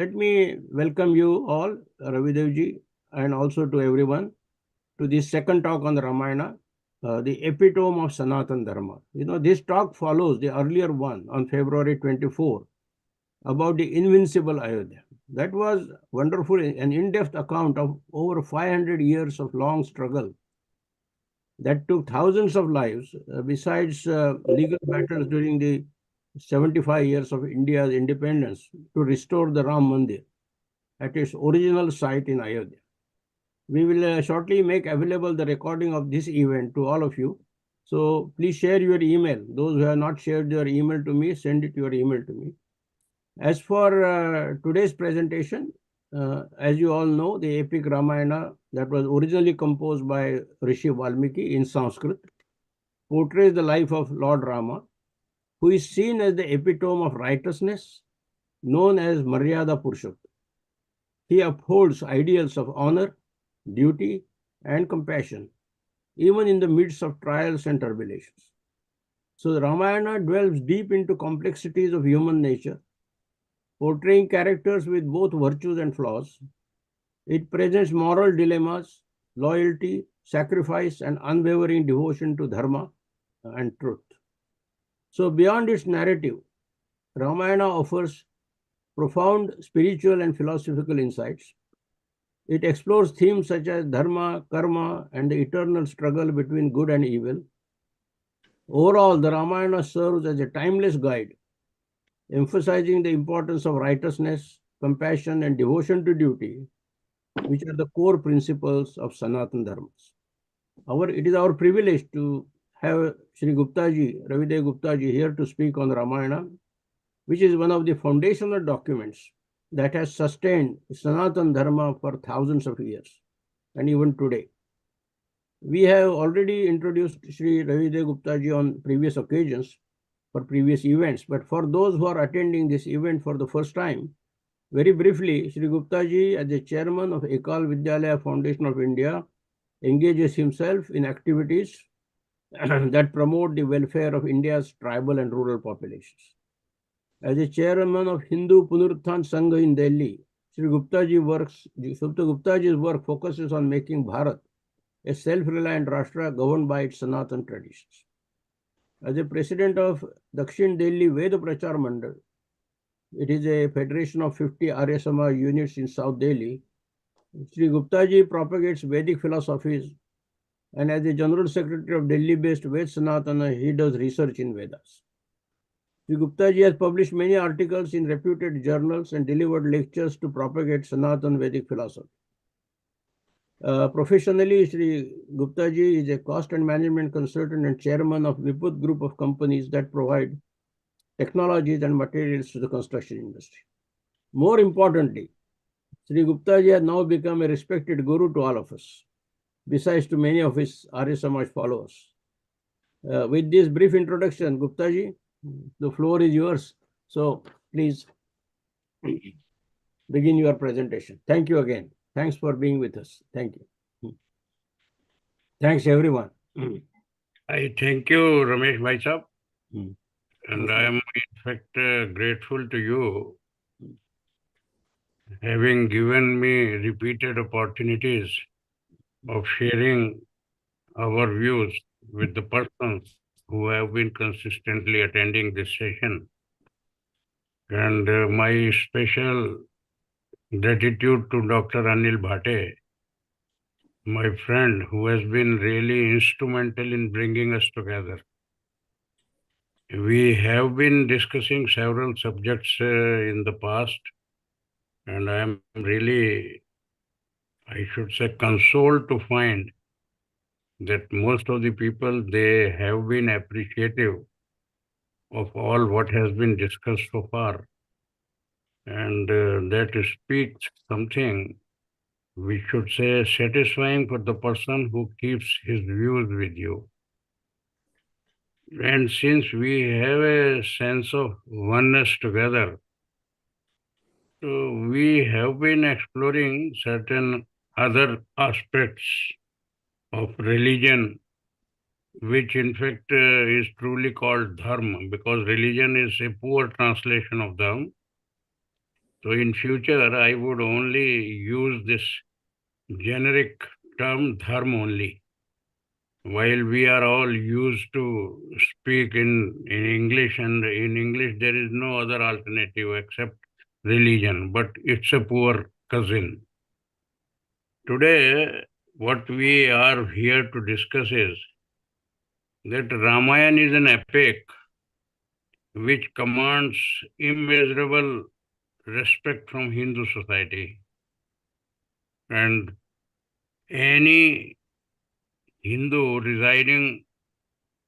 let me welcome you all, Ravidevji, and also to everyone, to this second talk on the Ramayana, the epitome of Sanatan Dharma. This talk follows the earlier one on February 24 about the invincible Ayodhya. That was wonderful, an in-depth account of over 500 years of long struggle that took thousands of lives, besides legal battles during the 75 years of India's independence to restore the Ram Mandir at its original site in Ayodhya. We will shortly make available the recording of this event to all of you. So please share your email. Those who have not shared your email to me, send it your email to me. As for today's presentation, as you all know, the epic Ramayana that was originally composed by Rishi Valmiki in Sanskrit portrays the life of Lord Rama, who is seen as the epitome of righteousness, known as Maryada Purushottam. He upholds ideals of honor, duty, and compassion, even in the midst of trials and tribulations. So the Ramayana delves deep into complexities of human nature, portraying characters with both virtues and flaws. It presents moral dilemmas, loyalty, sacrifice, and unwavering devotion to dharma and truth. So beyond its narrative, Ramayana offers profound spiritual and philosophical insights. It explores themes such as dharma, karma, and the eternal struggle between good and evil. Overall, the Ramayana serves as a timeless guide, emphasizing the importance of righteousness, compassion, and devotion to duty, which are the core principles of Sanatan Dharmas. It is our privilege to have Sri Guptaji, Ravidev Guptaji, here to speak on Ramayana, which is one of the foundational documents that has sustained Sanatan Dharma for thousands of years, and even today. We have already introduced Sri Ravidev Guptaji on previous occasions for previous events, but for those who are attending this event for the first time, very briefly, Sri Guptaji, as the chairman of Ekal Vidyalaya Foundation of India, engages himself in activities that promote the welfare of India's tribal and rural populations. As a chairman of Hindu Punaruthan Sangha in Delhi, Sri Guptaji's work focuses on making Bharat a self-reliant Rashtra governed by its Sanatan traditions. As a president of Dakshin Delhi Veda Prachar Mandal, it is a federation of 50 Arya Samaj units in South Delhi. Sri Guptaji propagates Vedic philosophies, and as the General Secretary of Delhi-based Ved Sanatana, he does research in Vedas. Sri Guptaji has published many articles in reputed journals and delivered lectures to propagate Sanatan Vedic philosophy. Professionally, Sri Guptaji is a cost and management consultant and chairman of Viput Group of companies that provide technologies and materials to the construction industry. More importantly, Sri Guptaji has now become a respected guru to all of us, besides to many of his Arya Samaj followers. With this brief introduction, Guptaji, the floor is yours. So please begin your presentation. Thank you again. Thanks for being with us. Thank you. Thanks, everyone. I thank you, Ramesh Bhai Sahab. And I am in fact grateful to you, having given me repeated opportunities of sharing our views with the persons who have been consistently attending this session. And my special gratitude to Dr. Anil Bhate, my friend, who has been really instrumental in bringing us together. We have been discussing several subjects in the past, and I am really, I should say, consoled to find that most of the people, they have been appreciative of all what has been discussed so far. And that speaks something, we should say, satisfying for the person who keeps his views with you. And since we have a sense of oneness together, so we have been exploring certain other aspects of religion, which in fact is truly called dharma, because religion is a poor translation of dharma. So in future, I would only use this generic term dharma only. While we are all used to speak in English, and in English there is no other alternative except religion, but it's a poor cousin. Today, what we are here to discuss is that Ramayana is an epic which commands immeasurable respect from Hindu society. And any Hindu residing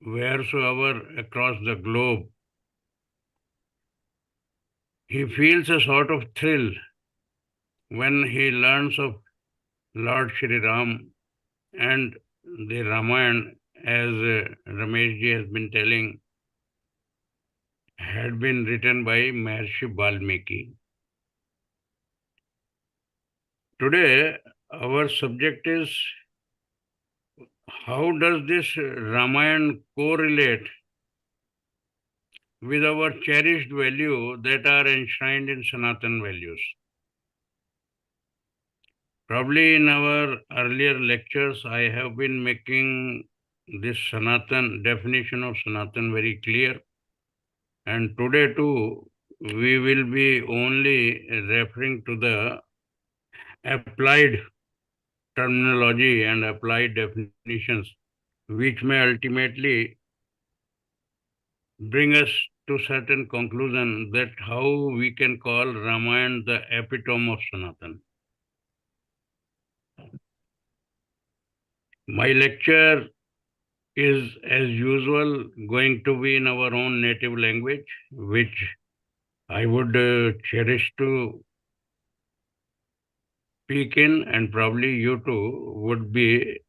wheresoever across the globe, he feels a sort of thrill when he learns of Lord Shri Ram and the Ramayana, as Ramesh ji has been telling, had been written by Maharshi Valmiki. Today, our subject is how does this Ramayana correlate with our cherished values that are enshrined in Sanatan values. Probably in our earlier lectures, I have been making this Sanatan definition of Sanatan very clear. And today too, we will be only referring to the applied terminology and applied definitions, which may ultimately bring us to certain conclusion that how we can call Ramayana the epitome of Sanatan. My lecture is, as usual, going to be in our own native language, which I would cherish to speak in, and probably you too would be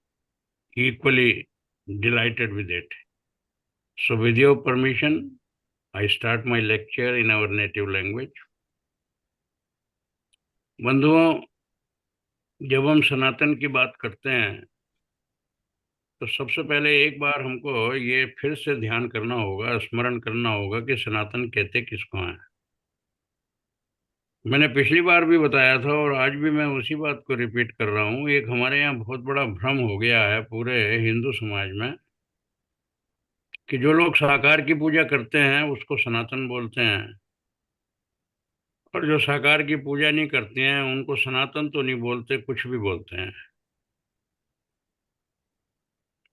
equally delighted with it. So with your permission, I start my lecture in our native language. बंधुओं, जब हम सनातन की बात करते हैं तो सबसे पहले एक बार हमको ये फिर से ध्यान करना होगा, स्मरण करना होगा कि सनातन कहते किसको हैं। मैंने पिछली बार भी बताया था और आज भी मैं उसी बात को रिपीट कर रहा हूँ। एक हमारे यहाँ बहुत बड़ा भ्रम हो गया है पूरे हिंदू समाज में कि जो लोग साकार की पूजा करते हैं उसको सनातन बोलते हैं, और जो साकार की पूजा नहीं करते हैं उनको सनातन तो नहीं बोलते, कुछ भी बोलते हैं।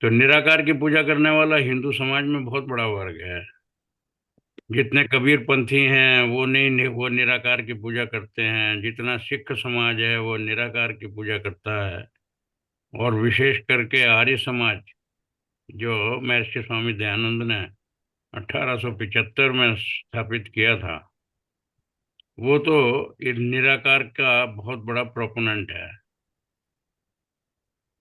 तो निराकार की पूजा करने वाला हिंदू समाज में बहुत बड़ा वर्ग है। जितने कबीरपंथी हैं वो निराकार की पूजा करते हैं, जितना सिख समाज है वो निराकार की पूजा करता है, और विशेष करके आर्य समाज जो महर्षि स्वामी दयानंद ने 1875 में स्थापित किया था, वो तो इस निराकार का बहुत बड़ा प्रोपोनेंट है।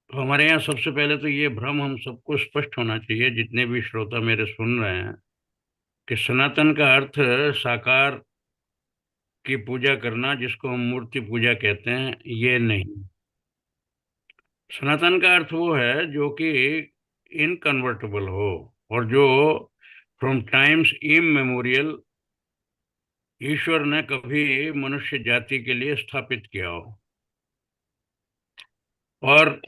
तो हमारे यहाँ सबसे पहले तो ये भ्रम हम सबको स्पष्ट होना चाहिए, जितने भी श्रोता मेरे सुन रहे हैं, कि सनातन का अर्थ साकार की पूजा करना, जिसको हम मूर्ति पूजा कहते हैं, ये नहीं। सनातन का अर्थ वो है जो कि इनकन्वर्टेबल हो और जो फ्रॉम टाइम्स इममेमोरियल ईश्वर ने कभी मनुष्य जाति के लिए स्थापित किया हो, और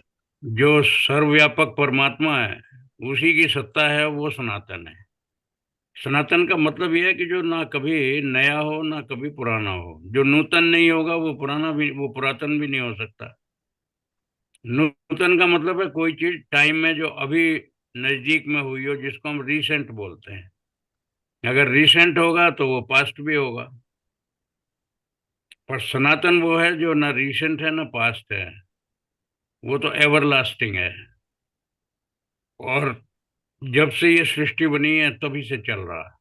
जो सर्वव्यापक परमात्मा है उसी की सत्ता है, वो सनातन है। सनातन का मतलब यह है कि जो ना कभी नया हो ना कभी पुराना हो। जो नूतन नहीं होगा वो पुरातन भी नहीं हो सकता। नूतन का मतलब है कोई चीज टाइम में जो अभी नजदीक में हुई हो, जिसको हम रिसेंट बोलते हैं। अगर रिसेंट होगा तो वो पास्ट भी होगा, पर सनातन वो है जो ना रिसेंट है ना पास्ट है, वो तो एवरलास्टिंग है, और जब से ये सृष्टि बनी है तभी से चल रहा है।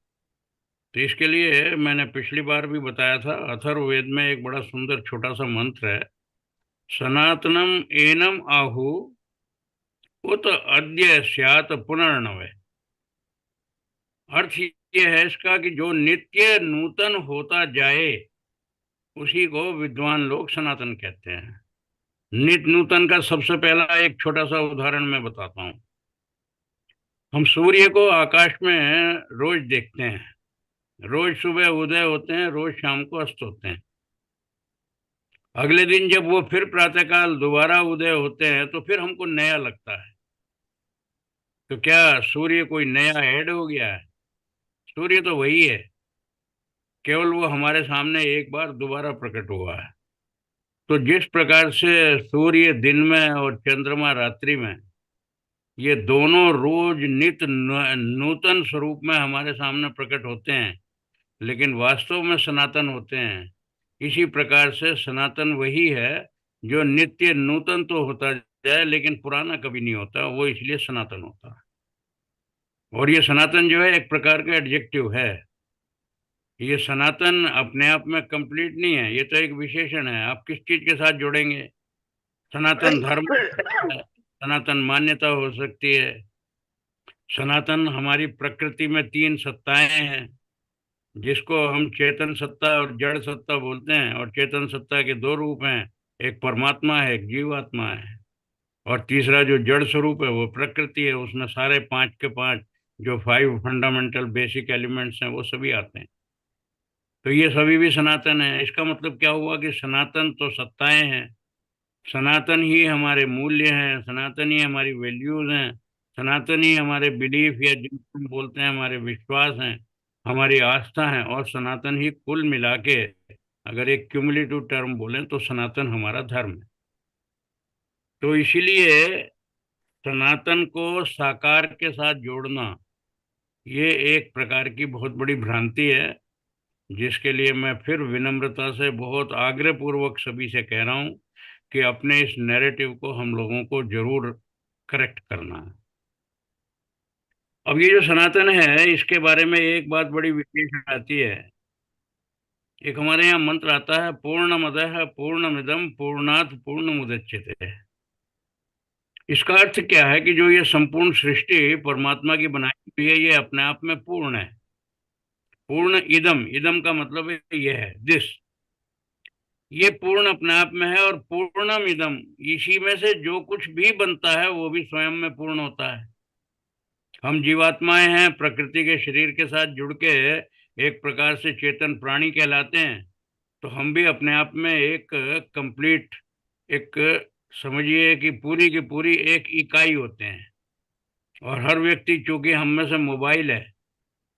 तो इसके लिए मैंने पिछली बार भी बताया था, अथर्ववेद में एक बड़ा सुंदर छोटा सा मंत्र है, सनातनम एनम आहु उत अद्य स्यात् पुनर्नवे। अर्थ ये है इसका कि जो नित्य नूतन होता जाए उसी को विद्वान लोग सनातन कहते हैं। नित्य नूतन का सबसे पहला एक छोटा सा उदाहरण मैं बताता हूँ। हम सूर्य को आकाश में रोज देखते हैं, रोज सुबह उदय होते हैं, रोज शाम को अस्त होते हैं। अगले दिन जब वो फिर प्रातःकाल दोबारा उदय होते हैं तो फिर हमको नया लगता है। तो क्या सूर्य कोई नया ऐड हो गया है? सूर्य तो वही है, केवल वो हमारे सामने एक बार दोबारा प्रकट हुआ है। तो जिस प्रकार से सूर्य दिन में और चंद्रमा रात्रि में, ये दोनों रोज नित्य नूतन स्वरूप में हमारे सामने प्रकट होते हैं, लेकिन वास्तव में सनातन होते हैं। इसी प्रकार से सनातन वही है जो नित्य नूतन तो होता जाए लेकिन पुराना कभी नहीं होता, वो इसलिए सनातन होता है। और ये सनातन जो है एक प्रकार का एडजेक्टिव है। ये सनातन अपने आप में कंप्लीट नहीं है, ये तो एक विशेषण है। आप किस चीज के साथ जोड़ेंगे? सनातन धर्म है, सनातन मान्यता हो सकती है। सनातन हमारी प्रकृति में तीन सत्ताएं हैं, जिसको हम चेतन सत्ता और जड़ सत्ता बोलते हैं। और चेतन सत्ता के दो रूप हैं, एक परमात्मा है, एक जीवात्मा है। और तीसरा जो जड़ स्वरूप है वो प्रकृति है, उसमें सारे पांच के पांच जो फाइव फंडामेंटल बेसिक एलिमेंट्स हैं वो सभी आते हैं। तो ये सभी भी सनातन है। इसका मतलब क्या हुआ कि सनातन तो सत्ताएं हैं, सनातन ही हमारे मूल्य हैं, सनातन ही हमारी वैल्यूज हैं, सनातन ही हमारे बिलीफ या जिनको हम बोलते हैं हमारे विश्वास हैं, हमारी आस्था है। और सनातन ही कुल मिला के अगर एक क्यूमुलेटिव टर्म बोलें तो सनातन हमारा धर्म है। तो इसीलिए सनातन को साकार के साथ जोड़ना ये एक प्रकार की बहुत बड़ी भ्रांति है, जिसके लिए मैं फिर विनम्रता से बहुत आग्रह पूर्वक सभी से कह रहा हूं कि अपने इस नैरेटिव को हम लोगों को जरूर करेक्ट करना है। अब ये जो सनातन है इसके बारे में एक बात बड़ी विशेष आती है। एक हमारे यहाँ मंत्र आता है, पूर्णमदः पूर्णमिदं पूर्णात् पूर्णमुदच्यते। इसका अर्थ क्या है कि जो ये संपूर्ण सृष्टि परमात्मा की बनाई हुई है ये अपने आप में पूर्ण है। पूर्ण इदम, इदम का मतलब है ये है दिस, ये पूर्ण अपने आप में है। और पूर्णम इदम, इसी में से जो कुछ भी बनता है वो भी स्वयं में पूर्ण होता है। हम जीवात्माएं हैं, प्रकृति के शरीर के साथ जुड़ के एक प्रकार से चेतन प्राणी कहलाते हैं। तो हम भी अपने आप में एक कंप्लीट, एक समझिए कि पूरी की पूरी एक इकाई होते हैं। और हर व्यक्ति चूंकि हम में से मोबाइल है,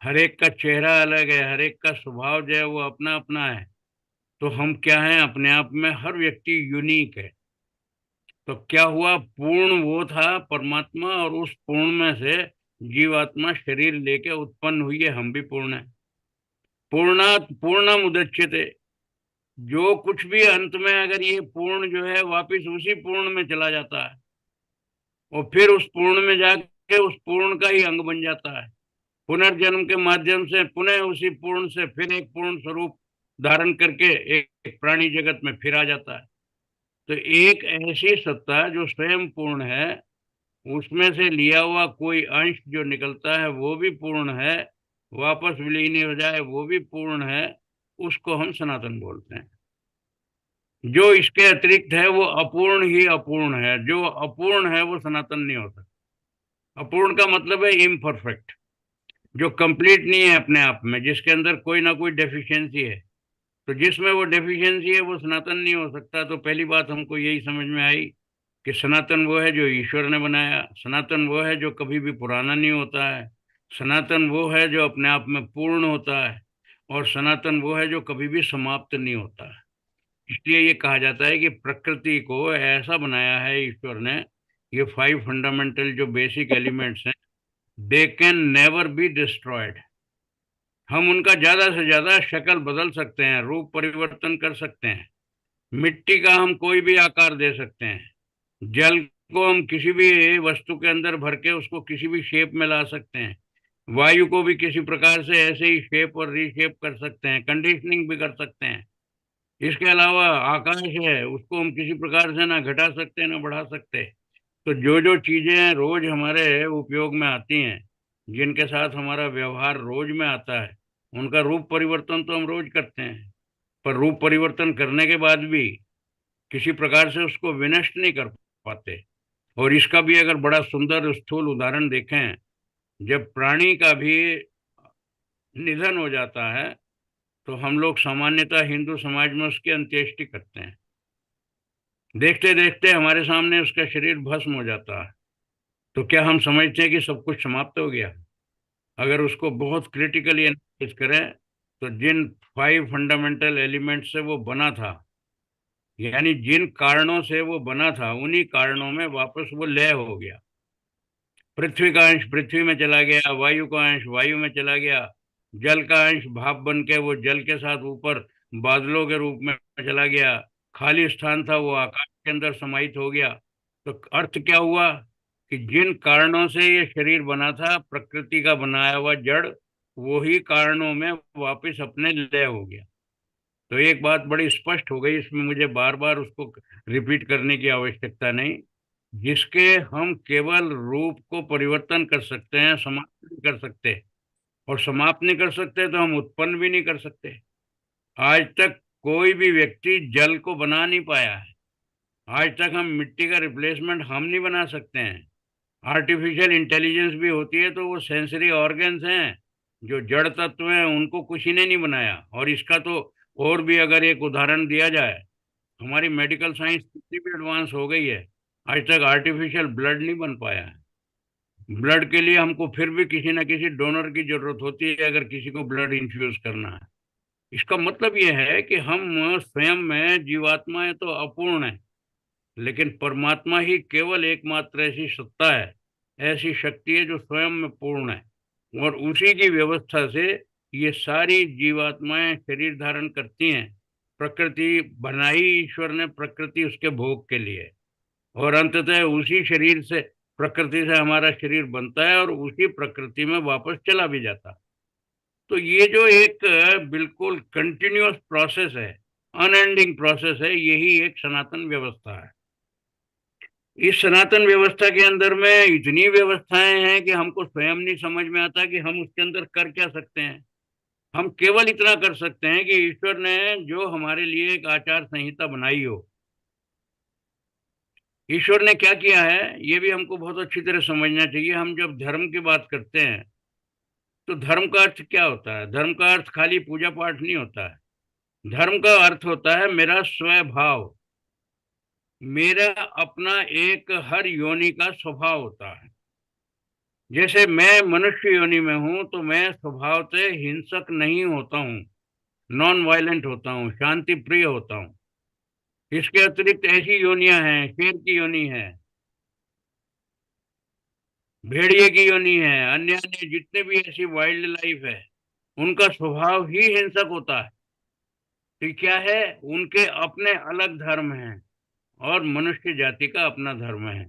हर एक का चेहरा अलग है, हर एक का स्वभाव जो है वो अपना अपना है। तो हम क्या हैं? अपने आप में हर व्यक्ति यूनिक है। तो क्या हुआ? पूर्ण वो था परमात्मा, और उस पूर्ण में से जीवात्मा शरीर लेके उत्पन्न हुई है, हम भी पूर्ण है। पूर्णात पूर्णम उदच्यते, जो कुछ भी अंत में अगर ये पूर्ण जो है वापिस उसी पूर्ण में चला जाता है और फिर उस पूर्ण में जाके उस पूर्ण का ही अंग बन जाता है। पुनर्जन्म के माध्यम से पुनः उसी पूर्ण से फिर एक पूर्ण स्वरूप धारण करके एक प्राणी जगत में फिर आ जाता है। तो एक ऐसी सत्ता जो स्वयं पूर्ण है, उसमें से लिया हुआ कोई अंश जो निकलता है वो भी पूर्ण है, वापस विलीन हो जाए वो भी पूर्ण है, उसको हम सनातन बोलते हैं। जो इसके अतिरिक्त है वो अपूर्ण ही अपूर्ण है, जो अपूर्ण है वो सनातन नहीं हो सकता। अपूर्ण का मतलब है इम्परफेक्ट, जो कंप्लीट नहीं है अपने आप में, जिसके अंदर कोई ना कोई डेफिशिएंसी है। तो जिसमें वो डेफिशिएंसी है वो सनातन नहीं हो सकता। तो पहली बात हमको यही समझ में आई कि सनातन वो है जो ईश्वर ने बनाया, सनातन वो है जो कभी भी पुराना नहीं होता है, सनातन वो है जो अपने आप में पूर्ण होता है, और सनातन वो है जो कभी भी समाप्त नहीं होता है। इसलिए ये कहा जाता है कि प्रकृति को ऐसा बनाया है ईश्वर ने, ये फाइव फंडामेंटल जो बेसिक एलिमेंट्स हैं, they can never be destroyed. हम उनका ज्यादा से ज्यादा शक्ल बदल सकते हैं, रूप परिवर्तन कर सकते हैं। मिट्टी का हम कोई भी आकार दे सकते हैं, जल को हम किसी भी वस्तु के अंदर भर के उसको किसी भी शेप में ला सकते हैं, वायु को भी किसी प्रकार से ऐसे ही शेप और रीशेप कर सकते हैं, कंडीशनिंग भी कर सकते हैं। इसके अलावा आकाश है, उसको हम किसी प्रकार से ना घटा सकते ना बढ़ा सकते। तो जो जो चीजें रोज हमारे उपयोग में आती हैं, जिनके साथ हमारा व्यवहार रोज में आता है, उनका रूप परिवर्तन तो हम रोज करते हैं। पर रूप परिवर्तन करने के बाद भी किसी प्रकार से उसको विनष्ट नहीं कर पाते। और इसका भी अगर बड़ा सुंदर स्थूल उदाहरण देखें, जब प्राणी का भी निधन हो जाता है तो हम लोग सामान्यतः हिंदू समाज में उसकी अंत्येष्टि करते हैं। देखते देखते हमारे सामने उसका शरीर भस्म हो जाता है। तो क्या हम समझते हैं कि सब कुछ समाप्त हो गया? अगर उसको बहुत क्रिटिकली एनालाइज करें, तो जिन 5 फंडामेंटल एलिमेंट से वो बना था, यानी जिन कारणों से वो बना था, उन्हीं कारणों में वापस वो लय हो गया। पृथ्वी का अंश पृथ्वी में चला गया, वायु का अंश वायु में चला गया, जल का अंश भाप बन के वो जल के साथ ऊपर बादलों के रूप में चला गया, खाली स्थान था वो आकाश के अंदर समाहित हो गया। तो अर्थ क्या हुआ कि जिन कारणों से ये शरीर बना था, प्रकृति का बनाया हुआ जड़, वो ही कारणों में वापस अपने लय हो गया। तो एक बात बड़ी स्पष्ट हो गई, इसमें मुझे बार बार उसको रिपीट करने की आवश्यकता नहीं। जिसके हम केवल रूप को परिवर्तन कर सकते हैं, समाप्त नहीं कर सकते। और समाप्त नहीं कर सकते तो हम उत्पन्न भी नहीं कर सकते। आज तक कोई भी व्यक्ति जल को बना नहीं पाया है। आज तक हम मिट्टी का रिप्लेसमेंट हम नहीं बना सकते हैं। आर्टिफिशियल इंटेलिजेंस भी होती है तो वो सेंसरी ऑर्गन्स हैं, जो जड़ तत्व हैं, उनको किसी ने नहीं बनाया। और इसका तो और भी अगर एक उदाहरण दिया जाए, हमारी मेडिकल साइंस कितनी भी एडवांस हो गई है, आज तक आर्टिफिशियल ब्लड नहीं बन पाया है। ब्लड के लिए हमको फिर भी किसी न किसी डोनर की जरूरत होती है, अगर किसी को ब्लड इन्फ्यूज करना है। इसका मतलब यह है कि हम स्वयं में जीवात्माएं तो अपूर्ण है, लेकिन परमात्मा ही केवल एकमात्र ऐसी सत्ता है, ऐसी शक्ति है जो स्वयं में पूर्ण है। और उसी की व्यवस्था से ये सारी जीवात्माएं शरीर धारण करती हैं। प्रकृति बनाई ईश्वर ने, प्रकृति उसके भोग के लिए। और अंततः उसी शरीर से, प्रकृति से हमारा शरीर बनता है और उसी प्रकृति में वापस चला भी जाता है। तो ये जो एक बिल्कुल कंटिन्यूअस प्रोसेस है, अनएंडिंग प्रोसेस है, यही एक सनातन व्यवस्था है। इस सनातन व्यवस्था के अंदर में इतनी व्यवस्थाएं हैं कि हमको स्वयं नहीं समझ में आता कि हम उसके अंदर कर क्या सकते हैं। हम केवल इतना कर सकते हैं कि ईश्वर ने जो हमारे लिए एक आचार संहिता बनाई हो, ईश्वर ने क्या किया है, ये भी हमको बहुत अच्छी तरह समझना चाहिए। हम जब धर्म की बात करते हैं, तो धर्म का अर्थ क्या होता है? धर्म का अर्थ खाली पूजा पाठ नहीं होता है। धर्म का अर्थ होता है मेरा स्वभाव, मेरा अपना एक हर योनि का स्वभाव होता है। जैसे मैं मनुष्य योनि में हूं, तो मैं स्वभाव से हिंसक नहीं होता हूँ, नॉन वायलेंट होता हूँ, शांति प्रिय होता हूँ। इसके अतिरिक्त ऐसी योनियां हैं, शेर की योनि है, भेड़िए की योनि है, अन्य अन्य जितने भी ऐसी वाइल्ड लाइफ है, उनका स्वभाव ही हिंसक होता है। तो क्या है, उनके अपने अलग धर्म हैं और मनुष्य जाति का अपना धर्म है।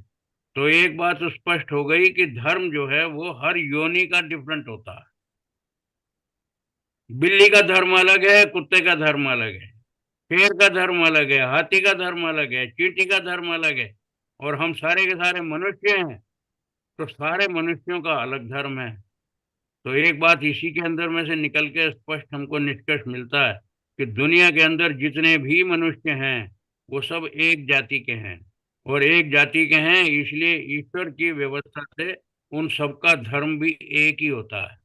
तो एक बात स्पष्ट हो गई कि धर्म जो है वो हर योनि का डिफरेंट होता है। बिल्ली का धर्म अलग है, कुत्ते का धर्म अलग है, शेर का धर्म अलग है, हाथी का धर्म अलग है, चींटी का धर्म अलग है। और हम सारे के सारे मनुष्य हैं, तो सारे मनुष्यों का अलग धर्म है। तो एक बात इसी के अंदर में से निकल के स्पष्ट हमको निष्कर्ष मिलता है कि दुनिया के अंदर जितने भी मनुष्य हैं, वो सब एक जाति के हैं। और एक जाति के हैं इसलिए ईश्वर की व्यवस्था से उन सबका धर्म भी एक ही होता है।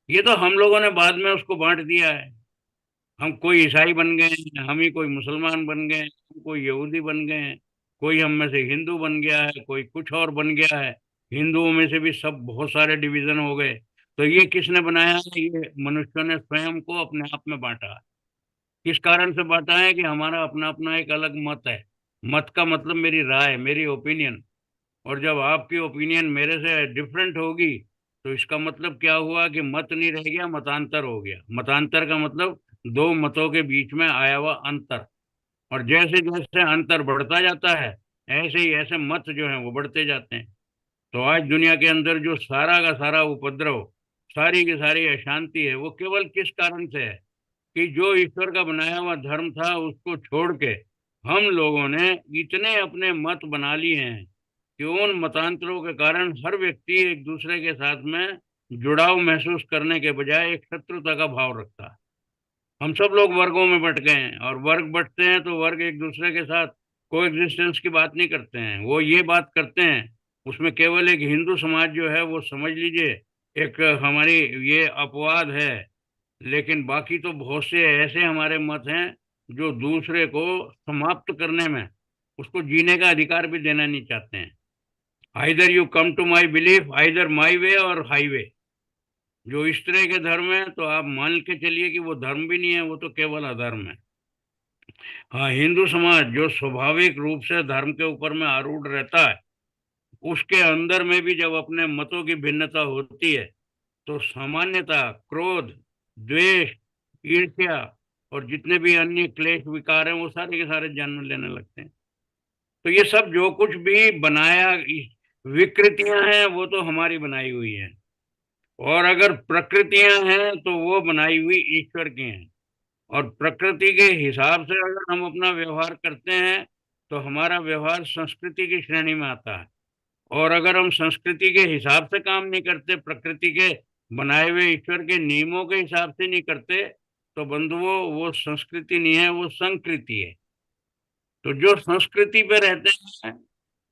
ये तो हम लोगों ने बाद में उसको बांट दिया है। हम कोई ईसाई बन गए हैं, हम ही कोई मुसलमान बन गए हैं, हम कोई यहूदी बन गए हैं, कोई हम में से हिंदू बन गया है, कोई कुछ और बन गया है। हिंदुओं में से भी सब बहुत सारे डिवीजन हो गए। तो ये किसने बनाया है? ये मनुष्यों ने स्वयं को अपने आप में बांटा। किस कारण से बांटा है? कि हमारा अपना अपना एक अलग मत है। मत का मतलब मेरी राय, मेरी ओपिनियन। और जब आपकी ओपिनियन मेरे से डिफरेंट होगी, तो इसका मतलब क्या हुआ कि मत नहीं रह गया, मतांतर हो गया। मतांतर का मतलब दो मतों के बीच में आया हुआ अंतर। और जैसे जैसे अंतर बढ़ता जाता है, ऐसे ही ऐसे मत जो है वो बढ़ते जाते हैं। तो आज दुनिया के अंदर जो सारा का सारा उपद्रव, सारी की सारी अशांति है, वो केवल किस कारण से है? कि जो ईश्वर का बनाया हुआ धर्म था, उसको छोड़ के हम लोगों ने इतने अपने मत बना लिए हैं कि उन मतांतरों के कारण हर व्यक्ति एक दूसरे के साथ में जुड़ाव महसूस करने के बजाय एक शत्रुता का भाव रखता है। हम सब लोग वर्गों में बट गए हैं, और वर्ग बटते हैं तो वर्ग एक दूसरे के साथ को एग्जिस्टेंस की बात नहीं करते हैं, वो ये बात करते हैं। उसमें केवल एक हिंदू समाज जो है वो समझ लीजिए एक हमारी ये अपवाद है। लेकिन बाकी तो बहुत से ऐसे हमारे मत हैं जो दूसरे को समाप्त करने में उसको जीने का अधिकार भी देना नहीं चाहते हैं। Either you come to my belief, either my way और हाईवे। जो इस तरह के धर्म है तो आप मान के चलिए कि वो धर्म भी नहीं है, वो तो केवल अधर्म है। हाँ, हिंदू समाज जो स्वाभाविक रूप से धर्म के ऊपर में आरूढ़ रहता है, उसके अंदर में भी जब अपने मतों की भिन्नता होती है तो सामान्यता क्रोध, द्वेष, ईर्ष्या और जितने भी अन्य क्लेश विकार हैं वो सारे के सारे जन्म लेने लगते हैं। तो ये सब जो कुछ भी बनाया, विकृतियां हैं, वो तो हमारी बनाई हुई है। और अगर प्रकृतियां हैं तो वो बनाई हुई ईश्वर की हैं। और प्रकृति के हिसाब से अगर हम अपना व्यवहार करते हैं तो हमारा व्यवहार संस्कृति की श्रेणी में आता है। और अगर हम संस्कृति के हिसाब से काम नहीं करते, प्रकृति के बनाए हुए ईश्वर के नियमों के हिसाब से नहीं करते, तो बंधुओं वो संस्कृति नहीं है, वो संकृति है। तो जो संस्कृति पे रहते हैं,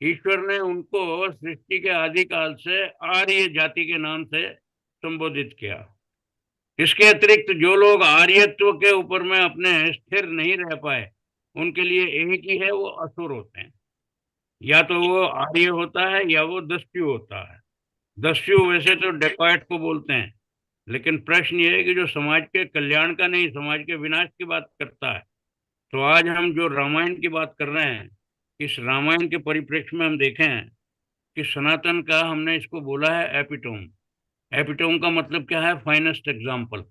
ईश्वर ने उनको सृष्टि के आदिकाल से आर्य जाति के नाम से संबोधित किया। इसके अतिरिक्त जो लोग आर्यत्व के ऊपर में अपने स्थिर नहीं रह पाए, उनके लिए एक ही है, वो असुर होते हैं। या तो वो आर्य होता है या वो दस्यु होता है। दस्यु वैसे तो डेकॉयट को बोलते हैं, लेकिन प्रश्न ये है कि जो समाज के कल्याण का नहीं, समाज के विनाश की बात करता है। तो आज हम जो रामायण की बात कर रहे हैं, इस रामायण के परिप्रेक्ष्य में हम देखें कि सनातन का हमने इसको बोला है एपिटोम। एपिटोम का मतलब क्या है? फाइनेस्ट एग्जाम्पल,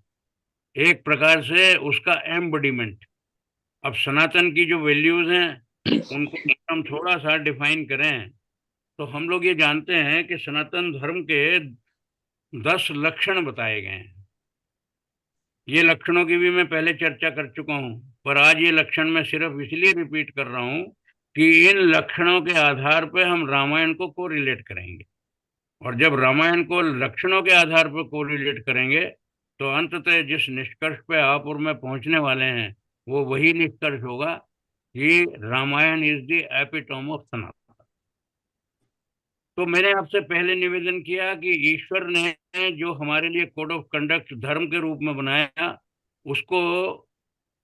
एक प्रकार से उसका एम्बॉडीमेंट। अब सनातन की जो वैल्यूज हैं उनको हम थोड़ा सा डिफाइन करें तो हम लोग ये जानते हैं कि सनातन धर्म के 10 लक्षण बताए गए हैं। ये लक्षणों की भी मैं पहले चर्चा कर चुका हूँ, पर आज ये लक्षण मैं सिर्फ इसलिए रिपीट कर रहा हूँ कि इन लक्षणों के आधार पर हम रामायण को कोरिलेट करेंगे। और जब रामायण को लक्षणों के आधार पर कोरिलेट करेंगे तो अंततः जिस निष्कर्ष पे आप और मैं पहुंचने वाले हैं वो वही निष्कर्ष होगा कि Ramayan is the epitome of Sanatan. तो मैंने आपसे पहले निवेदन किया कि ईश्वर ने जो हमारे लिए कोड ऑफ कंडक्ट धर्म के रूप में बनाया, उसको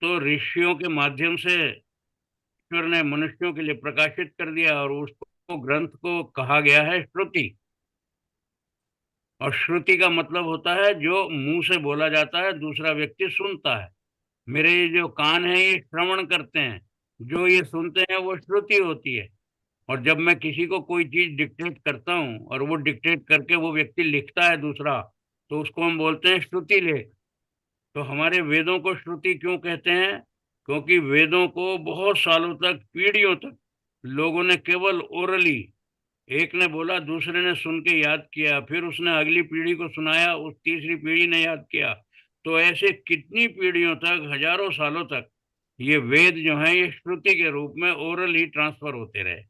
तो ऋषियों के माध्यम से ईश्वर ने मनुष्यों के लिए प्रकाशित कर दिया, और उसको ग्रंथ को कहा गया है श्रुति। और श्रुति का मतलब होता है जो मुंह से बोला जाता है, दूसरा व्यक्ति सुनता है। मेरे ये जो कान है ये श्रवण करते हैं, जो ये सुनते हैं वो श्रुति होती है। और जब मैं किसी को कोई चीज डिक्टेट करता हूँ और वो डिक्टेट करके वो व्यक्ति लिखता है दूसरा, तो उसको हम बोलते हैं श्रुति लेख। तो हमारे वेदों को श्रुति क्यों कहते हैं? क्योंकि वेदों को बहुत सालों तक, पीढ़ियों तक लोगों ने केवल ओरली, एक ने बोला, दूसरे ने सुन के याद किया, फिर उसने अगली पीढ़ी को सुनाया, उस तीसरी पीढ़ी ने याद किया। तो ऐसे कितनी पीढ़ियों तक, हजारों सालों तक ये वेद जो है ये श्रुति के रूप में ओरल ही ट्रांसफर होते रहे।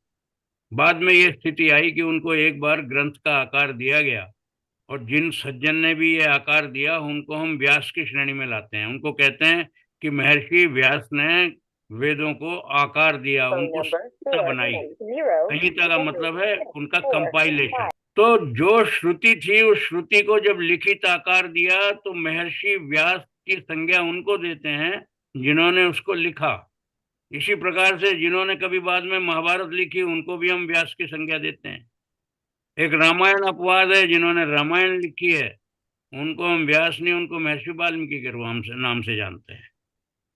बाद में ये स्थिति आई कि उनको एक बार ग्रंथ का आकार दिया गया, और जिन सज्जन ने भी ये आकार दिया उनको हम व्यास की श्रेणी में लाते हैं। उनको कहते हैं कि महर्षि व्यास ने वेदों को आकार दिया, उनको संहिता बनाई। संहिता का मतलब है उनका कंपाइलेशन। तो जो श्रुति थी, उस श्रुति को जब लिखित आकार दिया तो महर्षि व्यास की संज्ञा उनको देते हैं जिन्होंने उसको लिखा। इसी प्रकार से जिन्होंने कभी बाद में महाभारत लिखी उनको भी हम व्यास की संज्ञा देते हैं। एक रामायण अपवाद है, जिन्होंने रामायण लिखी है उनको हम व्यास नहीं, उनको महर्षि वाल्मीकि के नाम से जानते हैं।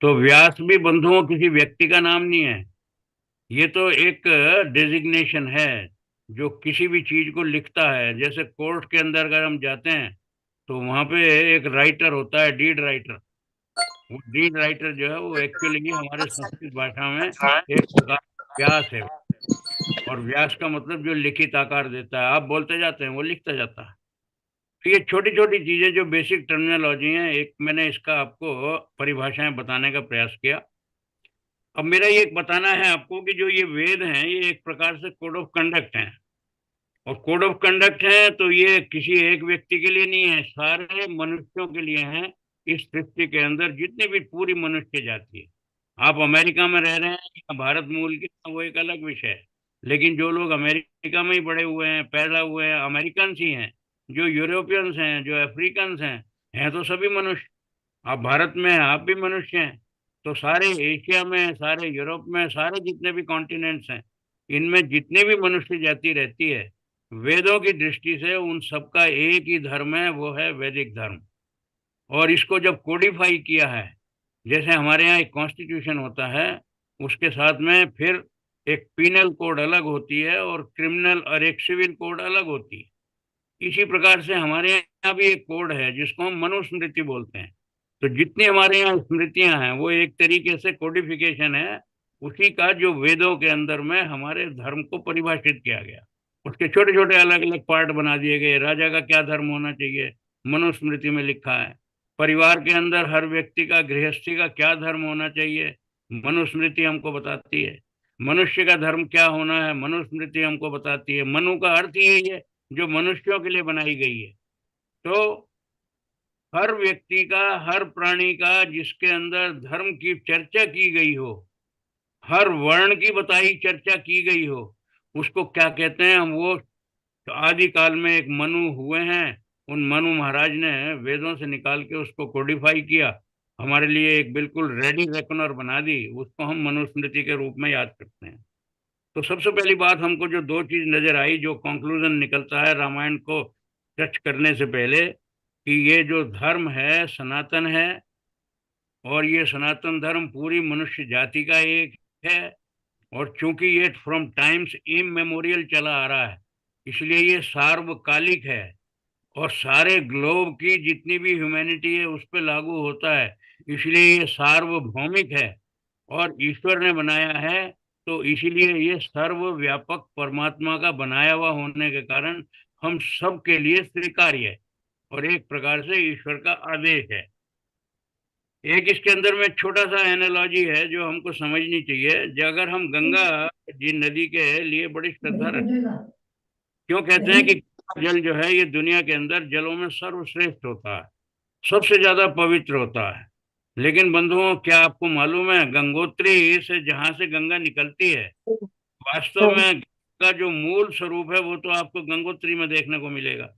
तो व्यास भी बंधुओं किसी व्यक्ति का नाम नहीं है, ये तो एक डेजिग्नेशन है जो किसी भी चीज को लिखता है। जैसे कोर्ट के अंदर अगर हम जाते हैं तो वहां पे एक राइटर होता है, डीड राइटर। वो डीड राइटर जो है वो एक्चुअली हमारे संस्कृत भाषा में एक प्रकार व्यास है। और व्यास का मतलब जो लिखित आकार देता है, आप बोलते जाते हैं वो लिखता जाता है। तो ये छोटी छोटी चीजें जो बेसिक टर्मिनोलॉजी हैं, एक मैंने इसका आपको परिभाषाएं बताने का प्रयास किया। अब मेरा ये बताना है आपको कि जो ये वेद हैं ये एक प्रकार से कोड ऑफ कंडक्ट हैं। और कोड ऑफ कंडक्ट है तो ये किसी एक व्यक्ति के लिए नहीं है, सारे मनुष्यों के लिए है। इस सृष्टि के अंदर जितनी भी पूरी मनुष्य जाति है, आप अमेरिका में रह रहे हैं या भारत मूल के, वो एक अलग विषय है। लेकिन जो लोग अमेरिका में ही बड़े हुए हैं, पैदा हुए हैं, अमेरिकन ही हैं, जो यूरोपियंस हैं, जो अफ्रीकन हैं तो सभी मनुष्य। आप भारत में हैं, आप भी मनुष्य हैं। तो सारे एशिया में, सारे यूरोप में, सारे जितने भी कॉन्टिनेंट्स हैं, इनमें जितने भी मनुष्य जाति रहती है, वेदों की दृष्टि से उन सबका एक ही धर्म है, वो है वैदिक धर्म। और इसको जब कोडिफाई किया है, जैसे हमारे यहाँ एक कॉन्स्टिट्यूशन होता है, उसके साथ में फिर एक पीनल कोड अलग होती है और क्रिमिनल और एक सिविल कोड अलग होती है। इसी प्रकार से हमारे यहाँ भी एक कोड है जिसको हम मनुस्मृति बोलते हैं। तो जितनी हमारे यहाँ स्मृतियां हैं वो एक तरीके से कोडिफिकेशन है उसी का, जो वेदों के अंदर में हमारे धर्म को परिभाषित किया गया। उसके छोटे छोटे अलग अलग पार्ट बना दिए गए। राजा का क्या धर्म होना चाहिए, मनुस्मृति में लिखा है। परिवार के अंदर हर व्यक्ति का, गृहस्थी का क्या धर्म होना चाहिए, मनुस्मृति हमको बताती है। मनुष्य का धर्म क्या होना है, मनुस्मृति हमको बताती है। मनु का अर्थ यही है, जो मनुष्यों के लिए बनाई गई है। तो हर व्यक्ति का, हर प्राणी का जिसके अंदर धर्म की चर्चा की गई हो, हर वर्ण की बताई चर्चा की गई हो, उसको क्या कहते हैं हम? वो आदि काल में एक मनु हुए हैं, उन मनु महाराज ने वेदों से निकाल के उसको कोडिफाई किया, हमारे लिए एक बिल्कुल रेडी रेकनर बना दी, उसको हम मनुस्मृति के रूप में याद करते हैं। तो सबसे पहली बात हमको जो दो चीज नजर आई, जो कंक्लूजन निकलता है रामायण को टच करने से पहले, कि ये जो धर्म है सनातन है, और ये सनातन धर्म पूरी मनुष्य जाति का एक है। और चूंकि ये फ्रॉम टाइम्स इमेमोरियल चला आ रहा है, इसलिए ये सार्वकालिक है और सारे ग्लोब की जितनी भी ह्यूमैनिटी है उस पर लागू होता है, इसलिए ये सार्वभौमिक है और ईश्वर ने बनाया है। तो इसीलिए ये सर्वव्यापक परमात्मा का बनाया हुआ होने के कारण हम सब के लिए स्वीकार्य है और एक प्रकार से ईश्वर का आदेश है। एक इसके अंदर में छोटा सा एनालॉजी है जो हमको समझनी चाहिए। जो अगर हम गंगा जी नदी के लिए बड़ी श्रद्धा रखते हैं, क्यों कहते हैं कि जल जो है ये दुनिया के अंदर जलों में सर्वश्रेष्ठ होता है, सबसे ज्यादा पवित्र होता है। लेकिन बंधुओं, क्या आपको मालूम है, गंगोत्री से जहां से गंगा निकलती है, वास्तव में का जो मूल स्वरूप है वो तो आपको गंगोत्री में देखने को मिलेगा।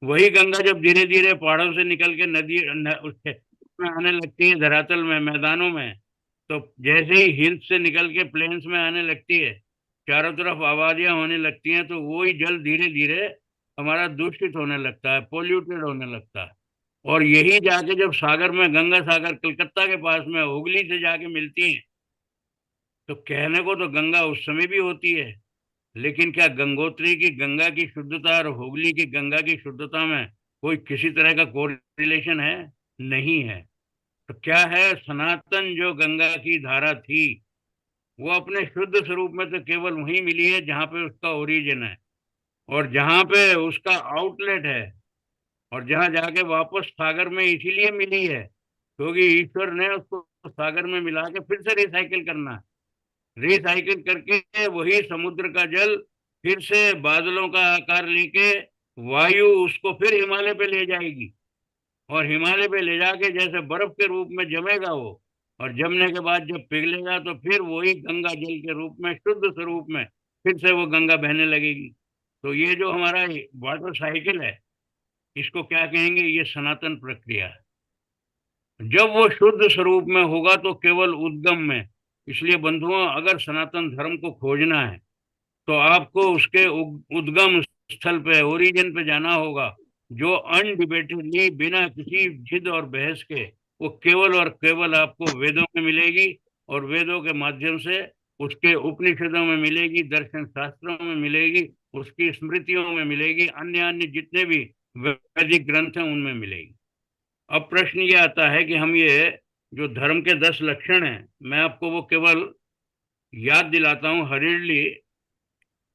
वही गंगा जब धीरे धीरे पहाड़ों से निकल के नदी में आने लगती है, धरातल में, मैदानों में, तो जैसे ही हिल्स से निकल के प्लेन्स में आने लगती है, चारों तरफ आबादियां होने लगती हैं, तो वही जल धीरे धीरे हमारा दूषित होने लगता है, पोल्यूटेड होने लगता है। और यही जाके जब सागर में, गंगा सागर कलकत्ता के पास में हुगली से जाके मिलती हैं, तो कहने को तो गंगा उस समय भी होती है, लेकिन क्या गंगोत्री की गंगा की शुद्धता और हुगली की गंगा की शुद्धता में कोई किसी तरह का कोरिलेशन है? नहीं है। तो क्या है, सनातन जो गंगा की धारा थी वो अपने शुद्ध स्वरूप में तो केवल वहीं मिली है जहाँ पे उसका ओरिजिन है और जहाँ पे उसका आउटलेट है, और जहाँ जाके वापस सागर में इसीलिए मिली है क्योंकि ईश्वर ने उसको सागर में मिला के फिर से रिसाइकिल करना है। रिसाइकिल करके वही समुद्र का जल फिर से बादलों का आकार लेके वायु उसको फिर हिमालय पे ले जाएगी, और हिमालय पे ले जाके जैसे बर्फ के रूप में जमेगा वो, और जमने के बाद जब पिघलेगा तो फिर वही गंगा जल के रूप में, शुद्ध स्वरूप में फिर से वो गंगा बहने लगेगी। तो ये जो हमारा वाटर साइकिल है, इसको क्या कहेंगे? ये सनातन प्रक्रिया है। जब वो शुद्ध स्वरूप में होगा तो केवल उद्गम में। इसलिए बंधुओं, अगर सनातन धर्म को खोजना है तो आपको उसके उद्गम स्थल पे, ओरिजिन पे जाना होगा, जो अनडिबेटेडली, बिना किसी जिद और बहस के, वो केवल और केवल आपको वेदों में मिलेगी, और वेदों के माध्यम से उसके उपनिषदों में मिलेगी, दर्शन शास्त्रों में मिलेगी, उसकी स्मृतियों में मिलेगी, अन्य अन्य जितने भी वैदिक ग्रंथ हैं उनमें मिलेगी। अब प्रश्न ये आता है कि हम ये जो धर्म के 10 लक्षण हैं, मैं आपको वो केवल याद दिलाता हूँ हरिडली।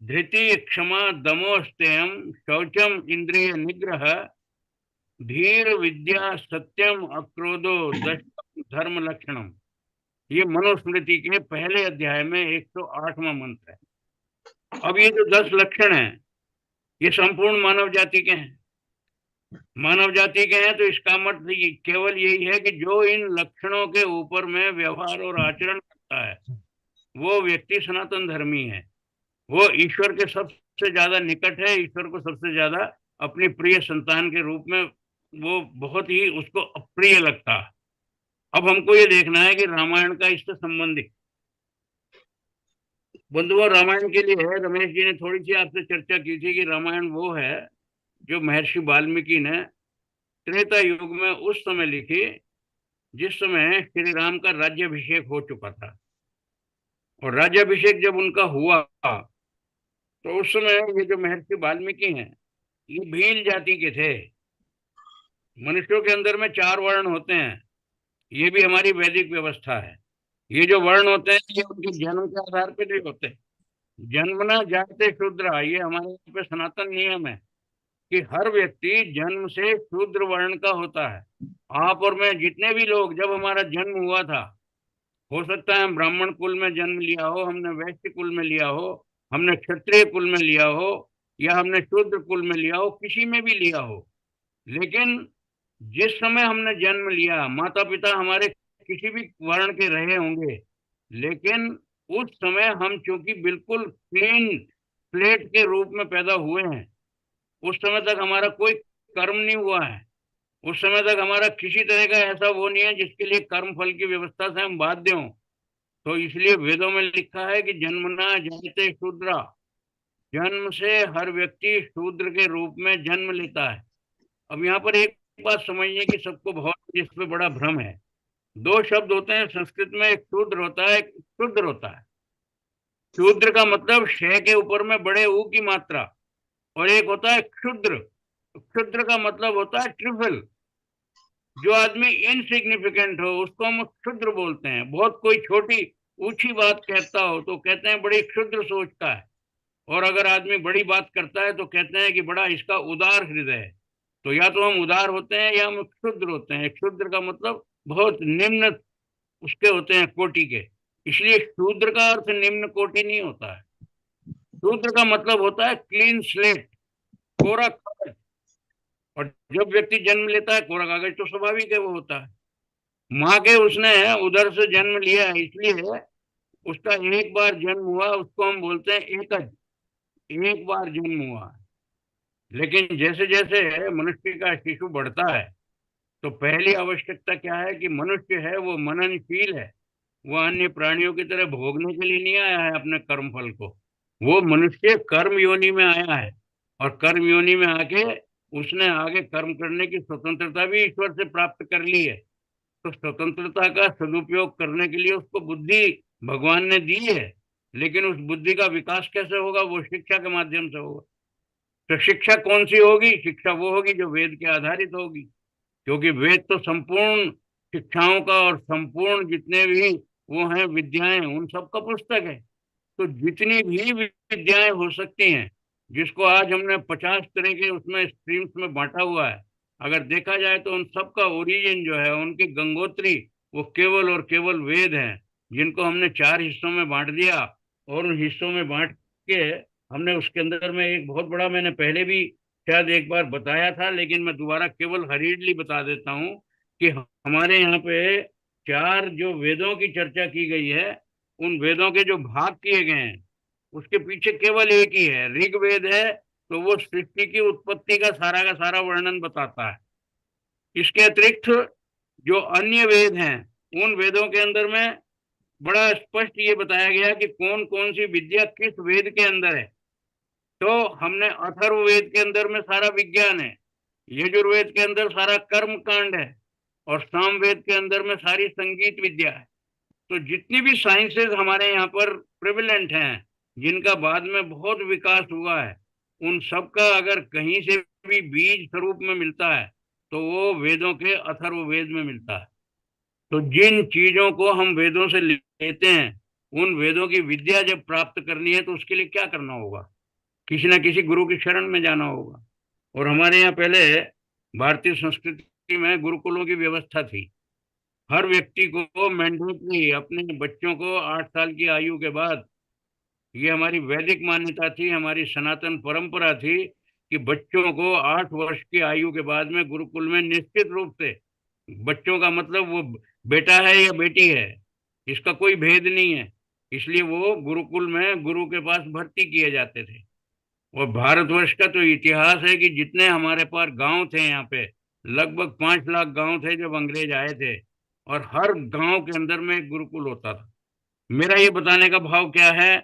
धृति, क्षमा, दमो, स्तेयम, शौचम, इंद्रिय निग्रह, धीर, विद्या, सत्यम, अक्रोधो, दशम धर्म लक्षणम। ये मनुस्मृति के पहले अध्याय में 108वां मंत्र है। अब ये जो 10 लक्षण हैं, ये संपूर्ण मानव जाति के हैं। मानव जाति के हैं तो इसका मतलब केवल यही है कि जो इन लक्षणों के ऊपर में व्यवहार और आचरण करता है वो व्यक्ति सनातन धर्मी है। वो ईश्वर के सबसे ज्यादा निकट है, ईश्वर को सबसे ज्यादा अपनी प्रिय संतान के रूप में वो बहुत ही उसको अप्रिय लगता है। अब हमको ये देखना है कि रामायण का इससे संबंधित बंधुओं, रामायण के लिए है, रमेश जी ने थोड़ी सी आपसे चर्चा की थी कि रामायण वो है जो महर्षि वाल्मीकि ने त्रेता युग में उस समय लिखी जिस समय श्री राम का राज्याभिषेक हो चुका था। और राज्याभिषेक जब उनका हुआ तो उस समय ये जो महर्षि वाल्मीकि हैं ये भील जाति के थे। मनुष्यों के अंदर में 4 वर्ण होते हैं, ये भी हमारी वैदिक व्यवस्था है। ये जो वर्ण होते हैं ये उनके जन्म के आधार पर नहीं होते। जन्मना जायते शूद्र, ये हमारे यहाँ पे सनातन नियम है कि हर व्यक्ति जन्म से शूद्र वर्ण का होता है। आप और मैं जितने भी लोग, जब हमारा जन्म हुआ था, हो सकता है हम ब्राह्मण कुल में जन्म लिया हो, हमने वैश्य कुल में लिया हो, हमने क्षत्रिय कुल में लिया हो, या हमने शूद्र कुल में लिया हो, किसी में भी लिया हो, लेकिन जिस समय हमने जन्म लिया, माता पिता हमारे किसी भी वर्ण के रहे होंगे, लेकिन उस समय हम चूंकि बिल्कुल क्लीन प्लेट के रूप में पैदा हुए हैं, उस समय तक हमारा कोई कर्म नहीं हुआ है, उस समय तक हमारा किसी तरह का ऐसा वो नहीं है जिसके लिए कर्म फल की व्यवस्था से हम बाध्य हों। तो इसलिए वेदों में लिखा है कि जन्मना जायते शूद्रा, जन्म से हर व्यक्ति शूद्र के रूप में जन्म लेता है। अब यहाँ पर एक बात समझिए कि सबको बहुत इस पे बड़ा भ्रम है। 2 शब्द होते हैं संस्कृत में, एक शूद्र होता है, एक शूद्र होता है। शूद्र का मतलब श के ऊपर में बड़े ऊ की मात्रा, और एक होता है क्षुद्र। क्षुद्र का मतलब होता है ट्रिफल। जो आदमी इनसिग्निफिकेंट हो उसको हम क्षुद्र बोलते हैं। बहुत कोई छोटी ऊंची बात कहता हो तो कहते हैं बड़ी क्षुद्र सोच का है, और अगर आदमी बड़ी बात करता है तो कहते हैं कि बड़ा इसका उदार हृदय है। तो या तो हम उदार होते हैं या हम क्षुद्र होते हैं। क्षुद्र का मतलब बहुत निम्न उसके होते हैं, कोटि के। इसलिए शूद्र का अर्थ निम्न कोटि नहीं होता है। शूद्र का मतलब होता है क्लीन स्लेट, कोरा कागज। और जब व्यक्ति जन्म लेता है, कोरा कागज तो स्वाभाविक है वो होता है। माँ के उसने उधर से जन्म लिया है, इसलिए उसका एक बार जन्म हुआ, उसको हम बोलते हैं एकज, एक बार जन्म हुआ। लेकिन जैसे जैसे मनुष्य का शिशु बढ़ता है तो पहली आवश्यकता क्या है कि मनुष्य है वो मननशील है। वो अन्य प्राणियों की तरह भोगने के लिए नहीं आया है अपने कर्म फल को। वो मनुष्य कर्म योनि में आया है, और कर्म योनि में आके उसने आगे कर्म करने की स्वतंत्रता भी ईश्वर से प्राप्त कर ली है। तो स्वतंत्रता का सदुपयोग करने के लिए उसको बुद्धि भगवान ने दी है। लेकिन उस बुद्धि का विकास कैसे होगा? वो शिक्षा के माध्यम से होगा। तो शिक्षा कौन सी होगी? शिक्षा वो होगी जो वेद के आधारित होगी, क्योंकि वेद तो संपूर्ण शिक्षाओं का और संपूर्ण जितने भी वो हैं विद्याएं, उन सब का पुस्तक है। तो जितनी भी विद्याएं हो सकती हैं, जिसको आज हमने 50 तरह के उसमें स्ट्रीम्स में बांटा हुआ है, अगर देखा जाए तो उन सब का ओरिजिन जो है, उनकी गंगोत्री, वो केवल और केवल वेद हैं, जिनको हमने 4 हिस्सों में बांट दिया। और उन हिस्सों में बांट के हमने उसके अंदर में एक बहुत बड़ा, मैंने पहले भी शायद एक बार बताया था, लेकिन मैं दोबारा केवल हरीडली बता देता हूँ कि हमारे यहाँ पे 4 जो वेदों की चर्चा की गई है, उन वेदों के जो भाग किए गए हैं उसके पीछे केवल एक ही है, ऋग्वेद है। तो वो सृष्टि की उत्पत्ति का सारा वर्णन बताता है। इसके अतिरिक्त जो अन्य वेद हैं, उन वेदों के अंदर में बड़ा स्पष्ट ये बताया गया कि कौन कौन सी विद्या किस वेद के अंदर है। तो हमने अथर्ववेद के अंदर में सारा विज्ञान है, यजुर्वेद के अंदर सारा कर्म कांड है, और सामवेद के अंदर में सारी संगीत विद्या है। तो जितनी भी साइंसेज हमारे यहाँ पर प्रेवलेंट हैं, जिनका बाद में बहुत विकास हुआ है, उन सब का अगर कहीं से भी बीज स्वरूप में मिलता है तो वो वेदों के अथर्ववेद में मिलता है। तो जिन चीजों को हम वेदों से लेते हैं, उन वेदों की विद्या जब प्राप्त करनी है तो उसके लिए क्या करना होगा? किसी ना किसी गुरु की शरण में जाना होगा। और हमारे यहाँ पहले भारतीय संस्कृति में गुरुकुलों की व्यवस्था थी। हर व्यक्ति को मैंडेटरी अपने बच्चों को 8 साल की आयु के बाद, ये हमारी वैदिक मान्यता थी, हमारी सनातन परंपरा थी कि बच्चों को 8 वर्ष की आयु के बाद में गुरुकुल में निश्चित रूप से, बच्चों का मतलब वो बेटा है या बेटी है, इसका कोई भेद नहीं है, इसलिए वो गुरुकुल में गुरु के पास भर्ती किए जाते थे। और भारतवर्ष का तो इतिहास है कि जितने हमारे पास गांव थे यहाँ पे, लगभग 5 लाख गांव थे जब अंग्रेज आए थे। और हर गांव के अंदर में एक गुरुकुल होता था। मेरा ये बताने का भाव क्या है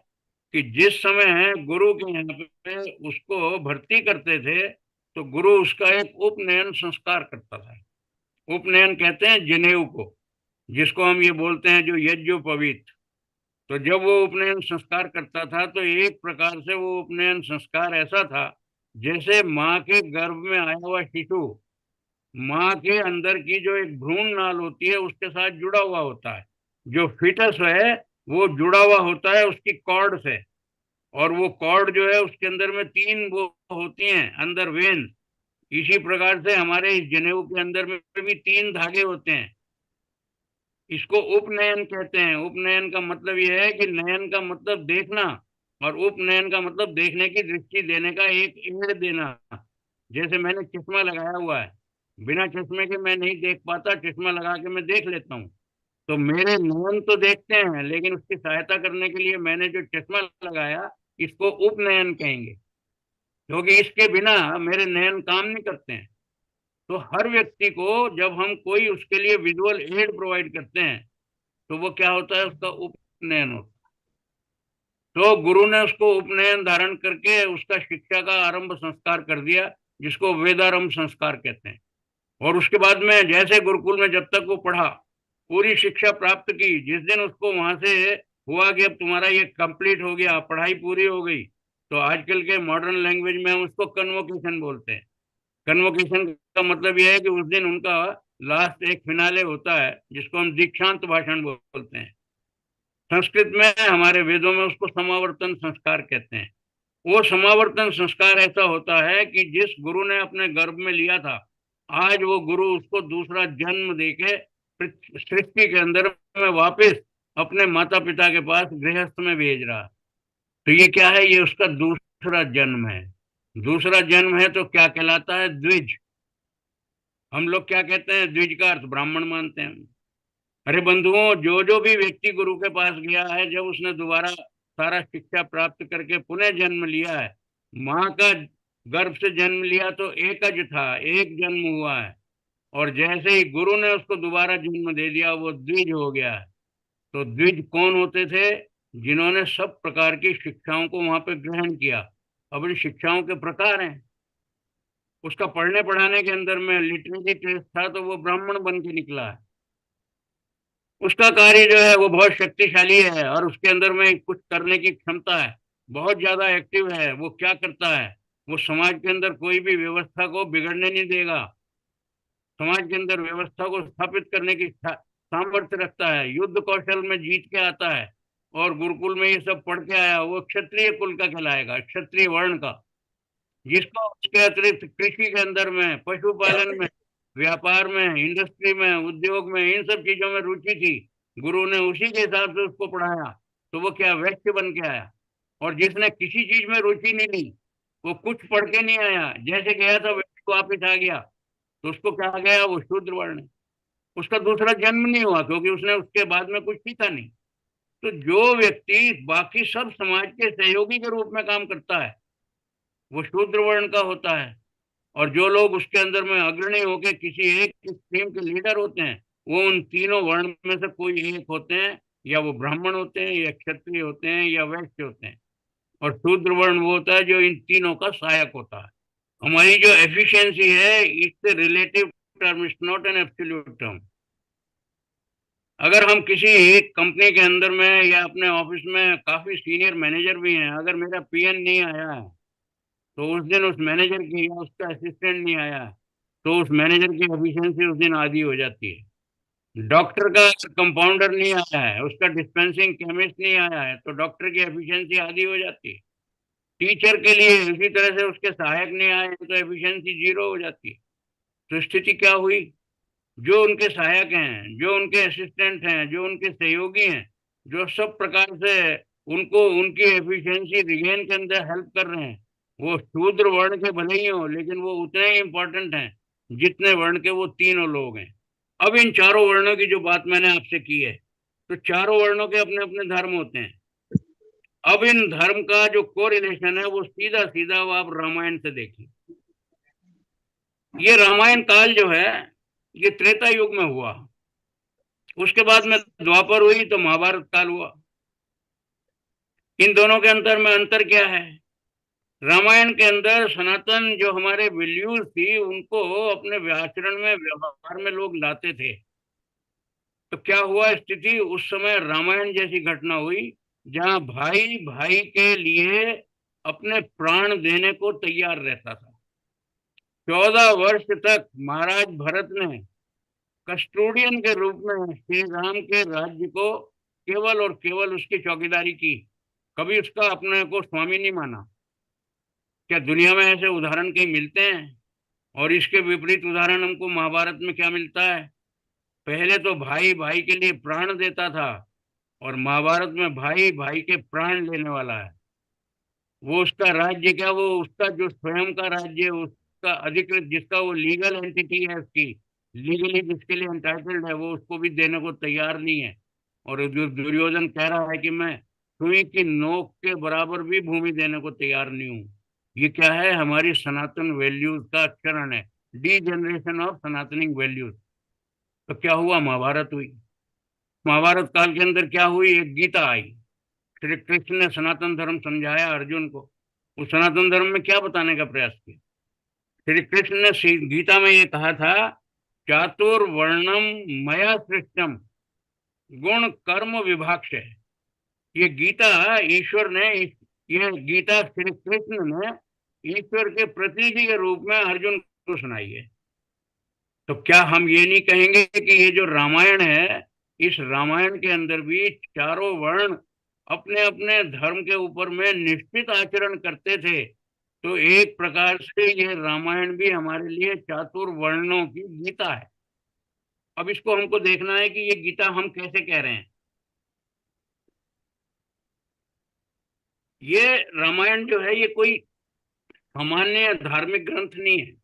कि जिस समय गुरु के यहाँ पे उसको भर्ती करते थे तो गुरु उसका एक उपनयन संस्कार करता था। उपनयन कहते हैं जनेऊ को, जिसको हम ये बोलते हैं जो यज्ञोपवीत। तो जब वो उपनयन संस्कार करता था तो एक प्रकार से वो उपनयन संस्कार ऐसा था जैसे माँ के गर्भ में आया हुआ शिशु माँ के अंदर की जो एक भ्रूण नाल होती है उसके साथ जुड़ा हुआ होता है। जो फिटस है वो जुड़ा हुआ होता है उसकी कॉर्ड से, और वो कॉर्ड जो है उसके अंदर में तीन वो होती हैं अंदर वेन। इसी प्रकार से हमारे इस जनेऊ के अंदर में भी तीन धागे होते हैं। इसको उपनयन कहते हैं। उपनयन का मतलब यह है कि नयन का मतलब देखना, और उपनयन का मतलब देखने की दृष्टि देने का एक एड देना। जैसे मैंने चश्मा लगाया हुआ है, बिना चश्मे के मैं नहीं देख पाता, चश्मा लगा के मैं देख लेता हूँ। तो मेरे नयन तो देखते हैं, लेकिन उसकी सहायता करने के लिए मैंने जो चश्मा लगाया इसको उपनयन कहेंगे, क्योंकि इसके बिना मेरे नयन काम नहीं करते हैं। तो हर व्यक्ति को जब हम कोई उसके लिए विजुअल एड प्रोवाइड करते हैं तो वो क्या होता है, उसका उपनयन होता है। तो गुरु ने उसको उपनयन धारण करके उसका शिक्षा का आरंभ संस्कार कर दिया, जिसको वेदारंभ संस्कार कहते हैं। और उसके बाद में जैसे गुरुकुल में जब तक वो पढ़ा, पूरी शिक्षा प्राप्त की, जिस दिन उसको वहां से हुआ कि अब तुम्हारा ये कंप्लीट हो गया, पढ़ाई पूरी हो गई, तो आजकल के मॉडर्न लैंग्वेज में हम उसको कन्वोकेशन बोलते हैं। कन्वोकेशन का मतलब यह है कि उस दिन उनका लास्ट एक फिनाले होता है, जिसको हम दीक्षांत भाषण बोलते हैं। संस्कृत में हमारे वेदों में उसको समावर्तन संस्कार कहते हैं। वो समावर्तन संस्कार ऐसा होता है कि जिस गुरु ने अपने गर्भ में लिया था, आज वो गुरु उसको दूसरा जन्म देके सृष्टि के अंदर में वापस अपने माता पिता के पास गृहस्थ में भेज रहा है। तो ये क्या है, ये उसका दूसरा जन्म है। दूसरा जन्म है तो क्या कहलाता है, द्विज। हम लोग क्या कहते हैं, द्विज का अर्थ ब्राह्मण मानते हैं। अरे बंधुओं, जो जो भी व्यक्ति गुरु के पास गया है, जब उसने दोबारा सारा शिक्षा प्राप्त करके पुनः जन्म लिया है, माँ का गर्भ से जन्म लिया तो एकज था, एक जन्म हुआ है। और जैसे ही गुरु ने उसको दोबारा जन्म दे दिया, वो द्विज हो गया है। तो द्विज कौन होते थे, जिन्होंने सब प्रकार की शिक्षाओं को वहां पे ग्रहण किया। अब इन शिक्षाओं के प्रकार हैं। उसका पढ़ने पढ़ाने के अंदर में लिटरेरी टेस्ट था तो वो ब्राह्मण बन के निकला है। उसका कार्य जो है वो बहुत शक्तिशाली है, और उसके अंदर में कुछ करने की क्षमता है, बहुत ज्यादा एक्टिव है। वो क्या करता है, वो समाज के अंदर कोई भी व्यवस्था को बिगड़ने नहीं देगा। समाज के अंदर व्यवस्था को स्थापित करने की सामर्थ्य रखता है, युद्ध कौशल में जीत के आता है। और गुरुकुल में ये सब पढ़ के आया, वो क्षत्रिय कुल का कहलाएगा, क्षत्रिय वर्ण का। जिसको उसके अतिरिक्त कृषि के अंदर में, पशुपालन में, व्यापार में, इंडस्ट्री में, उद्योग में, इन सब चीजों में रुचि थी, गुरु ने उसी के हिसाब से उसको पढ़ाया। तो वो क्या वैश्य बन के आया। और जिसने किसी चीज में रुचि नहीं ली, वो कुछ पढ़ के नहीं आया, जैसे गया था वैसे वापिस आ गया, तो उसको क्या गया, वो शूद्र वर्ण है। उसका दूसरा जन्म नहीं हुआ, क्योंकि उसने उसके बाद में कुछ सीखा नहीं। तो जो व्यक्ति बाकी सब समाज के सहयोगी के रूप में काम करता है, वो शूद्र वर्ण का होता है। और जो लोग उसके अंदर में अग्रणी होकर किसी एक स्ट्रीम के लीडर होते हैं, वो उन तीनों वर्ण में से कोई एक होते हैं, या वो ब्राह्मण होते हैं, या क्षत्रिय होते हैं, या वैश्य होते हैं। और शूद्र वर्ण वो होता है जो इन तीनों का सहायक होता है। हमारी जो एफिशिएंसी है, it's relative term, it's not an absolute term. अगर हम किसी एक कंपनी के अंदर में या अपने ऑफिस में काफी सीनियर मैनेजर भी हैं, अगर मेरा पीएन नहीं आया है तो उस दिन उस मैनेजर की, या उसका असिस्टेंट नहीं आया तो उस मैनेजर की एफिशिएंसी उस दिन आधी हो जाती है। डॉक्टर का कंपाउंडर नहीं आया है, उसका डिस्पेंसिंग केमिस्ट नहीं आया है, तो डॉक्टर की एफिशिएंसी आधी हो जाती है। टीचर के लिए इसी तरह से उसके सहायक नहीं आए तो एफिशिएंसी जीरो हो जाती है। तो स्थिति क्या हुई, जो उनके सहायक हैं, जो उनके असिस्टेंट हैं, जो उनके सहयोगी हैं, जो सब प्रकार से उनको उनकी एफिशिएंसी रिगेन के अंदर हेल्प कर रहे हैं, वो शूद्र वर्ण के भले ही हो, लेकिन वो उतने ही इंपॉर्टेंट हैं जितने वर्ण के वो तीनों लोग हैं। अब इन चारों वर्णों की जो बात मैंने आपसे की है, तो चारों वर्णों के अपने अपने धर्म होते हैं। अब इन धर्म का जो कोरिलेशन है वो सीधा सीधा वो आप रामायण से देखिए। ये रामायण काल जो है, ये त्रेता युग में हुआ। उसके बाद में द्वापर हुई तो महाभारत काल हुआ। इन दोनों के अंतर में अंतर क्या है? रामायण के अंदर सनातन जो हमारे वैल्यूज थी उनको अपने आचरण में, व्यवहार में लोग लाते थे। तो क्या हुआ स्थिति उस समय? रामायण जैसी घटना हुई जहां भाई भाई के लिए अपने प्राण देने को तैयार रहता था। 14 वर्ष तक महाराज भरत ने कस्टोडियन के रूप में श्री राम के राज्य को केवल और केवल उसकी चौकीदारी की, कभी उसका अपने को स्वामी नहीं माना। क्या दुनिया में ऐसे उदाहरण कहीं मिलते हैं? और इसके विपरीत उदाहरण हमको महाभारत में क्या मिलता है? पहले तो भाई भाई के लिए प्राण देता था, और महाभारत में भाई भाई के प्राण लेने वाला है। वो उसका राज्य क्या, वो उसका जो स्वयं का राज्य है, उसका अधिकृत, जिसका वो लीगल एंटिटी है, उसकी लीगली जिसके लिए एंटाइटल्ड है, वो उसको भी देने को तैयार नहीं है। और जो दुर्योधन कह रहा है कि मैं सुई की नोक के बराबर भी भूमि देने को तैयार नहीं हूँ। ये क्या है? हमारी सनातन वैल्यूज का चरण है, डी जनरेशन ऑफ सनातनिक वैल्यूज। तो क्या हुआ? महाभारत हुई। महाभारत काल के अंदर क्या हुई? एक गीता आई। श्री कृष्ण ने सनातन धर्म समझाया अर्जुन को। उस सनातन धर्म में क्या बताने का प्रयास किया? श्री कृष्ण ने गीता में ये कहा था, चातुर्वर्णम मया सृष्टम गुण कर्म विभाग। ये गीता ईश्वर ने, यह गीता श्री कृष्ण ने ईश्वर के प्रतिनिधि के रूप में अर्जुन को सुनाई है। तो क्या हम ये नहीं कहेंगे कि ये जो रामायण है, इस रामायण के अंदर भी चारों वर्ण अपने अपने धर्म के ऊपर में निश्चित आचरण करते थे? तो एक प्रकार से ये रामायण भी हमारे लिए चातुर्वर्णों की गीता है। अब इसको हमको देखना है कि ये गीता हम कैसे कह रहे हैं। ये रामायण जो है, ये कोई सामान्य धार्मिक ग्रंथ नहीं है।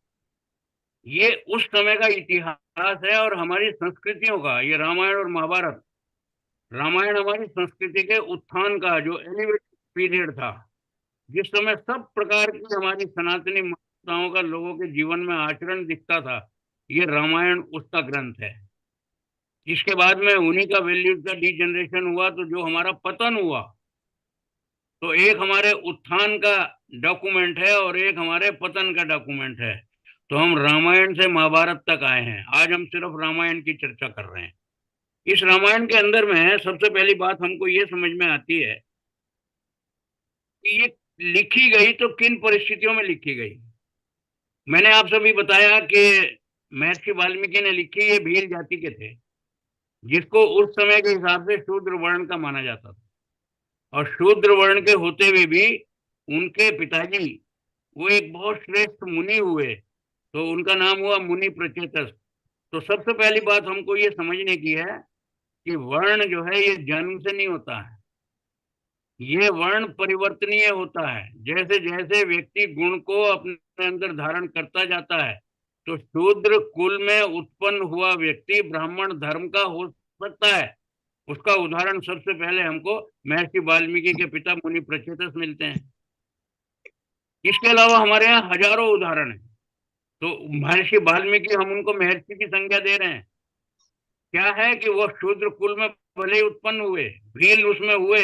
ये उस समय का इतिहास है और हमारी संस्कृतियों का। ये रामायण और महाभारत, रामायण हमारी संस्कृति के उत्थान का जो एलिवेट पीरियड था, जिस समय सब प्रकार की हमारी सनातनी मान्यताओं का लोगों के जीवन में आचरण दिखता था, ये रामायण उसका ग्रंथ है। इसके बाद में उन्हीं का वैल्यूज का डिजनरेशन हुआ, तो जो हमारा पतन हुआ, तो एक हमारे उत्थान का डॉक्यूमेंट है और एक हमारे पतन का डॉक्यूमेंट है। तो हम रामायण से महाभारत तक आए हैं, आज हम सिर्फ रामायण की चर्चा कर रहे हैं। इस रामायण के अंदर में सबसे पहली बात हमको ये समझ में आती है कि ये लिखी गई तो किन परिस्थितियों में लिखी गई। मैंने आप सभी बताया कि महर्षि वाल्मीकि ने लिखी, ये भील जाति के थे, जिसको उस समय के हिसाब से शूद्र वर्ण का माना जाता था। और शूद्र वर्ण के होते हुए भी उनके पिताजी वो एक बहुत श्रेष्ठ मुनि हुए, तो उनका नाम हुआ मुनि प्रचेतस। तो सबसे पहली बात हमको ये समझने की है कि वर्ण जो है ये जन्म से नहीं होता है, ये वर्ण परिवर्तनीय होता है। जैसे जैसे व्यक्ति गुण को अपने अंदर धारण करता जाता है, तो शूद्र कुल में उत्पन्न हुआ व्यक्ति ब्राह्मण धर्म का हो सकता है। उसका उदाहरण सबसे पहले हमको महर्षि वाल्मीकि के पिता मुनि प्रचेतस मिलते हैं। इसके अलावा हमारे यहाँ हजारों उदाहरण हैं। तो महर्षि वाल्मीकि, हम उनको महर्षि की संज्ञा दे रहे हैं, क्या है कि वो शूद्र कुल में भले ही उत्पन्न हुए, भील उसमें हुए,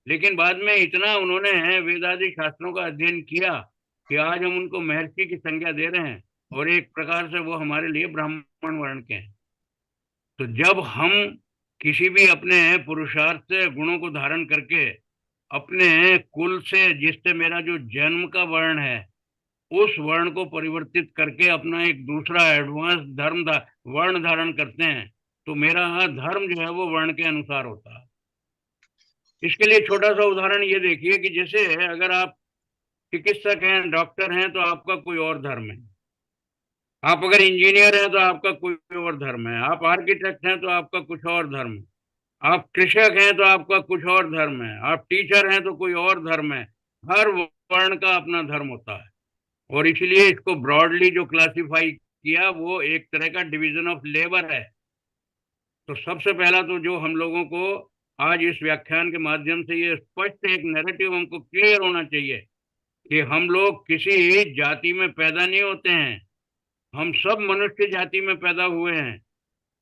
लेकिन बाद में इतना उन्होंने वेदादि शास्त्रों का अध्ययन किया कि आज हम उनको महर्षि की संज्ञा दे रहे हैं, और एक प्रकार से वो हमारे लिए ब्राह्मण वर्ण के हैं। तो जब हम किसी भी अपने पुरुषार्थ से गुणों को धारण करके अपने कुल से, जिससे मेरा जो जन्म का वर्ण है, उस वर्ण को परिवर्तित करके अपना एक दूसरा एडवांस वर्ण धारण करते हैं, तो मेरा धर्म जो है वो वर्ण के अनुसार होता है। इसके लिए छोटा सा उदाहरण ये देखिए कि जैसे अगर आप चिकित्सक हैं, डॉक्टर हैं, तो आपका कोई और धर्म है। आप अगर इंजीनियर हैं तो आपका कोई और धर्म है। आप आर्किटेक्ट हैं तो आपका कुछ और धर्म है। आप कृषक हैं तो आपका कुछ और धर्म है। आप टीचर हैं तो कोई और धर्म है। हर वर्ण का अपना धर्म होता है, और इसलिए इसको ब्रॉडली जो क्लासिफाई किया वो एक तरह का डिवीजन ऑफ लेबर है। तो सबसे पहला तो जो हम लोगों को आज इस व्याख्यान के माध्यम से ये स्पष्ट एक नैरेटिव हमको क्लियर होना चाहिए कि हम लोग किसी जाति में पैदा नहीं होते हैं, हम सब मनुष्य जाति में पैदा हुए हैं।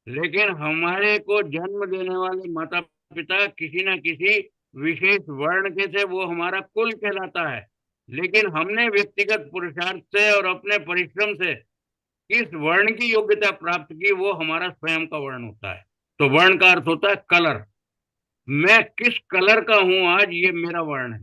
लेकिन हमारे को जन्म देने वाले माता पिता किसी न किसी विशेष वर्ण के थे, वो हमारा कुल कहलाता है। लेकिन हमने व्यक्तिगत पुरुषार्थ से और अपने परिश्रम से किस वर्ण की योग्यता प्राप्त की, वो हमारा स्वयं का वर्ण होता है। तो वर्ण का अर्थ होता है कलर। मैं किस कलर का हूं आज, ये मेरा वर्ण है।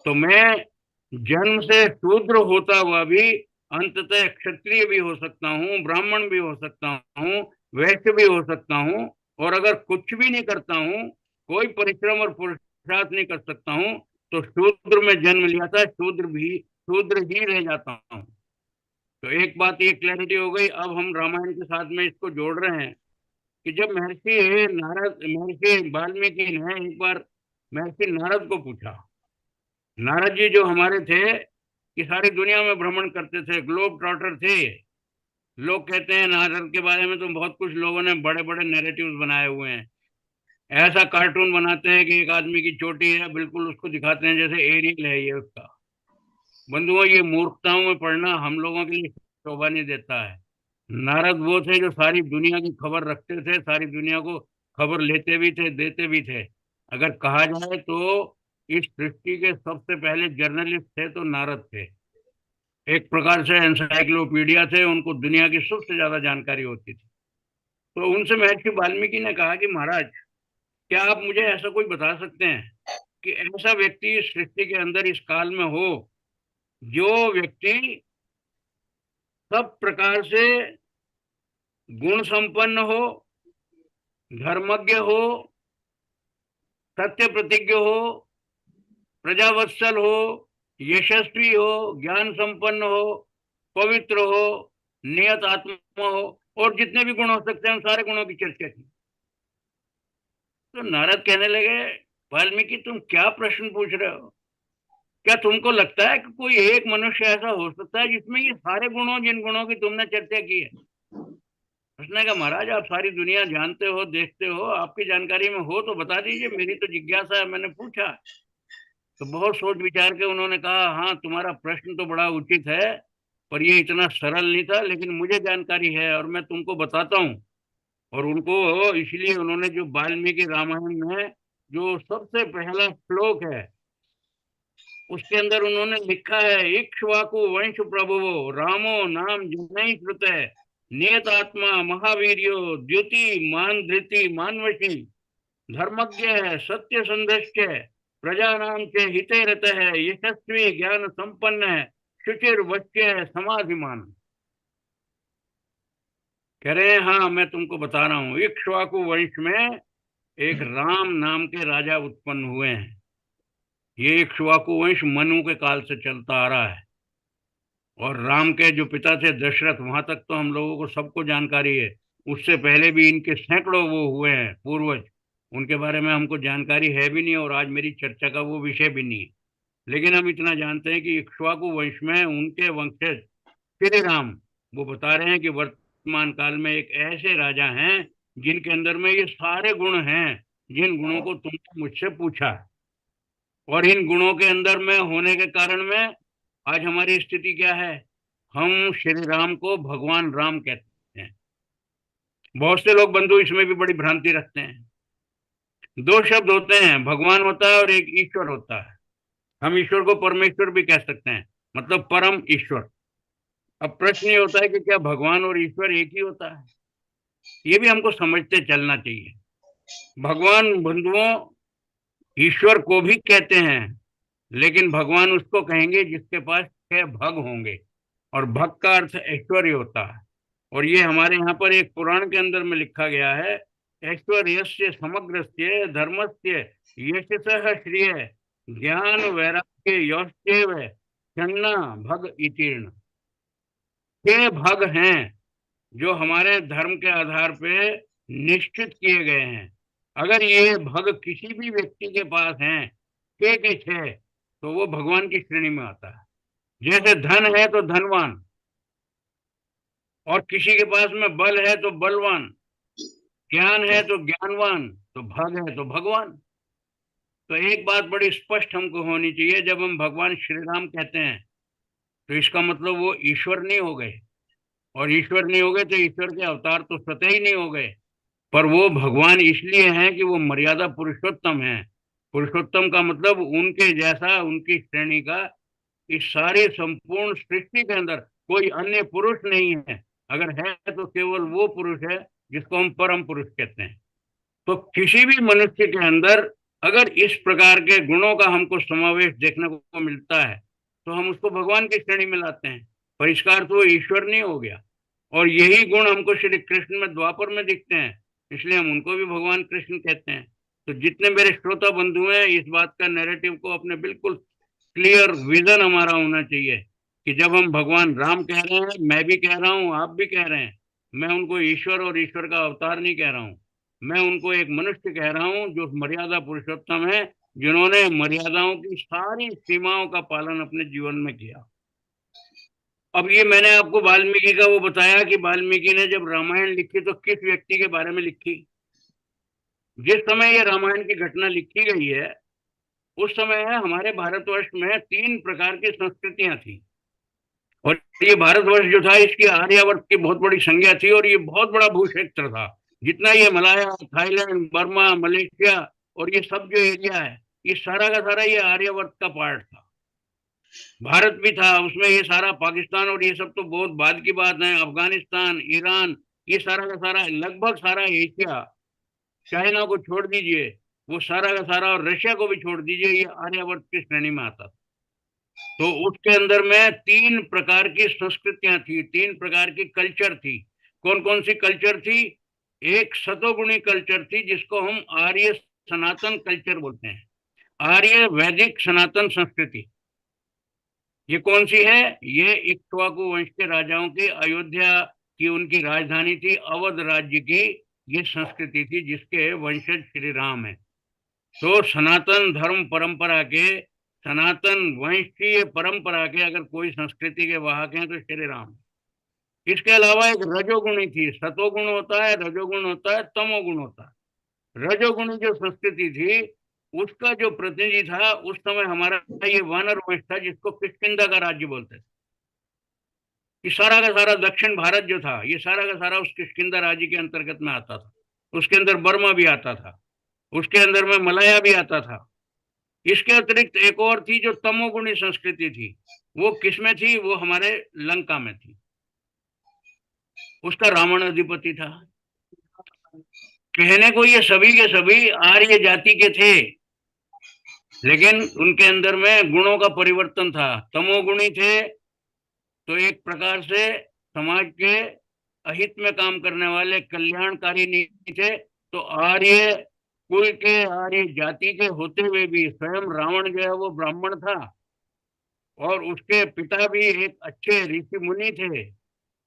तो मैं जन्म से शूद्र होता हुआ भी अंततः क्षत्रिय भी हो सकता हूँ, ब्राह्मण भी हो सकता हूँ, वैश्य भी हो सकता हूँ। और अगर कुछ भी नहीं करता हूँ, कोई परिश्रम और पुरुषार्थ नहीं कर सकता हूँ, तो शूद्र में जन्म लिया था, शूद्र ही रह जाता हूँ। तो एक बात ये क्लैरिटी हो गई। अब हम रामायण के साथ में इसको जोड़ रहे हैं कि जब महर्षि वाल्मीकि ने एक बार महर्षि नारद को पूछा। नारद जी जो हमारे थे कि सारी दुनिया में भ्रमण करते थे, ग्लोब ट्रॉटर थे। लोग कहते हैं नारद के बारे में तो बहुत कुछ लोगों ने बड़े बड़े नैरेटिव्स बनाए हुए हैं। ऐसा कार्टून बनाते हैं कि एक आदमी की चोटी है, बिल्कुल उसको दिखाते हैं जैसे एरियल है ये उसका। बंधुओं, ये मूर्खताओं में पढ़ना हम लोगों के लिए शोभा नहीं देता है। नारद वो थे जो सारी दुनिया की खबर रखते थे, सारी दुनिया को खबर लेते भी थे, देते भी थे। अगर कहा जाए तो इस सृष्टि के सबसे पहले जर्नलिस्ट थे तो नारद थे। एक प्रकार से एनसाइक्लोपीडिया थे, उनको दुनिया की सबसे ज्यादा जानकारी होती थी। तो उनसे महर्षि वाल्मीकि ने कहा कि महाराज, क्या आप मुझे ऐसा कोई बता सकते हैं कि ऐसा व्यक्ति इस सृष्टि के अंदर इस काल में हो, जो व्यक्ति सब प्रकार से गुण संपन्न हो, धर्मज्ञ हो, सत्य प्रतिज्ञ हो, प्रजावत्सल हो, यशस्वी हो, ज्ञान संपन्न हो, पवित्र हो, नियत आत्मा हो, और जितने भी गुण हो सकते हैं उन सारे गुणों की चर्चा की। तो नारद कहने लगे, वाल्मीकि तुम क्या प्रश्न पूछ रहे हो? क्या तुमको लगता है कि कोई एक मनुष्य ऐसा हो सकता है जिसमें ये सारे गुणों, जिन गुणों की तुमने चर्चा की है? उसने कहा, महाराज आप सारी दुनिया जानते हो, देखते हो, आपकी जानकारी में हो तो बता दीजिए, मेरी तो जिज्ञासा है, मैंने पूछा। तो बहुत सोच विचार के उन्होंने कहा, हाँ तुम्हारा प्रश्न तो बड़ा उचित है, पर ये इतना सरल नहीं था, लेकिन मुझे जानकारी है और मैं तुमको बताता हूँ। और उनको इसलिए उन्होंने जो वाल्मीकि रामायण में जो सबसे पहला श्लोक है उसके अंदर उन्होंने लिखा है, इक्ष्वाकु वंश प्रभुवो रामो नाम जनैः श्रुतः नियतात्मा महावीर्यो द्युति मान धृति मानवशी धर्मज्ञ सत्य संधश्च प्रजानाम च हिते रतः यशस्वी ज्ञान संपन्न शुचिर्वच्य समाधिमान। कह रहे हैं, हाँ मैं तुमको बता रहा हूँ, इक्ष्वाकु वंश में एक राम नाम के राजा उत्पन्न हुए हैं। ये इक्ष्वाकु वंश मनु के काल से चलता आ रहा है। और राम के जो पिता थे दशरथ, वहां तक तो हम लोगों को सबको जानकारी है। उससे पहले भी इनके सैकड़ों वो हुए हैं पूर्वज, उनके बारे में हमको जानकारी है भी नहीं, और आज मेरी चर्चा का वो विषय भी नहीं है। लेकिन हम इतना जानते हैं कि इक्ष्वाकु वंश में उनके वंशज श्री राम, वो बता रहे हैं कि वर्तमान काल में एक ऐसे राजा हैं जिनके अंदर में ये सारे गुण हैं, जिन गुणों को तुमने मुझसे पूछा। और इन गुणों के अंदर में होने के कारण में आज हमारी स्थिति क्या है? हम श्री राम को भगवान राम कहते हैं। बहुत से लोग बंधु इसमें भी बड़ी भ्रांति रखते हैं। दो शब्द होते हैं, भगवान होता है और एक ईश्वर होता है। हम ईश्वर को परमेश्वर भी कह सकते हैं, मतलब परम ईश्वर। अब प्रश्न ये होता है कि क्या भगवान और ईश्वर एक ही होता है? ये भी हमको समझते चलना चाहिए। भगवान बंधुओं ईश्वर को भी कहते हैं, लेकिन भगवान उसको कहेंगे जिसके पास 6 भग होंगे, और भग का अर्थ ऐश्वर्य होता है। और ये हमारे यहाँ पर एक पुराण के अंदर में लिखा गया है, ऐश्वर्यस्य समग्रस्य धर्मस्य यशसः श्रिय ज्ञान वैराग्य यौश्चैव छन्ना भग इतीर्ण। 6 भग हैं जो हमारे धर्म के आधार पे निश्चित किए गए हैं। अगर ये भग किसी भी व्यक्ति के पास हैं, के 6, तो वो भगवान की श्रेणी में आता है। जैसे धन है तो धनवान, और किसी के पास में बल है तो बलवान, ज्ञान है तो ज्ञानवान, तो भग है तो भगवान। तो एक बात बड़ी स्पष्ट हमको होनी चाहिए, जब हम भगवान श्री राम कहते हैं तो इसका मतलब वो ईश्वर नहीं हो गए, और ईश्वर नहीं हो गए तो ईश्वर के अवतार तो स्वतः ही नहीं हो गए। पर वो भगवान इसलिए हैं कि वो मर्यादा पुरुषोत्तम है। पुरुषोत्तम का मतलब उनके जैसा, उनकी श्रेणी का इस सारी संपूर्ण सृष्टि के अंदर कोई अन्य पुरुष नहीं है। अगर है तो केवल वो पुरुष है जिसको हम परम पुरुष कहते हैं। तो किसी भी मनुष्य के अंदर अगर इस प्रकार के गुणों का हमको समावेश देखने को मिलता है तो हम उसको भगवान की श्रेणी में लाते हैं। पर इसका अर्थ वो ईश्वर नहीं हो गया। और यही गुण हमको श्री कृष्ण में द्वापर में दिखते हैं, इसलिए हम उनको भी भगवान कृष्ण कहते हैं। तो जितने मेरे श्रोता बंधु हैं, इस बात का नैरेटिव को अपने बिल्कुल क्लियर विजन हमारा होना चाहिए कि जब हम भगवान राम कह रहे हैं, मैं भी कह रहा हूँ, आप भी कह रहे हैं, मैं उनको ईश्वर और ईश्वर का अवतार नहीं कह रहा हूँ। मैं उनको एक मनुष्य कह रहा हूँ जो मर्यादा पुरुषोत्तम है, जिन्होंने मर्यादाओं की सारी सीमाओं का पालन अपने जीवन में किया। अब ये मैंने आपको वाल्मीकि का वो बताया कि वाल्मीकि ने जब रामायण लिखी तो किस व्यक्ति के बारे में लिखी। जिस समय ये रामायण की घटना लिखी गई है उस समय हमारे भारतवर्ष में 3 प्रकार की संस्कृतियां थी। और ये भारतवर्ष जो था, इसकी आर्यावर्त की बहुत बड़ी संज्ञा थी और ये बहुत बड़ा भूक्षेत्र था। जितना ये मलाया, थाईलैंड, बर्मा, मलेशिया और ये सब जो एरिया है, ये सारा का सारा ये आर्यावर्त का पार्ट था। भारत भी था उसमें, ये सारा पाकिस्तान और ये सब तो बहुत बाद की बात है। अफगानिस्तान, ईरान, ये सारा का सारा, लगभग सारा एशिया, चाइना को छोड़ दीजिए, वो सारा का सारा, और रशिया को भी छोड़ दीजिए, ये आर्यावर्त की श्रेणी में आता था। तो उसके अंदर में 3 प्रकार की संस्कृतियां थी, 3 प्रकार की कल्चर थी। कौन कौन सी कल्चर थी? एक सतोगुणी कल्चर थी जिसको हम आर्य सनातन कल्चर बोलते हैं, आर्य वैदिक सनातन संस्कृति। ये कौन सी है? ये इक्ष्वाकु वंश के राजाओं की, अयोध्या की उनकी राजधानी थी, अवध राज्य की ये संस्कृति थी जिसके वंशज श्री राम है। तो सनातन धर्म परंपरा के, सनातन वंश की ये परंपरा के अगर कोई संस्कृति के वाहक हैं तो श्री राम। इसके अलावा एक रजोगुणी थी, सतोगुण होता है, रजोगुण होता है, तमोगुण होता है। रजोगुणी जो संस्कृति थी उसका जो प्रतिनिधि था उस समय हमारा ये वानर वंश था जिसको किष्किंधा का राज्य बोलते थे। ये सारा का सारा दक्षिण भारत जो था, ये सारा का सारा उस किष्किंधा राज्य के अंतर्गत में आता था। उसके अंदर बर्मा भी आता था, उसके अंदर में मलाया भी आता था। इसके अतिरिक्त एक और थी जो तमोगुणी संस्कृति थी। वो किसमें थी? वो हमारे लंका में थी, उसका रावण अधिपति था। कहने को ये सभी के सभी आर्य जाति के थे, लेकिन उनके अंदर में गुणों का परिवर्तन था। तमोगुणी थे तो एक प्रकार से समाज के अहित में काम करने वाले, कल्याणकारी नहीं थे। तो आर्य कुल के, आर्य जाति के होते हुए भी स्वयं रावण जो है वो ब्राह्मण था और उसके पिता भी एक अच्छे ऋषि मुनि थे,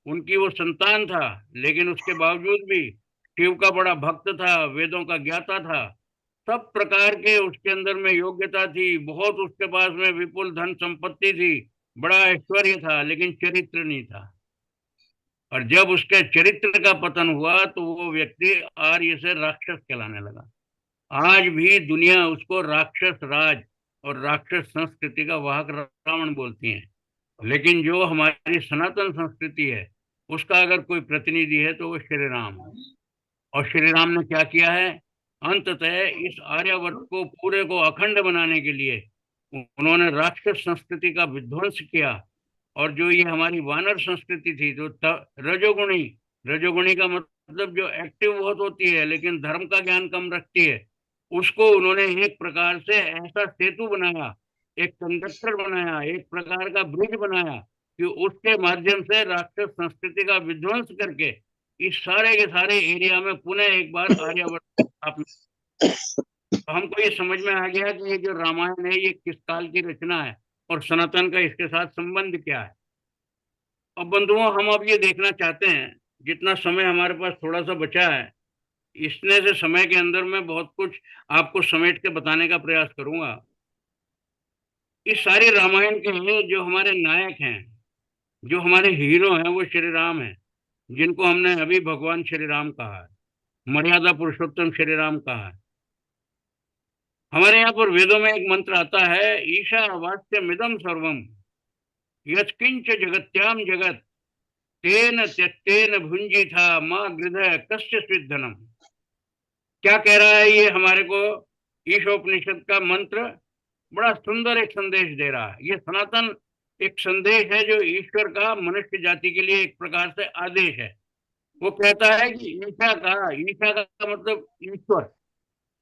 उनकी वो संतान था। लेकिन उसके बावजूद भी शिव का बड़ा भक्त था, वेदों का ज्ञाता था, सब प्रकार के उसके अंदर में योग्यता थी, बहुत उसके पास में विपुल धन संपत्ति थी, बड़ा ऐश्वर्य था, लेकिन चरित्र नहीं था। और जब उसके चरित्र का पतन हुआ तो वो व्यक्ति आर्य से राक्षस कहलाने लगा। आज भी दुनिया उसको राक्षस राज और राक्षस संस्कृति का वाहक रावण बोलती है। लेकिन जो हमारी सनातन संस्कृति है उसका अगर कोई प्रतिनिधि है तो वो श्री राम है। और श्री राम ने क्या किया है? अंततः इस आर्यावर्त को पूरे को अखंड बनाने के लिए उन्होंने राक्षस संस्कृति का विध्वंस किया। और जो ये हमारी वानर संस्कृति थी, जो रजोगुणी, रजोगुणी का मतलब जो एक्टिव बहुत होती है लेकिन धर्म का ज्ञान कम रखती है, उसको उन्होंने एक प्रकार से ऐसा सेतु बनाया, एक कंडक्टर बनाया, एक प्रकार का ब्रिज बनाया कि उसके माध्यम से राक्षस संस्कृति का विध्वंस करके इस सारे के सारे एरिया में पुनः एक बार आर्यावर्त स्थापित। तो हमको ये समझ में आ गया कि ये जो रामायण है ये किस काल की रचना है और सनातन का इसके साथ संबंध क्या है। अब बंधुओं, हम अब ये देखना चाहते हैं, जितना समय हमारे पास थोड़ा सा बचा है, इसने से समय के अंदर मैं बहुत कुछ आपको समेट के बताने का प्रयास करूंगा। इस सारे रामायण के जो हमारे नायक हैं, जो हमारे हीरो हैं, वो श्री राम हैं, जिनको हमने अभी भगवान श्री राम कहा है, मर्यादा पुरुषोत्तम श्री राम कहा है। हमारे यहाँ पर वेदों में एक मंत्र आता है, ईशावास्यमिदं सर्वम यत्किंच जगत्याम जगत तेन त्यक्तेन भुंजिथा मां गृध कस्य स्विद्धनम। क्या कह रहा है ये हमारे को? ईशोपनिषद का मंत्र बड़ा सुंदर एक संदेश दे रहा है। ये सनातन एक संदेश है जो ईश्वर का मनुष्य जाति के लिए एक प्रकार से आदेश है। वो कहता है कि ईशा का मतलब ईश्वर,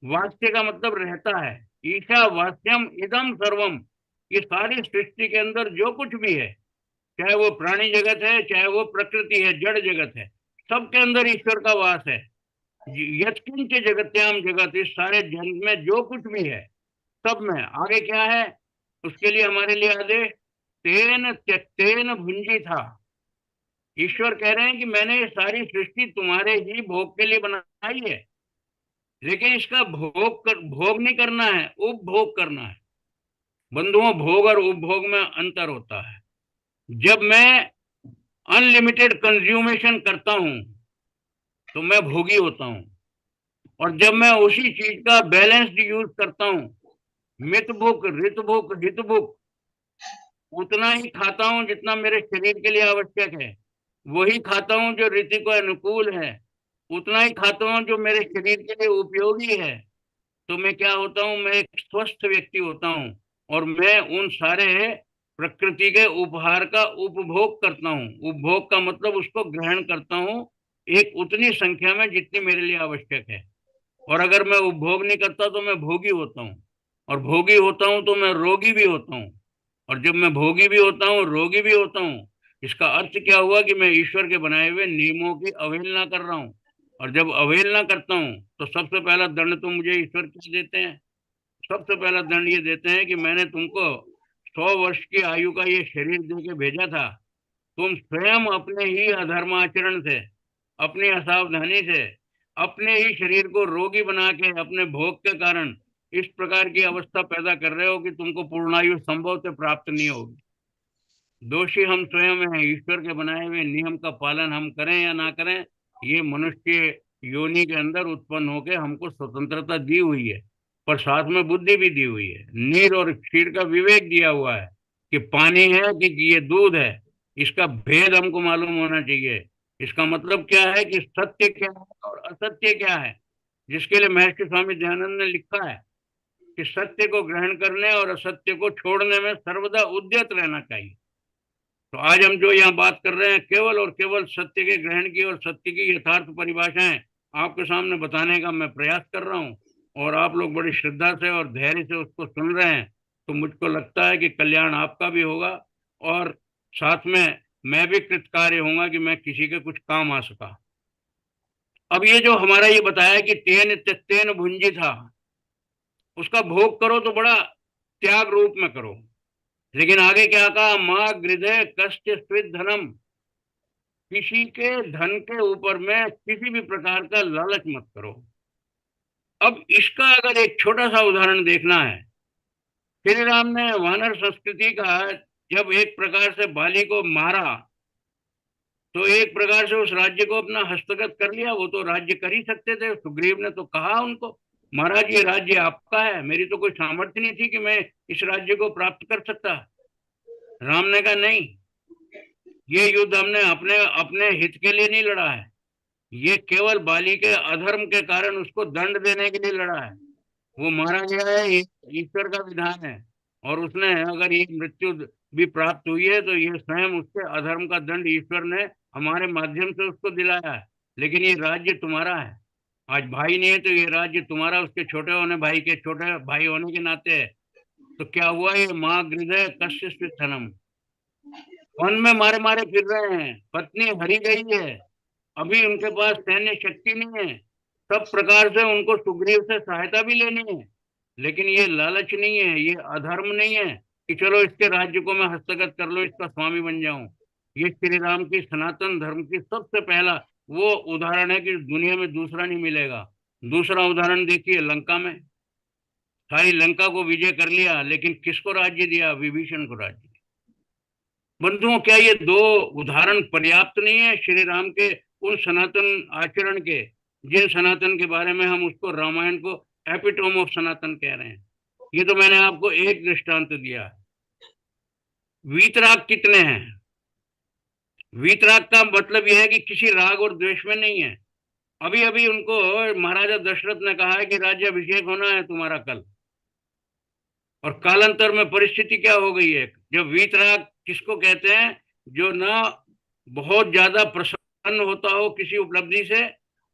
वास्य का मतलब रहता है। ईशा वास्यम इदम सर्वम, ये सारी सृष्टि के अंदर जो कुछ भी है, चाहे वो प्राणी जगत है, चाहे वो प्रकृति है, जड़ जगत है, सबके अंदर ईश्वर का वास है। यत्किंच जगत्याम जगत, इस सारे जगत में जो कुछ भी है सब में। आगे क्या है उसके लिए हमारे लिए आदेश? तेन त्यक्तेन भुंजी था। ईश्वर कह रहे हैं कि मैंने ये सारी सृष्टि तुम्हारे ही भोग के लिए बनाई है, लेकिन इसका भोग नहीं करना है, उपभोग करना है। बंधुओं, भोग और उपभोग में अंतर होता है। जब मैं अनलिमिटेड कंज्यूमेशन करता हूं तो मैं भोगी होता हूं, और जब मैं उसी चीज का बैलेंस्ड यूज करता हूं, मित भुक ऋत भुक हित भुक, उतना ही खाता हूं जितना मेरे शरीर के लिए आवश्यक है, वही खाता हूं जो ऋतु को अनुकूल है, उतना ही खाता हूं जो मेरे शरीर के लिए उपयोगी है, तो मैं क्या होता हूं? मैं एक स्वस्थ व्यक्ति होता हूं, और मैं उन सारे प्रकृति के उपहार का उपभोग करता हूं। उपभोग का मतलब उसको ग्रहण करता हूं एक उतनी संख्या में जितनी मेरे लिए आवश्यक है। और अगर मैं उपभोग नहीं करता तो मैं भोगी होता हूँ, और भोगी होता हूँ तो मैं रोगी भी होता हूँ, और जब मैं भोगी भी होता हूँ रोगी भी होता हूँ, इसका अर्थ क्या हुआ कि मैं ईश्वर के बनाए हुए नियमों की अवहेलना कर रहा हूँ। और जब अवहेलना करता हूँ तो सबसे पहला दंड तो मुझे ईश्वर क्या देते हैं? सबसे पहला दंड ये देते हैं कि मैंने तुमको 100 वर्ष की आयु का ये शरीर दे के भेजा था, तुम स्वयं अपने ही अधर्माचरण से, अपनी असावधानी से, अपने ही शरीर को रोगी बना के अपने भोग के कारण इस प्रकार की अवस्था पैदा कर रहे हो कि तुमको पूर्णायु संभव से प्राप्त नहीं होगी। दोषी हम स्वयं हैं। ईश्वर के बनाए हुए नियम का पालन हम करें या ना करें, ये मनुष्य योनि के अंदर उत्पन्न होकर हमको स्वतंत्रता दी हुई है, पर साथ में बुद्धि भी दी हुई है। नीर और क्षीर का विवेक दिया हुआ है कि पानी है कि ये दूध है, इसका भेद हमको मालूम होना चाहिए। इसका मतलब क्या है कि सत्य क्या है और असत्य क्या है, जिसके लिए महर्षि स्वामी दयानंद ने लिखा है कि सत्य को ग्रहण करने और असत्य को छोड़ने में सर्वदा उद्यत रहना चाहिए। तो आज हम जो यहाँ बात कर रहे हैं केवल और केवल सत्य के ग्रहण की और सत्य की यथार्थ परिभाषाएं आपके सामने बताने का मैं प्रयास कर रहा हूँ, और आप लोग बड़ी श्रद्धा से और धैर्य से उसको सुन रहे हैं, तो मुझको लगता है कि कल्याण आपका भी होगा, और साथ में मैं भी कृतकार्य होऊंगा कि मैं किसी के कुछ काम आ सका। अब ये जो हमारा ये बताया कि तेन त्यक्तेन भुंजी था, उसका भोग करो तो बड़ा त्याग रूप में करो, लेकिन आगे क्या कहा? माँ हृदय कष्ट स्वित धनम, किसी के धन के ऊपर में किसी भी प्रकार का लालच मत करो। अब इसका अगर एक छोटा सा उदाहरण देखना है, श्री राम ने वानर संस्कृति का जब एक प्रकार से बाली को मारा, तो एक प्रकार से उस राज्य को अपना हस्तगत कर लिया। वो तो राज्य कर ही सकते थे। सुग्रीव ने तो कहा उनको, महाराज ये राज्य आपका है, मेरी तो कोई सामर्थ्य नहीं थी कि मैं इस राज्य को प्राप्त कर सकता। राम ने कहा नहीं, ये युद्ध हमने अपने अपने हित के लिए नहीं लड़ा है, ये केवल बाली के अधर्म के कारण उसको दंड देने के लिए लड़ा है। वो मारा गया है, ये ईश्वर का विधान है, और उसने अगर ये मृत्यु भी प्राप्त हुई है तो ये स्वयं उसके अधर्म का दंड ईश्वर ने हमारे माध्यम से उसको दिलाया है। लेकिन ये राज्य तुम्हारा है। आज भाई नहीं है तो ये राज्य तुम्हारा, उसके छोटे होने भाई के छोटे भाई होने के नाते है। तो क्या हुआ? ये माँ हृदय कश्य धनम, वन में मारे मारे फिर रहे हैं, पत्नी हरी गई है, अभी उनके पास सैन्य शक्ति नहीं है, सब प्रकार से उनको सुग्रीव से सहायता भी लेनी है, लेकिन ये लालच नहीं है, ये अधर्म नहीं है कि चलो इसके राज्य को मैं हस्तगत कर लो, इसका स्वामी बन जाऊं। ये श्री राम की सनातन धर्म की सबसे पहला वो उदाहरण है कि दुनिया में दूसरा नहीं मिलेगा। दूसरा उदाहरण देखिए, लंका में सारी लंका को विजय कर लिया, लेकिन किसको राज्य दिया? विभीषण को राज्य। बंधुओं, क्या ये दो उदाहरण पर्याप्त नहीं है श्री राम के उन सनातन आचरण के, जिन सनातन के बारे में हम उसको रामायण को एपिटोम ऑफ सनातन कह रहे हैं? ये तो मैंने आपको एक दृष्टांत दिया। वीतराग कितने हैं? वीतराग का मतलब यह है कि किसी राग और द्वेष में नहीं है, अभी अभी उनको महाराजा दशरथ ने कहा है कि राज्याभिषेक होना है तुम्हारा कल, और कालांतर में परिस्थिति क्या हो गई है, जब वीतराग किसको कहते हैं, जो ना बहुत ज्यादा प्रसन्न होता हो किसी उपलब्धि से,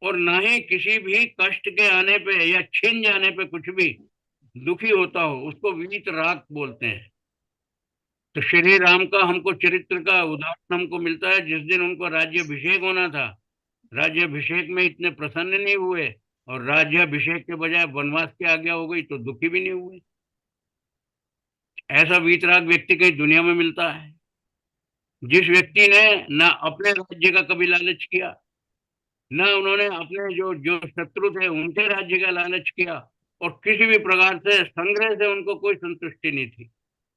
और ना ही किसी भी कष्ट के आने पे या छिन जाने पे कुछ भी दुखी होता हो, उसको वीतराग बोलते हैं। तो श्री राम का हमको चरित्र का उदाहरण हमको मिलता है, जिस दिन उनको राज्याभिषेक होना था, राज्याभिषेक में इतने प्रसन्न नहीं हुए, और राज्याभिषेक के बजाय वनवास की आज्ञा हो गई तो दुखी भी नहीं हुए। ऐसा वीतराग व्यक्ति कहीं दुनिया में मिलता है? जिस व्यक्ति ने ना अपने राज्य का कभी लालच किया, ना उन्होंने अपने जो जो शत्रु थे उनके राज्य का लालच किया, और किसी भी प्रकार से संग्रह से उनको कोई संतुष्टि नहीं थी।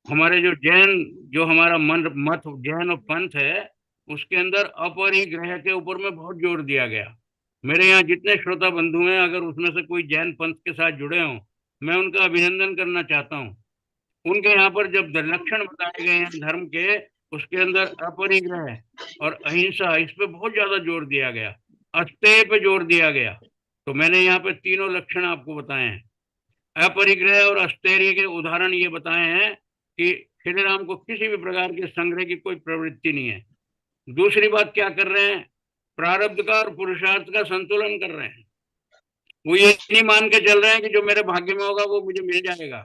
हमारे जो जैन, जो हमारा मन मत जैन और पंथ है, उसके अंदर अपरिग्रह के ऊपर में बहुत जोर दिया गया। मेरे यहाँ जितने श्रोता बंधु हैं, अगर उसमें से कोई जैन पंथ के साथ जुड़े हों, मैं उनका अभिनंदन करना चाहता हूँ। उनके यहाँ पर जब लक्षण बताए गए हैं धर्म के, उसके अंदर अपरिग्रह और अहिंसा, इस पे बहुत ज्यादा जोर दिया गया, अस्तेय पे जोर दिया गया। तो मैंने यहाँ पे तीनों लक्षण आपको बताए हैं। अपरिग्रह और अस्तेय के उदाहरण ये बताए हैं कि श्री राम को किसी भी प्रकार के संग्रह की कोई प्रवृत्ति नहीं है। दूसरी बात क्या कर रहे हैं, प्रारब्ध का और पुरुषार्थ का संतुलन कर रहे हैं। वो ये नहीं मान के चल रहे हैं कि जो मेरे भाग्य में होगा वो मुझे मिल जाएगा।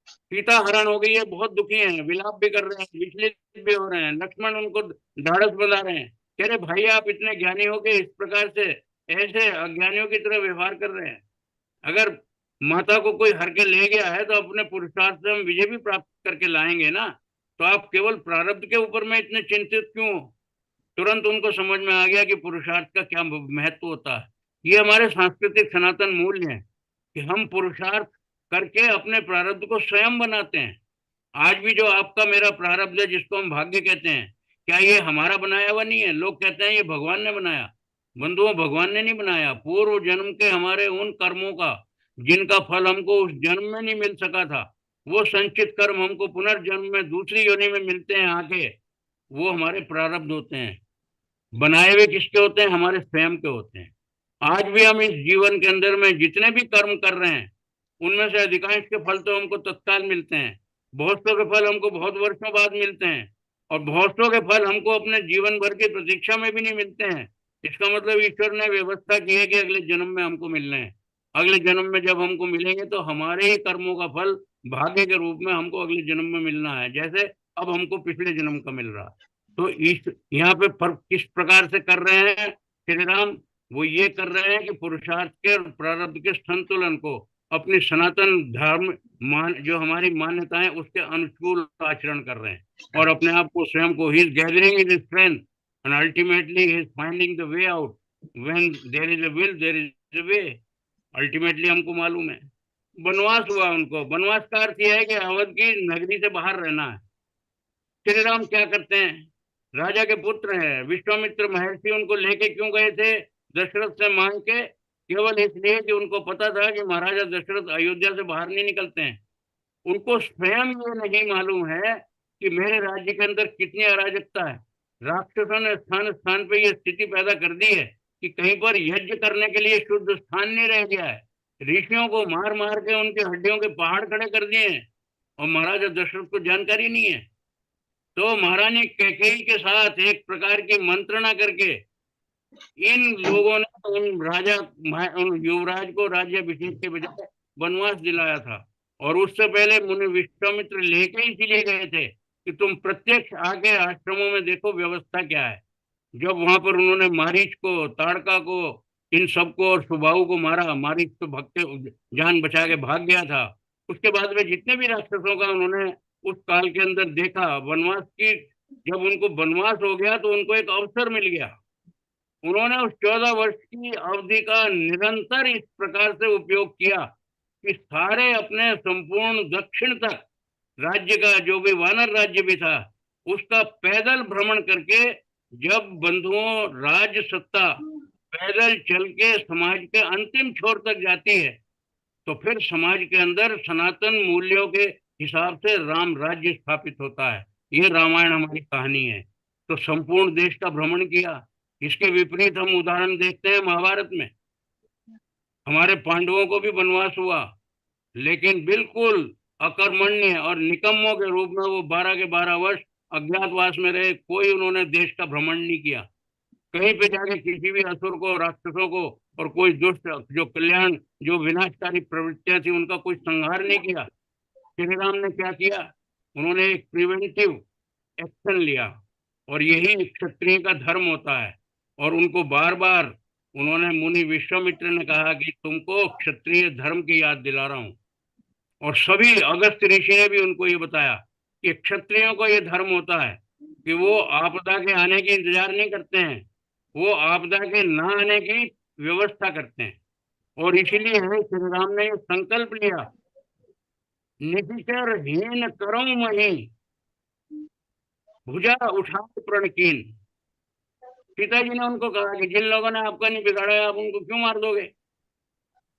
सीता हरण हो गई है, बहुत दुखी हैं, विलाप भी कर रहे हैं, विचलित भी हो रहे हैं। लक्ष्मण उनको ढाढ़स बंधा रहे हैं, कह रहे भाई आप इतने ज्ञानी हो के इस प्रकार से ऐसे अज्ञानियों की तरह व्यवहार कर रहे हैं। अगर माता को कोई हर के ले गया है तो अपने पुरुषार्थ से हम विजय भी प्राप्त करके लाएंगे ना, तो आप केवल प्रारब्ध के ऊपर में इतने चिंतित क्यों हो? तुरंत उनको समझ में आ गया कि पुरुषार्थ का क्या महत्व होता है। ये हमारे सांस्कृतिक सनातन मूल्य हैं कि हम पुरुषार्थ करके अपने प्रारब्ध को स्वयं बनाते हैं। आज भी जो आपका मेरा प्रारब्ध है, जिसको हम भाग्य कहते हैं, क्या ये हमारा बनाया हुआ नहीं है? लोग कहते हैं ये भगवान ने बनाया। बंधुओं, भगवान ने नहीं बनाया। पूर्व जन्म के हमारे उन कर्मों का, जिनका फल हमको उस जन्म में नहीं मिल सका था, वो संचित कर्म हमको पुनर्जन्म में दूसरी योनि में मिलते हैं आके, वो हमारे प्रारब्ध होते हैं। बनाए हुए किसके होते हैं? हमारे स्वयं के होते हैं। आज भी हम इस जीवन के अंदर में जितने भी कर्म कर रहे हैं, उनमें से अधिकांश के फल तो हमको तत्काल मिलते हैं, बहुत सौ के फल हमको बहुत वर्षों बाद मिलते हैं, और बहुत सौ के फल हमको अपने जीवन भर की प्रतीक्षा में भी नहीं मिलते हैं। इसका मतलब ईश्वर ने व्यवस्था की है कि अगले जन्म में हमको मिलने हैं। अगले जन्म में जब हमको मिलेंगे तो हमारे ही कर्मों का फल भाग्य के रूप में हमको अगले जन्म में मिलना है, जैसे अब हमको पिछले जन्म का मिल रहा है। तो इस यहाँ पे फर्क किस प्रकार से कर रहे हैं श्री राम? वो ये कर रहे हैं कि पुरुषार्थ के और प्रारब्ध के संतुलन को अपनी सनातन धर्म जो हमारी मान्यताएं उसके अनुकूल आचरण कर रहे हैं, और अपने आप को स्वयं को he is gathering in strength and ultimately he is finding the way out. When there is a will there is a way. Ultimately हमको मालूम है वनवास हुआ उनको। वनवास का अर्थ यह है कि अवध की नगरी से बाहर रहना है। श्री राम क्या करते हैं? राजा के पुत्र हैं, विश्वामित्र महर्षि उनको लेके क्यों गए थे दशरथ से मांग के? केवल इसलिए कि उनको पता था कि महाराजा दशरथ अयोध्या से बाहर नहीं निकलते हैं। उनको स्वयं ये नहीं मालूम है कि मेरे राज्य के अंदर कितनी अराजकता है। राक्षसों ने स्थान स्थान पे ये स्थिति पैदा कर दी है कि कहीं पर यज्ञ करने के लिए शुद्ध स्थान नहीं रह गया है। ऋषियों को मार मार के उनके हड्डियों के पहाड़ खड़े कर दिए हैं, और महाराजा दशरथ को जानकारी नहीं है। तो महारानी कैकेयी के साथ एक प्रकार की मंत्रणा करके इन लोगों ने उन राजा उन युवराज को राज्याभिषेक के बजाय वनवास दिलाया था। और उससे पहले मुनि विश्वामित्र लेके इसीलिए गए थे कि तुम प्रत्यक्ष आके आश्रमों में देखो व्यवस्था क्या है। जब वहां पर उन्होंने मारीच को, ताड़का को, इन सबको और सुबाहु को मारा, मारीच तो भगते जान बचा के भाग गया था। उसके बाद में जितने भी राक्षसों का उन्होंने उस काल के अंदर देखा, वनवास की जब उनको वनवास हो गया तो उनको एक अवसर मिल गया। उन्होंने उस 14 वर्ष की अवधि का निरंतर इस प्रकार से उपयोग किया कि सारे अपने संपूर्ण दक्षिण तक राज्य का, जो भी वानर राज्य भी था, उसका पैदल भ्रमण करके, जब बंधुओं राज सत्ता पैदल चल के समाज के अंतिम छोर तक जाती है, तो फिर समाज के अंदर सनातन मूल्यों के हिसाब से राम राज्य स्थापित होता है। ये रामायण हमारी कहानी है। तो संपूर्ण देश का भ्रमण किया, इसके विपरीत हम उदाहरण देखते हैं महाभारत में। हमारे पांडवों को भी वनवास हुआ, लेकिन बिल्कुल अकर्मण्य और निकम्मों के रूप में वो 12 के 12 वर्ष अज्ञातवास में रहे। कोई उन्होंने देश का भ्रमण नहीं किया, कहीं पे जाके किसी भी असुर को, राक्षसों को और कोई दुष्ट जो कल्याण, जो विनाशकारी प्रवृत्तियां थी, उनका कोई संहार नहीं किया। श्री राम ने क्या किया? उन्होंने एक प्रिवेंटिव एक्शन लिया, और यही क्षत्रिय का धर्म होता है। और उनको बार बार उन्होंने, मुनि विश्वामित्र ने कहा कि तुमको क्षत्रिय धर्म की याद दिला रहा हूं। और सभी, अगस्त्य ऋषि ने भी उनको ये बताया कि क्षत्रियों को ये धर्म होता है कि वो आपदा के आने की इंतजार नहीं करते हैं, वो आपदा के ना आने की व्यवस्था करते हैं। और इसीलिए श्री राम ने ये संकल्प लिया, निशिचर हीन करो मही, भुजा उठाओ प्रणकीन। पिताजी ने उनको कहा कि जिन लोगों ने आपका नहीं बिगाड़ा है, आप उनको क्यों मार दोगे?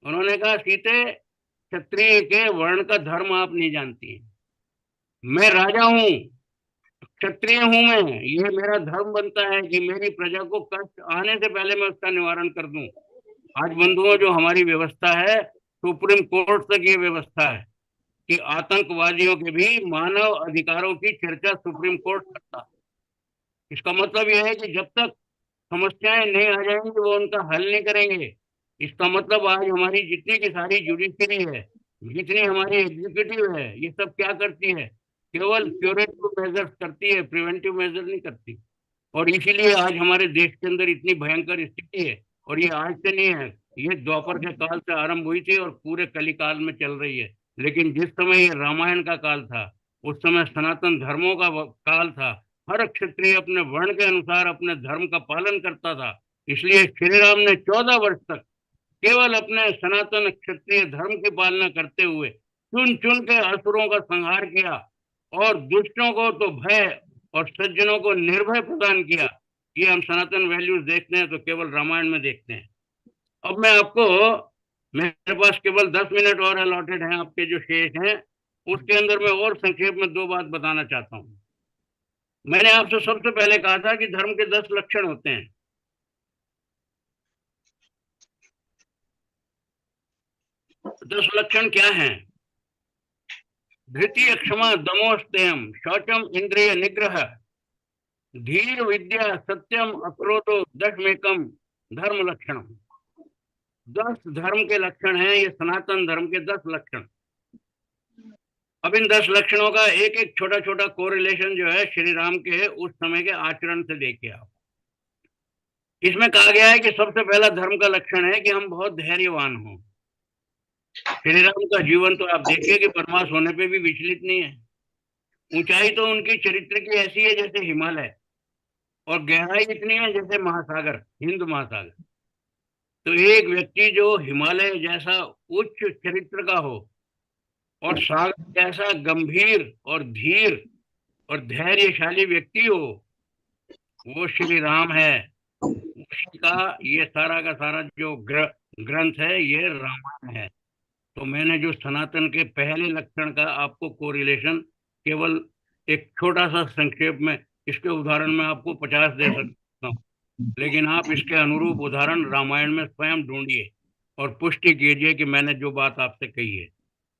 उन्होंने कहा, सीते, क्षत्रिय के वर्ण का धर्म आप नहीं जानती। मैं राजा हूँ, क्षत्रिय हूं मैं, ये मेरा धर्म बनता है कि मेरी प्रजा को कष्ट आने से पहले मैं उसका निवारण कर दूं। आज बंधुओं, जो हमारी व्यवस्था है, सुप्रीम कोर्ट तक ये व्यवस्था है कि आतंकवादियों के भी मानव अधिकारों की चर्चा सुप्रीम कोर्ट करता है। इसका मतलब यह है कि जब तक समस्याएं नहीं आ जाएंगी, वो उनका हल नहीं करेंगे। इसका मतलब आज हमारी जितनी की सारी जुडिशरी है, जितनी हमारी एग्जीक्यूटिव है, ये सब क्या करती है? केवल क्यूरेटिव मेजर्स करती है, प्रिवेंटिव मेजर नहीं करती। और इसीलिए आज हमारे देश के अंदर इतनी भयंकर स्थिति है। और ये आज से नहीं है, ये द्वापर के काल से आरंभ हुई थी और पूरे कलिकाल में चल रही है। लेकिन जिस समय ये रामायण का काल था, उस समय सनातन धर्मों का काल था। हर क्षत्रिय अपने वर्ण के अनुसार अपने धर्म का पालन करता था। इसलिए श्री राम ने 14 वर्ष तक केवल अपने सनातन क्षत्रिय धर्म की पालना करते हुए चुन चुन के असुरों का संहार किया, और दुष्टों को तो भय और सज्जनों को निर्भय प्रदान किया। ये हम सनातन वैल्यूज देखते हैं तो केवल रामायण में देखते हैं। अब मैं आपको, मेरे पास केवल 10 मिनट और अलॉटेड हैं, आपके जो शेष हैं, उसके अंदर मैं और संक्षेप में 2 बात बताना चाहता हूं। मैंने आपसे सबसे पहले कहा था कि धर्म के 10 लक्षण होते हैं। 10 लक्षण क्या हैं? धृतीय, क्षमा, दमोस्तेयम, शौचम, इंद्रिय निग्रह, धीर, विद्या, सत्यम, अक्रोधो, दशमेकम धर्म लक्षण। 10 धर्म के लक्षण हैं, ये सनातन धर्म के 10 लक्षण। अब इन 10 लक्षणों का एक एक छोटा छोटा कोरिलेशन जो है श्री राम के उस समय के आचरण से देखिए आप। इसमें कहा गया है कि सबसे पहला धर्म का लक्षण है कि हम बहुत धैर्यवान हों। श्री राम का जीवन तो आप देखिए कि वनवास होने पे भी विचलित नहीं है। ऊंचाई तो उनकी चरित्र की ऐसी है जैसे हिमालय, और गहराई इतनी है जैसे महासागर, हिंद महासागर। तो एक व्यक्ति जो हिमालय जैसा उच्च चरित्र का हो और सागर जैसा गंभीर और धीर और धैर्यशाली व्यक्ति हो, वो श्री राम है। उसी का ये सारा का सारा जो ग्रंथ है, ये रामायण है। तो मैंने जो सनातन के पहले लक्षण का आपको कोरिलेशन केवल एक छोटा सा संक्षेप में, इसके उदाहरण में आपको 50 दे सकता हूँ, लेकिन आप इसके अनुरूप उदाहरण रामायण में स्वयं ढूंढिए और पुष्टि कीजिए कि मैंने जो बात आपसे कही है।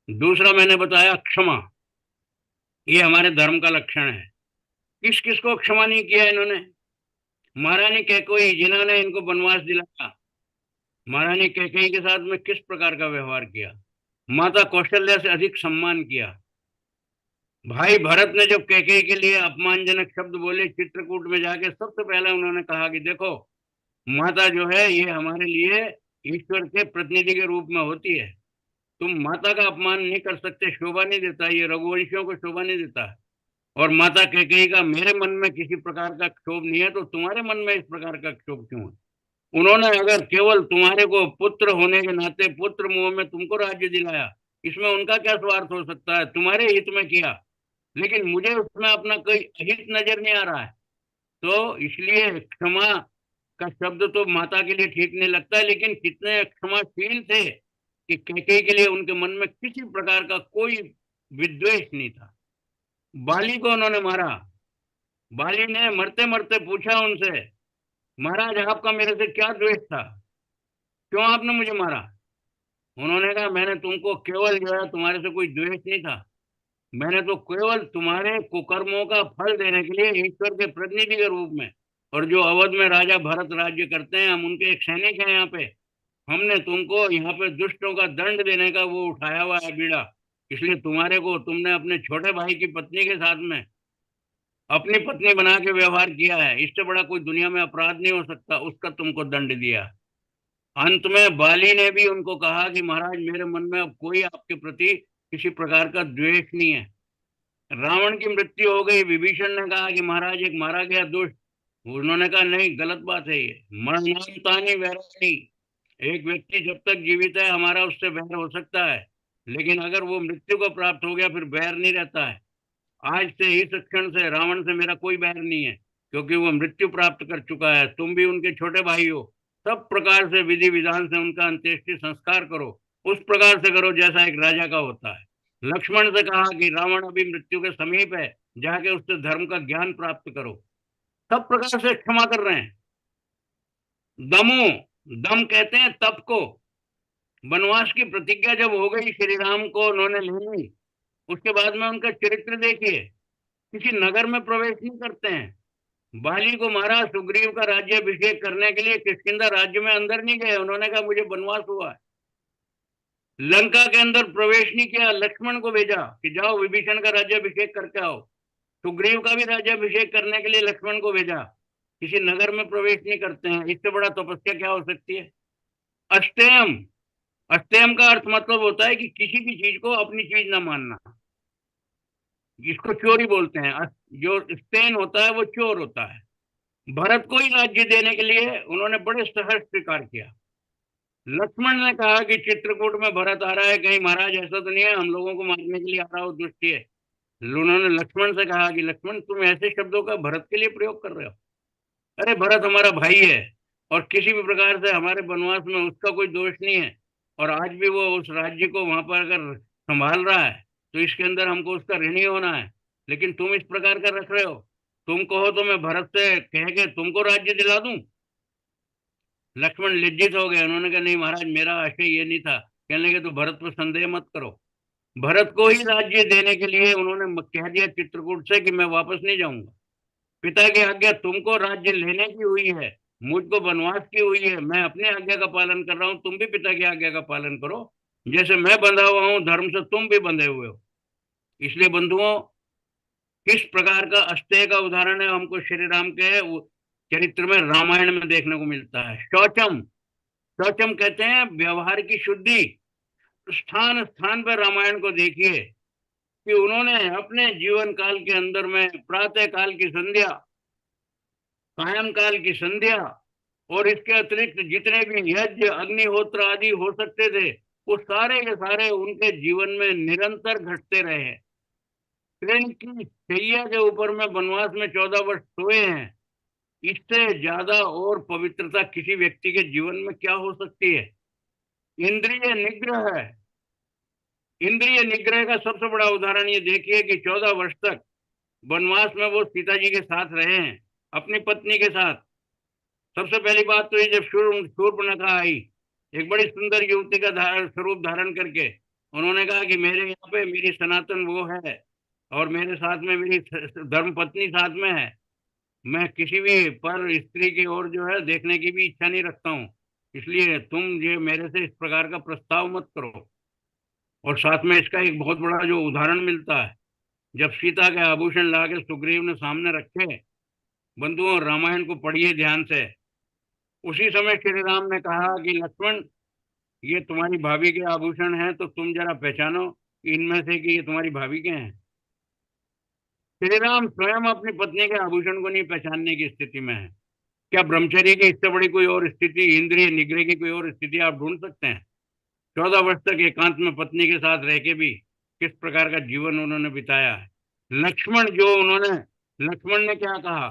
दूसरा मैंने बताया क्षमा, ये हमारे धर्म का लक्षण है। किस किस को क्षमा नहीं किया इन्होंने? महारानी कैकेयी, जिन्होंने इनको वनवास दिलाया, महारानी कैकेयी के साथ में किस प्रकार का व्यवहार किया? माता कौशल्या से अधिक सम्मान किया। भाई भरत ने जब कैकेयी के लिए अपमानजनक शब्द बोले चित्रकूट में जाके, सबसे पहले उन्होंने कहा कि देखो, माता जो है ये हमारे लिए ईश्वर के प्रतिनिधि के रूप में होती है, तुम माता का अपमान नहीं कर सकते, शोभा नहीं देता, ये रघुवंशियों को शोभा नहीं देता है। और माता कैकेयी का, मेरे मन में किसी प्रकार का क्षोभ नहीं है, तो तुम्हारे मन में इस प्रकार का क्षोभ क्यों है? उन्होंने अगर केवल तुम्हारे को पुत्र होने के नाते, पुत्र मोह में तुमको राज्य दिलाया, इसमें उनका क्या स्वार्थ हो सकता है? तुम्हारे हित में किया, लेकिन मुझे उसमें अपना कोई हित नजर नहीं आ रहा है। तो इसलिए क्षमा का शब्द तो माता के लिए ठीक नहीं लगता है, लेकिन कितने क्षमाशील थे कि कैकेयी के लिए उनके मन में किसी प्रकार का कोई विद्वेष नहीं था। बाली को उन्होंने मारा। बाली ने मरते मरते पूछा उनसे महाराज आपका मेरे से क्या द्वेष था, क्यों आपने मुझे मारा? उन्होंने कहा मैंने तुमको केवल जो है तुम्हारे से कोई द्वेष नहीं था, मैंने तो केवल तुम्हारे कुकर्मों का फल देने के लिए ईश्वर के प्रतिनिधि के रूप में, और जो अवध में राजा भरत राज्य करते हैं, हम उनके एक सैनिक हैं यहाँ पे, हमने तुमको यहाँ पे दुष्टों का दंड देने का वो उठाया हुआ है बीड़ा, इसलिए तुम्हारे को तुमने अपने छोटे भाई की पत्नी के साथ में अपनी पत्नी बना के व्यवहार किया है, इससे बड़ा कोई दुनिया में अपराध नहीं हो सकता, उसका तुमको दंड दिया। अंत में बाली ने भी उनको कहा कि महाराज मेरे मन में अब कोई आपके प्रति किसी प्रकार का द्वेष नहीं है। रावण की मृत्यु हो गई, विभीषण ने कहा कि महाराज एक मारा गया दुष्ट, उन्होंने कहा नहीं गलत बात है, ये मरणांतानि वैराणी, एक व्यक्ति जब तक जीवित है हमारा उससे बैर हो सकता है, लेकिन अगर वो मृत्यु को प्राप्त हो गया फिर बैर नहीं रहता है। आज से इस क्षण से रावण से मेरा कोई बैर नहीं है, क्योंकि वो मृत्यु प्राप्त कर चुका है, तुम भी उनके छोटे भाई हो, सब प्रकार से विधि विधान से उनका अंत्येष्टि संस्कार करो, उस प्रकार से करो जैसा एक राजा का होता है। लक्ष्मण से कहा कि रावण अभी मृत्यु के समीप है, जाके उससे धर्म का ज्ञान प्राप्त करो, सब प्रकार से क्षमा कर रहे हैं। दमो, दम कहते हैं तप को। वनवास की प्रतिज्ञा जब हो गई श्री राम को उन्होंने ले ली, उसके बाद में उनका चरित्र देखिए, किसी नगर में प्रवेश नहीं करते हैं। बाली को मारा, सुग्रीव का राज्य अभिषेक करने के लिए किष्किंधा राज्य में अंदर नहीं गए, उन्होंने कहा मुझे वनवास हुआ है। लंका के अंदर प्रवेश नहीं किया, लक्ष्मण को भेजा कि जाओ विभीषण का राज्य अभिषेक करके आओ। सुग्रीव का भी राज्य अभिषेक करने के लिए लक्ष्मण को भेजा, किसी नगर में प्रवेश नहीं करते हैं, इससे बड़ा तपस्या क्या हो सकती है। अस्तेयम, अस्तेयम का अर्थ मतलब होता है कि किसी भी चीज को अपनी चीज ना मानना, जिसको चोरी बोलते हैं। जो स्तेन होता है वो चोर होता है। भरत को ही राज्य देने के लिए उन्होंने बड़े सहर्ष स्वीकार किया। लक्ष्मण ने कहा कि चित्रकूट में भरत आ रहा है, कहीं महाराज ऐसा तो नहीं है हम लोगों को मारने के लिए आ रहा हो, दुष्ट है। उन्होंने लक्ष्मण से कहा कि लक्ष्मण तुम ऐसे शब्दों का भरत के लिए प्रयोग कर रहे हो, अरे भरत हमारा भाई है, और किसी भी प्रकार से हमारे वनवास में उसका कोई दोष नहीं है, और आज भी वो उस राज्य को वहां पर अगर संभाल रहा है तो इसके अंदर हमको उसका ऋणी होना है, लेकिन तुम इस प्रकार का रख रहे हो। तुम कहो तो मैं भरत से कह के तुमको राज्य दिला दूं। लक्ष्मण लज्जित हो गए, उन्होंने कहा नहीं महाराज मेरा आशय ये नहीं था। कहने लगे तो भरत पर संदेह मत करो। भरत को ही राज्य देने के लिए उन्होंने कह दिया चित्रकूट से कि मैं वापस नहीं जाऊंगा, पिता की आज्ञा तुमको राज्य लेने की हुई है, मुझको वनवास की हुई है, मैं अपनी आज्ञा का पालन कर रहा हूं, तुम भी पिता की आज्ञा का पालन करो, जैसे मैं बंधा हुआ हूं धर्म से तुम भी बंधे हुए हो। इसलिए बंधुओं, किस प्रकार का अस्तेय का उदाहरण है हमको श्री राम के चरित्र में रामायण में देखने को मिलता है। शौचम, शौचम कहते हैं व्यवहार की शुद्धि। स्थान स्थान पर रामायण को देखिए कि उन्होंने अपने जीवन काल के अंदर में प्रातः काल की संध्या, सायं काल की संध्या, और इसके अतिरिक्त जितने भी यज्ञ अग्निहोत्र आदि हो सकते थे वो सारे के सारे उनके जीवन में निरंतर घटते रहे हैं। कृष्ण की शैया के ऊपर में वनवास में 14 वर्ष सोए हैं, इससे ज्यादा और पवित्रता किसी व्यक्ति के जीवन में क्या हो सकती है। इंद्रिय निग्रह है, इंद्रिय निग्रह का सबसे बड़ा उदाहरण ये देखिए कि 14 वर्ष तक वनवास में वो सीता जी के साथ रहे हैं, अपनी पत्नी के साथ। सबसे पहली बात तो ये जब शूर्पणखा आई, एक बड़ी सुंदर युवती का स्वरूप धारण करके, उन्होंने कहा कि मेरे यहाँ पे मेरी सनातन वो है और मेरे साथ में मेरी धर्म पत्नी साथ में है, मैं किसी भी पर स्त्री की ओर जो है देखने की भी इच्छा नहीं रखता हूँ, इसलिए तुम ये मेरे से इस प्रकार का प्रस्ताव मत करो। और साथ में इसका एक बहुत बड़ा जो उदाहरण मिलता है, जब सीता के आभूषण ला के सुग्रीव ने सामने रखे, बंधुओं रामायण को पढ़िए ध्यान से, उसी समय श्री राम ने कहा कि लक्ष्मण ये तुम्हारी भाभी के आभूषण हैं, तो तुम जरा पहचानो इनमें से कि ये तुम्हारी भाभी के हैं। श्री राम स्वयं अपनी पत्नी के आभूषण को नहीं पहचानने की स्थिति में है। क्या ब्रह्मचर्य की इससे बड़ी कोई और स्थिति, इंद्रिय निग्रह की कोई और स्थिति आप ढूंढ सकते हैं? 14 वर्ष तक एकांत में पत्नी के साथ रह के भी किस प्रकार का जीवन उन्होंने बिताया है। लक्ष्मण जो उन्होंने, लक्ष्मण ने क्या कहा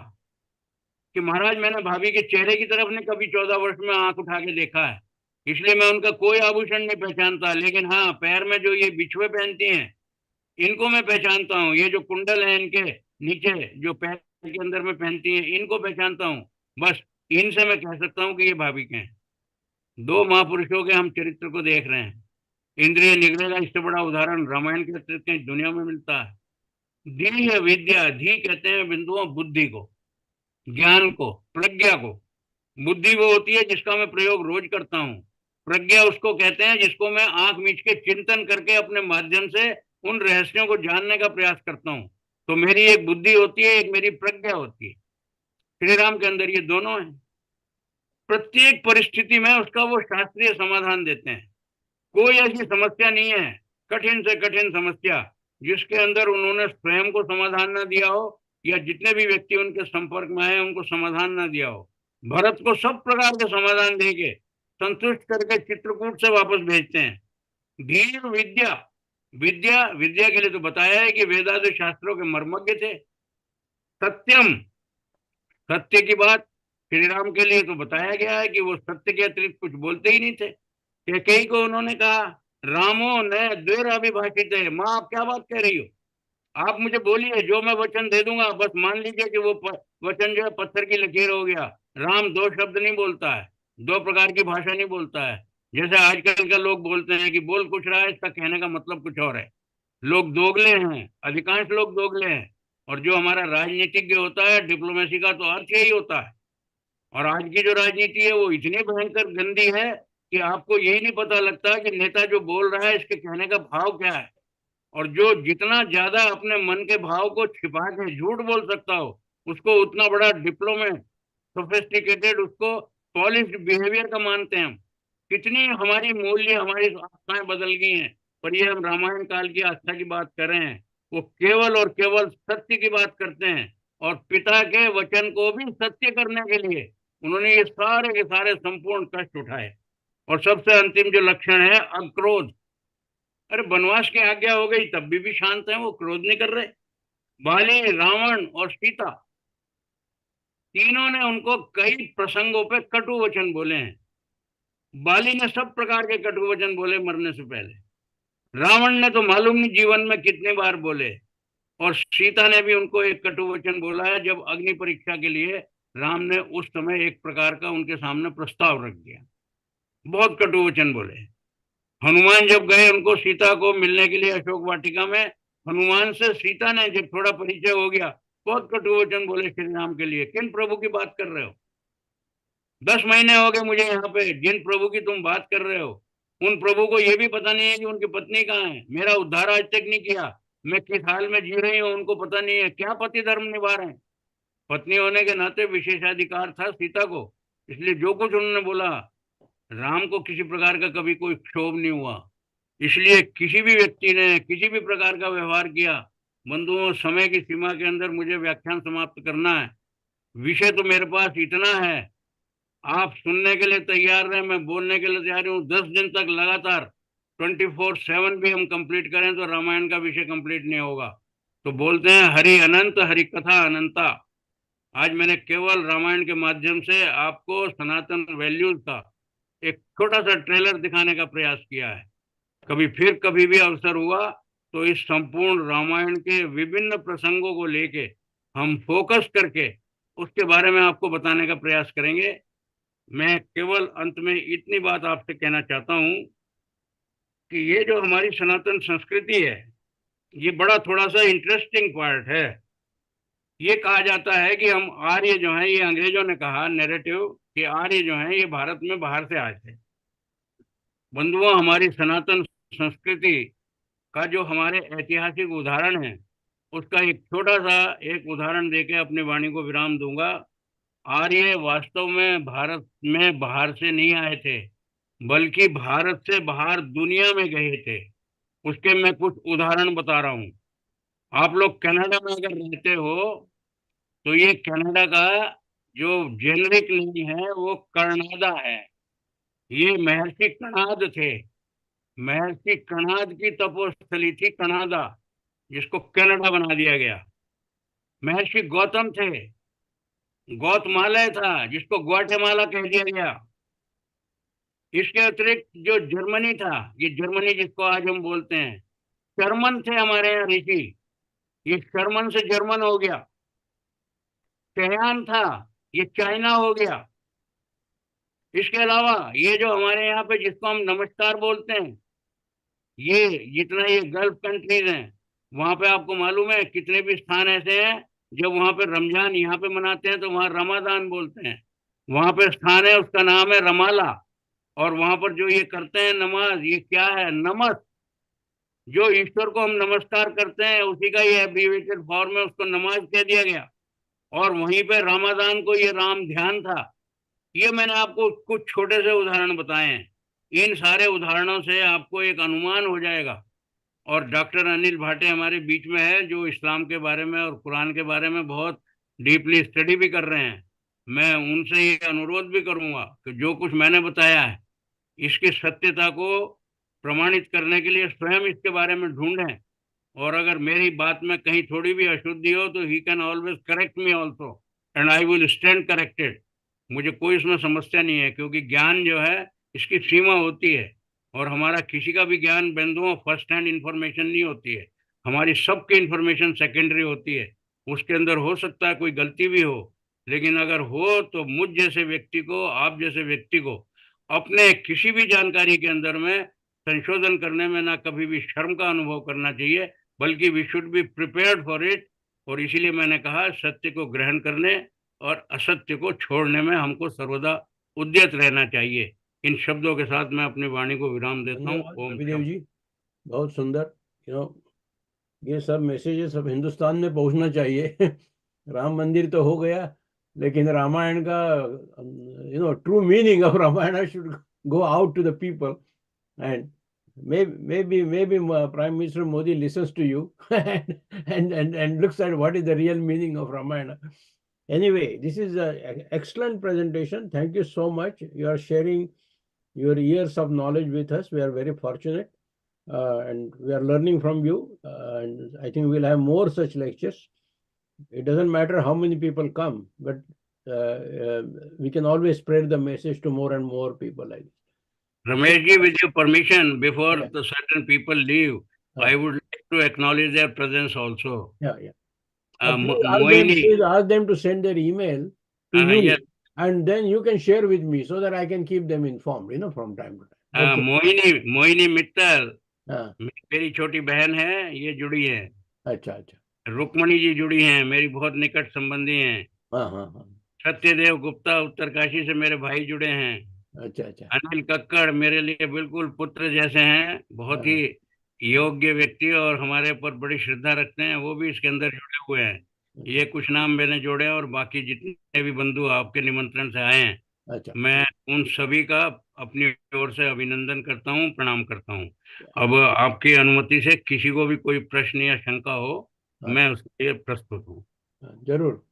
कि महाराज मैंने भाभी के चेहरे की तरफ ने कभी 14 वर्ष में आंख उठा के देखा है, इसलिए मैं उनका कोई आभूषण नहीं पहचानता, लेकिन हाँ पैर में जो ये बिछुए पहनती हैं इनको मैं पहचानता हूँ, ये जो कुंडल है इनके नीचे जो पैर के अंदर में पहनती हैं इनको पहचानता हूँ, बस इनसे मैं कह सकता हूँ कि ये भाविक हैं। दो महापुरुषों के हम चरित्र को देख रहे हैं। इंद्रिय निग्रह का इससे बड़ा उदाहरण रामायण के अतिरिक्त कहीं दुनिया में मिलता है। धी है विद्या, धी कहते हैं बिंदुओं बुद्धि को, ज्ञान को, प्रज्ञा को। बुद्धि वो होती है जिसका मैं प्रयोग रोज करता हूँ। प्रज्ञा उसको कहते हैं जिसको मैं आंख मीच के चिंतन करके अपने माध्यम से उन रहस्यों को जानने का प्रयास करता हूँ। तो मेरी एक बुद्धि होती है, एक मेरी प्रज्ञा होती है। श्री राम के अंदर ये दोनों है। प्रत्येक परिस्थिति में उसका वो शास्त्रीय समाधान देते हैं। कोई ऐसी समस्या नहीं है, कठिन से कठिन समस्या, जिसके अंदर उन्होंने स्वयं को समाधान ना दिया हो या जितने भी व्यक्ति उनके संपर्क में आए उनको समाधान ना दिया हो। भरत को सब प्रकार के समाधान देके संतुष्ट करके चित्रकूट से वापस भेजते हैं। धीर विद्या, विद्या विद्या के लिए तो बताया है कि वेदादि शास्त्रों के मर्मज्ञ थे। सत्यम, सत्य की बात श्री राम के लिए तो बताया गया है कि वो सत्य के अतिरिक्त कुछ बोलते ही नहीं थे। कैकेयी को उन्होंने कहा, रामो न द्वेर अभिभाषित है, माँ आप क्या बात कह रही हो, आप मुझे बोलिए, जो मैं वचन दे दूंगा, बस मान लीजिए कि वो वचन जो है पत्थर की लकीर हो गया। राम दो शब्द नहीं बोलता है, दो प्रकार की भाषा नहीं बोलता है। जैसे आजकल के लोग बोलते हैं कि बोल कुछ रहा है, इसका कहने का मतलब कुछ और है। लोग दोगले हैं, अधिकांश लोग दोगले हैं। और जो हमारा राजनीतिज्ञ होता है, डिप्लोमेसी का तो अर्थ यही होता है। और आज की जो राजनीति है वो इतनी भयंकर गंदी है कि आपको यही नहीं पता लगता कि नेता जो बोल रहा है इसके कहने का भाव क्या है। और जो जितना ज्यादा अपने मन के भाव को छिपा के झूठ बोल सकता हो, उसको उतना बड़ा डिप्लोमेट, सोफिस्टिकेटेड, उसको पॉलिश्ड बिहेवियर का मानते हैं हम। कितनी हमारी मूल्य, हमारी आस्थाएं बदल गई हैं। पर ये हम रामायण काल की आस्था की बात कर रहे हैं, वो केवल और केवल सत्य की बात करते हैं। और पिता के वचन को भी सत्य करने के लिए उन्होंने ये सारे के सारे संपूर्ण कष्ट उठाए। और सबसे अंतिम जो लक्षण है, अक्रोध। अरे वनवास की आज्ञा हो गई तब भी शांत है, वो क्रोध नहीं कर रहे। बाली, रावण और सीता, तीनों ने उनको कई प्रसंगों पे कटु वचन बोले हैं। बाली ने सब प्रकार के कटु वचन बोले मरने से पहले। रावण ने तो मालूम नहीं जीवन में कितने बार बोले। और सीता ने भी उनको एक कटु वचन बोला है जब अग्नि परीक्षा के लिए राम ने उस समय एक प्रकार का उनके सामने प्रस्ताव रख दिया। बहुत कटु वचन बोले। हनुमान जब गए उनको सीता को मिलने के लिए अशोक वाटिका में, हनुमान से सीता ने जब थोड़ा परिचय हो गया, बहुत कटु वचन बोले श्री राम के लिए। किन प्रभु की बात कर रहे हो? 10 महीने हो गए मुझे यहाँ पे, जिन प्रभु की तुम बात कर रहे हो उन प्रभु को ये भी पता नहीं है कि उनकी पत्नी कहाँ है। मेरा उद्धार आज तक नहीं किया, मैं किस हाल में जी रही हूँ उनको पता नहीं है। क्या पति धर्म निभा रहे हैं? पत्नी होने के नाते विशेषाधिकार था सीता को, इसलिए जो कुछ उन्होंने बोला, राम को किसी प्रकार का कभी कोई क्षोभ नहीं हुआ। इसलिए किसी भी व्यक्ति ने किसी भी प्रकार का व्यवहार किया, बंधुओं समय की सीमा के अंदर मुझे व्याख्यान समाप्त करना है। विषय तो मेरे पास इतना है, आप सुनने के लिए तैयार रहे, मैं बोलने के लिए तैयार हूँ। 10 दिन तक लगातार 24/7 भी हम कंप्लीट करें तो रामायण का विषय कंप्लीट नहीं होगा। तो बोलते हैं हरि अनंत, हरि कथा अनंता। आज मैंने केवल रामायण के माध्यम से आपको सनातन वैल्यूज का एक छोटा सा ट्रेलर दिखाने का प्रयास किया है। कभी फिर कभी भी अवसर हुआ तो इस संपूर्ण रामायण के विभिन्न प्रसंगों को लेके हम फोकस करके उसके बारे में आपको बताने का प्रयास करेंगे। मैं केवल अंत में इतनी बात आपसे कहना चाहता हूँ कि ये जो हमारी सनातन संस्कृति है, ये बड़ा थोड़ा सा इंटरेस्टिंग पार्ट है। ये कहा जाता है कि हम आर्य जो है, ये अंग्रेजों ने कहा नैरेटिव कि आर्य जो है ये भारत में बाहर से आए थे। बंधुओं, हमारी सनातन संस्कृति का जो हमारे ऐतिहासिक उदाहरण है, उसका एक छोटा सा एक उदाहरण देके अपनी वाणी को विराम दूंगा। आर्य वास्तव में भारत में बाहर से नहीं आए थे, बल्कि भारत से बाहर दुनिया में गए थे। उसके मैं कुछ उदाहरण बता रहा हूँ। आप लोग कनाडा में अगर रहते हो तो ये कनाडा का जो जेनरिक नेम है वो कर्नादा है। ये महर्षि कणाद थे। महर्षि कणाद की तपोस्थली थी कनाडा, जिसको कनाडा बना दिया गया। महर्षि गौतम थे, गौतमालय था जिसको ग्वाटेमाला कह दिया गया। इसके अतिरिक्त जो जर्मनी था, ये जर्मनी जिसको आज हम बोलते हैं, शर्मन थे हमारे यहाँ ऋषि, ये शर्मन से जर्मन हो गया। चयान था, ये चाइना हो गया। इसके अलावा ये जो हमारे यहाँ पे जिसको हम नमस्कार बोलते हैं, ये जितना ये गल्फ कंट्रीज हैं, वहां पे आपको मालूम है कितने भी स्थान ऐसे हैं जो वहां पे रमजान यहाँ पे मनाते हैं तो वहां रमादान बोलते हैं। वहां पे स्थान है उसका नाम है रमाला, और वहां पर जो ये करते हैं नमाज, ये क्या है, नमस। जो ईश्वर को हम नमस्कार करते हैं उसी का ये एब्रीवेटेड फॉर्म है, उसको नमाज कह दिया गया। और वहीं पे रमादान को ये राम ध्यान था। ये मैंने आपको कुछ छोटे से उदाहरण बताए हैं। इन सारे उदाहरणों से आपको एक अनुमान हो जाएगा। और डॉक्टर अनिल भाटे हमारे बीच में है जो इस्लाम के बारे में और कुरान के बारे में बहुत डीपली स्टडी भी कर रहे हैं। मैं उनसे ये अनुरोध भी करूंगा कि जो कुछ मैंने बताया है इसकी सत्यता को प्रमाणित करने के लिए स्वयं इसके बारे में ढूंढें। और अगर मेरी बात में कहीं थोड़ी भी अशुद्धि हो तो he can always correct me also, and I will stand corrected. मुझे कोई इसमें समस्या नहीं है, क्योंकि ज्ञान जो है इसकी सीमा होती है। और हमारा किसी का भी ज्ञान बिंदुओं फर्स्ट हैंड इंफॉर्मेशन नहीं होती है, हमारी सबकी इंफॉर्मेशन सेकेंडरी होती है। उसके अंदर हो सकता है कोई गलती भी हो, लेकिन अगर हो तो मुझ जैसे व्यक्ति को, आप जैसे व्यक्ति को अपने किसी भी जानकारी के अंदर में संशोधन करने में ना कभी भी शर्म का अनुभव करना चाहिए, बल्कि we should be prepared for it. और इसीलिए मैंने कहा सत्य को ग्रहण करने और असत्य को छोड़ने में हमको सर्वदा उद्यत रहना चाहिए। इन शब्दों के साथ मैं अपनी वाणी को विराम देता हूँ। धन्यवाद ओम रविदेव शांति। जी, बहुत सुंदर। ये सब मैसेजेस सब हिंदुस्तान में पहुंचना चाहिए। राम मंदिर तो हो गया, लेकिन रामायण का true meaning of Ramayan should go out to the people, and maybe Prime Minister Modi listens to you and looks at what is the real meaning of Ramayana. Anyway, this is an excellent presentation. Thank you so much. You are sharing your years of knowledge with us. We are very fortunate, and we are learning from you. And I think we'll have more such lectures. It doesn't matter how many people come, but we can always spread the message to more and more people like this. Ramesh ji, with your permission, before Yeah. the certain people leave, I would like to acknowledge their presence also. Yeah. Moini, Please ask them to send their email to you, yes, and then you can share with me so that I can keep them informed, from time to time. Okay. Mohini Mittal, हाँ, मेरी छोटी बहन है, ये जुड़ी है। अच्छा। रुक्मणी जी जुड़ी हैं, मेरी बहुत निकट संबंधी हैं। हाँ। सत्यदेव गुप्ता उत्तरकाशी से मेरे भाई जुड़े हैं। अच्छा। अनिल कक्कड़ मेरे लिए बिल्कुल पुत्र जैसे हैं, बहुत ही योग्य व्यक्ति और हमारे ऊपर बड़ी श्रद्धा रखते हैं, वो भी इसके अंदर जुड़े हुए हैं। ये कुछ नाम मैंने जोड़े, और बाकी जितने भी बंधु आपके निमंत्रण से आए हैं, अच्छा। मैं उन सभी का अपनी ओर से अभिनंदन करता हूँ, प्रणाम करता हूँ। अब आपकी अनुमति से किसी को भी कोई प्रश्न या शंका हो, मैं उसके लिए प्रस्तुत हूँ। जरूर।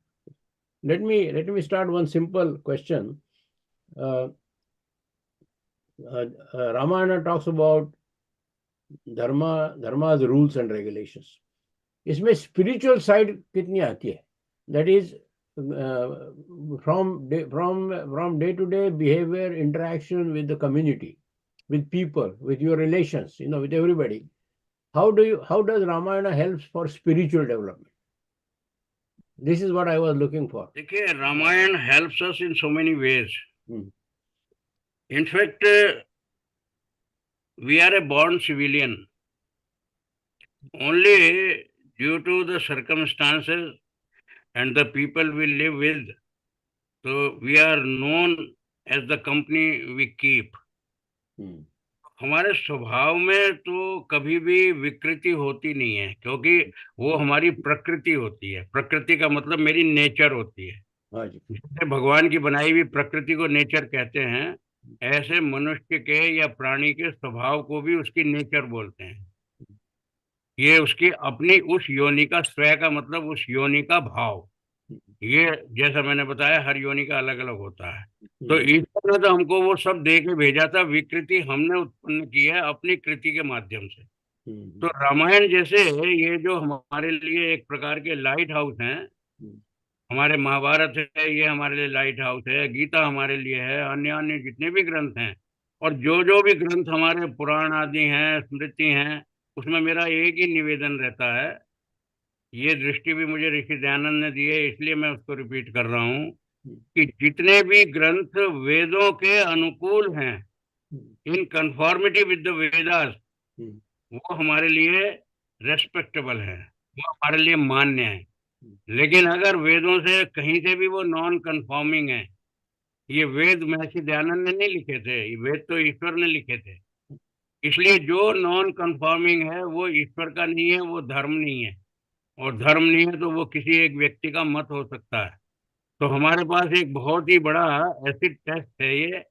Let me start one simple question. Ramayana talks about dharma's rules and regulations. इसमें spiritual side कितनी आती है? That is, from day to day behavior, interaction with the community, with people, with your relations, with everybody. How does Ramayana helps for spiritual development? This is what I was looking for. देखिए, Ramayan helps us in so many ways. In fact, we are a born civilian. Only due to the circumstances and the people we live with, so we are known as the company we keep. हमारे स्वभाव में तो कभी भी विकृति होती नहीं है, क्योंकि वो हमारी प्रकृति होती है। प्रकृति का मतलब मेरी नेचर होती है। जैसे भगवान की बनाई हुई प्रकृति को नेचर कहते हैं, ऐसे मनुष्य के या प्राणी के स्वभाव को भी उसकी नेचर बोलते हैं। ये उसकी अपनी उस योनि का, स्वय का मतलब उस योनि का भाव। ये जैसा मैंने बताया, हर योनि का अलग अलग होता है। तो ईश्वर ने तो हमको वो सब दे के भेजा था, विकृति हमने उत्पन्न की है अपनी कृति के माध्यम से। तो रामायण जैसे ये जो हमारे लिए एक प्रकार के लाइट हाउस हैं, हमारे महाभारत है, ये हमारे लिए लाइट हाउस है, गीता हमारे लिए है, अन्य अन्य जितने भी ग्रंथ हैं, और जो भी ग्रंथ हमारे पुराण आदि हैं, स्मृति हैं, उसमें मेरा एक ही निवेदन रहता है। ये दृष्टि भी मुझे ऋषि दयानंद ने दी है, इसलिए मैं उसको रिपीट कर रहा हूँ कि जितने भी ग्रंथ वेदों के अनुकूल हैं, इन कंफॉर्मिटी विद द वेदास, वो हमारे लिए रेस्पेक्टेबल है, वो हमारे लिए मान्य है। लेकिन अगर वेदों से कहीं से भी वो नॉन कंफॉर्मिंग है, ये वेद महर्षि दयानंद ने नहीं लिखे थे, ये वेद तो ईश्वर ने लिखे थे। इसलिए जो नॉन कंफॉर्मिंग है वो ईश्वर का नहीं है, वो धर्म नहीं है, और धर्म नहीं है तो वो किसी एक व्यक्ति का मत हो सकता है। तो हमारे पास एक बहुत ही बड़ा एसिड टेस्ट है ये,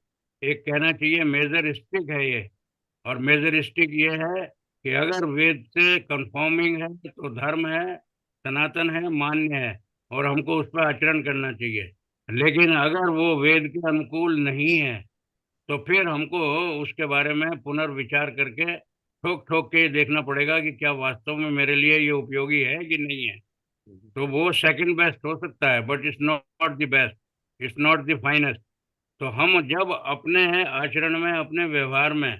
एक कहना चाहिए मेजर स्टिक है ये। और मेजर स्टिक ये है कि अगर वेद से कंफॉर्मिंग है तो धर्म है, सनातन है, मान्य है, और हमको उस पर आचरण करना चाहिए। लेकिन अगर वो वेद के अनुकूल नहीं है तो फिर हमको उसके बारे में पुनर्विचार करके ठोक ठोक के देखना पड़ेगा कि क्या वास्तव में मेरे लिए ये उपयोगी है कि नहीं है। तो वो सेकंड बेस्ट हो सकता है, but it's not the best, it's not the finest. तो हम जब अपने आचरण में, अपने व्यवहार में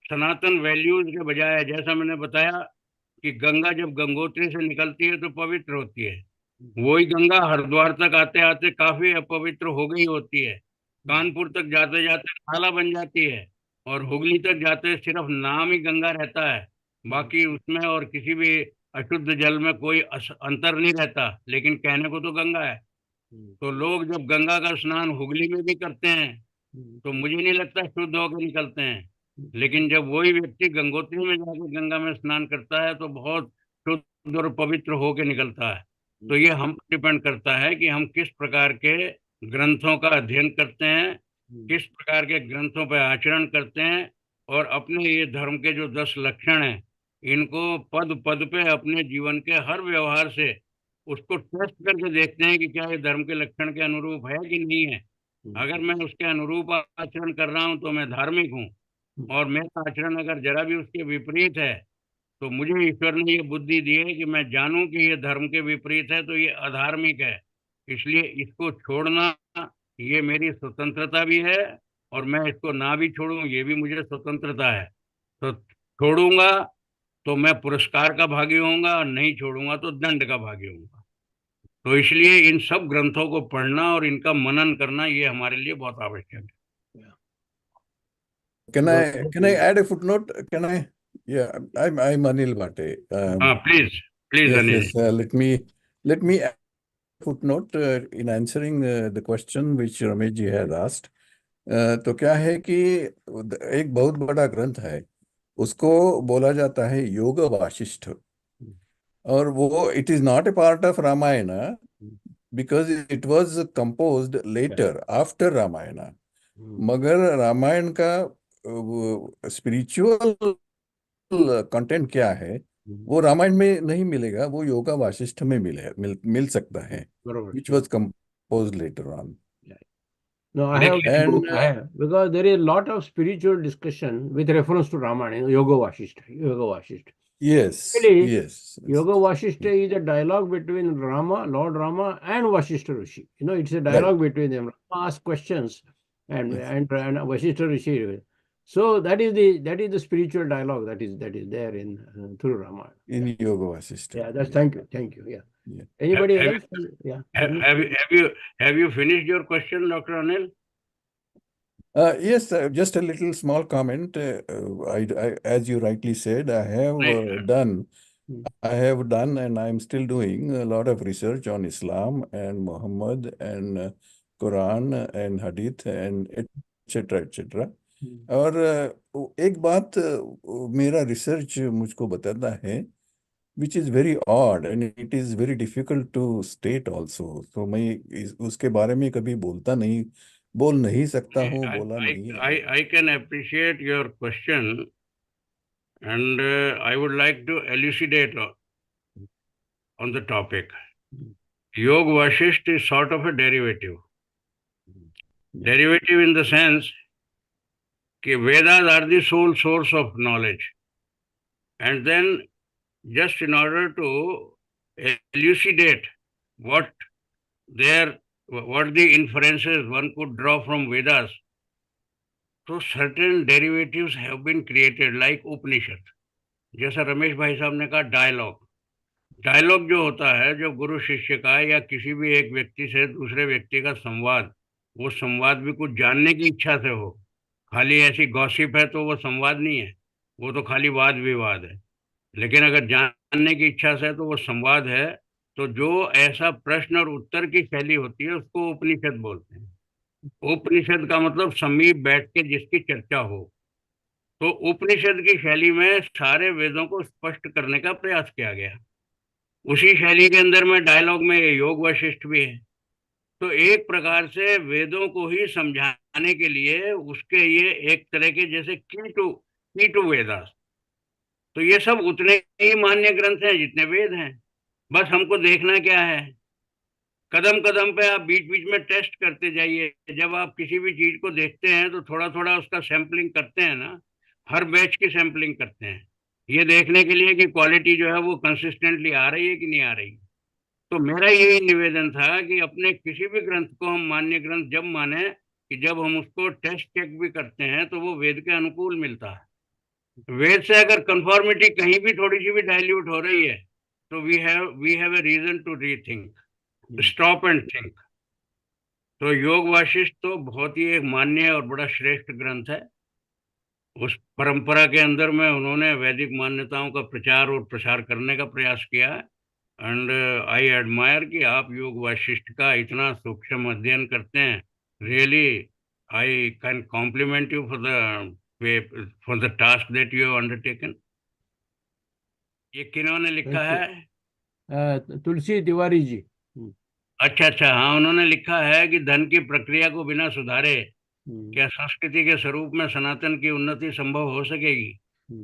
सनातन वैल्यूज के बजाय, जैसा मैंने बताया कि गंगा जब गंगोत्री से निकलती है तो पवित्र होती है, वही गंगा हरिद्वार तक आते आते काफी अपवित्र हो गई होती है, कानपुर तक जाते जाते नाला बन जाती है, और हुगली तक जाते सिर्फ नाम ही गंगा रहता है, बाकी उसमें और किसी भी अशुद्ध जल में कोई अंतर नहीं रहता, लेकिन कहने को तो गंगा है। तो लोग जब गंगा का स्नान हुगली में भी करते हैं तो मुझे नहीं लगता शुद्ध होकर निकलते हैं, लेकिन जब वही व्यक्ति गंगोत्री में जाकर गंगा में स्नान करता है तो बहुत शुद्ध और पवित्र होकर निकलता है। तो ये हम पर डिपेंड करता है कि हम किस प्रकार के ग्रंथों का अध्ययन करते हैं, किस प्रकार के ग्रंथों पर आचरण करते हैं, और अपने ये धर्म के जो 10 लक्षण हैं इनको पद पद पे अपने जीवन के हर व्यवहार से उसको टेस्ट करके देखते हैं कि क्या ये धर्म के लक्षण के अनुरूप है कि नहीं है। अगर मैं उसके अनुरूप आचरण कर रहा हूँ तो मैं धार्मिक हूँ, और मेरा आचरण अगर जरा भी उसके विपरीत है तो मुझे ईश्वर ने ये बुद्धि दी है कि मैं जानूं कि ये धर्म के विपरीत है तो ये अधार्मिक है। इसलिए इसको छोड़ना ये मेरी स्वतंत्रता भी है, और मैं इसको ना भी छोड़ूं ये भी मुझे स्वतंत्रता है। तो छोड़ूंगा तो मैं पुरस्कार का भागी होऊंगा, और नहीं छोड़ूंगा तो दंड का भागी होऊंगा। तो इसलिए इन सब ग्रंथों को पढ़ना और इनका मनन करना ये हमारे लिए बहुत आवश्यक है। Can I add a footnote? Can I? Yeah, I'm Anil Bhate. हाँ please please Yes, Anil. yes. Let me add a footnote in answering the question which Ramesh ji had asked. तो क्या है कि एक बहुत बड़ा ग्रंथ है, उसको बोला जाता है योग वाशिष्ठ, और वो it is not a part of Ramayan because it was composed later after Ramayan. मगर रामायण का स्पिरिचुअल कंटेंट क्या है वो रामायण में नहीं मिलेगा, वो योगा वाशिष्ठ में मिल सकता है, which was composed later on. No, I have that And book. I have, because there is a lot of spiritual discussion with reference to Ramayana, Yoga Vasishtha. Yoga Vasishtha. yes, Really, yes, Yoga Vasishtha is a dialogue between Rama, Lord Rama, and Vasishtha Rishi. It's a right. dialogue between them. Rama asks questions, and Yes. and Vasishtha Rishi. So that is the spiritual dialogue that is there in through Ramayana. In Yoga Vasishtha. Yeah, that's thank you. Yeah. Yeah. Anybody Have- else? Yeah. Have you finished your question, Dr. Anil? Yes, just a little small comment. As you rightly said, I have Right. done, and I'm still doing a lot of research on Islam and Muhammad and Quran and Hadith and etc. etc. और एक बात मेरा research मुझको बताता है which is very odd and it is very difficult to state also. तो मैं उसके बारे में कभी बोल नहीं सकता हूँ, बोला नहीं है। I can appreciate your question, and I would like to elucidate on the topic. Yoga Vasishtha is sort of a derivative. Derivative in the sense that Vedas are the sole source of knowledge. And then just in order to elucidate what the inferences one could draw from Vedas, so certain derivatives have been created like Upanishad. जैसा रमेश भाई साहब ने कहा dialogue, dialogue जो होता है, जो गुरु शिष्य का या किसी भी एक व्यक्ति से दूसरे व्यक्ति का संवाद, वो संवाद भी कुछ जानने की इच्छा से हो, खाली ऐसी गॉसिप है तो वो संवाद नहीं है, वो तो खाली वाद विवाद है। लेकिन अगर जानने की इच्छा से है तो वो संवाद है। तो जो ऐसा प्रश्न और उत्तर की शैली होती है उसको उपनिषद बोलते हैं। उपनिषद का मतलब समीप बैठ के जिसकी चर्चा हो। तो उपनिषद की शैली में सारे वेदों को स्पष्ट करने का प्रयास किया गया। उसी शैली के अंदर में डायलॉग में योग वशिष्ठ भी है। तो एक प्रकार से वेदों को ही समझाने के लिए उसके ये एक तरह के जैसे की टू वेदास। तो ये सब उतने ही मान्य ग्रंथ हैं जितने वेद हैं। बस हमको देखना क्या है, कदम कदम पे आप बीच बीच में टेस्ट करते जाइए। जब आप किसी भी चीज को देखते हैं तो थोड़ा थोड़ा उसका सैंपलिंग करते हैं ना, हर बैच की सैंपलिंग करते हैं, ये देखने के लिए कि क्वालिटी जो है वो कंसिस्टेंटली आ रही है कि नहीं आ रही। तो मेरा यही निवेदन था कि अपने किसी भी ग्रंथ को हम मान्य ग्रंथ जब माने कि जब हम उसको टेस्ट चेक भी करते हैं तो वो वेद के अनुकूल मिलता है। वेद से अगर कंफॉर्मिटी कहीं भी थोड़ी सी भी डाइल्यूट हो रही है तो we have a reason to rethink, stop and think. तो योग वाशिष्ठ तो बहुत ही एक मान्य और बड़ा श्रेष्ठ ग्रंथ है। उस परंपरा के अंदर में उन्होंने वैदिक मान्यताओं का प्रचार और प्रसार करने का प्रयास किया है। एंड आई एडमायर कि आप योग वाशिष्ठ का इतना सूक्ष्म अध्ययन करते हैं। Really I can compliment you for the task that you have undertaken. ये किन्होंने लिखा Thank you. है? तुलसी तिवारी जी। अच्छा अच्छा, हाँ, उन्होंने लिखा है कि धन की प्रक्रिया को बिना सुधारे क्या संस्कृति के स्वरूप में सनातन की उन्नति संभव हो सकेगी?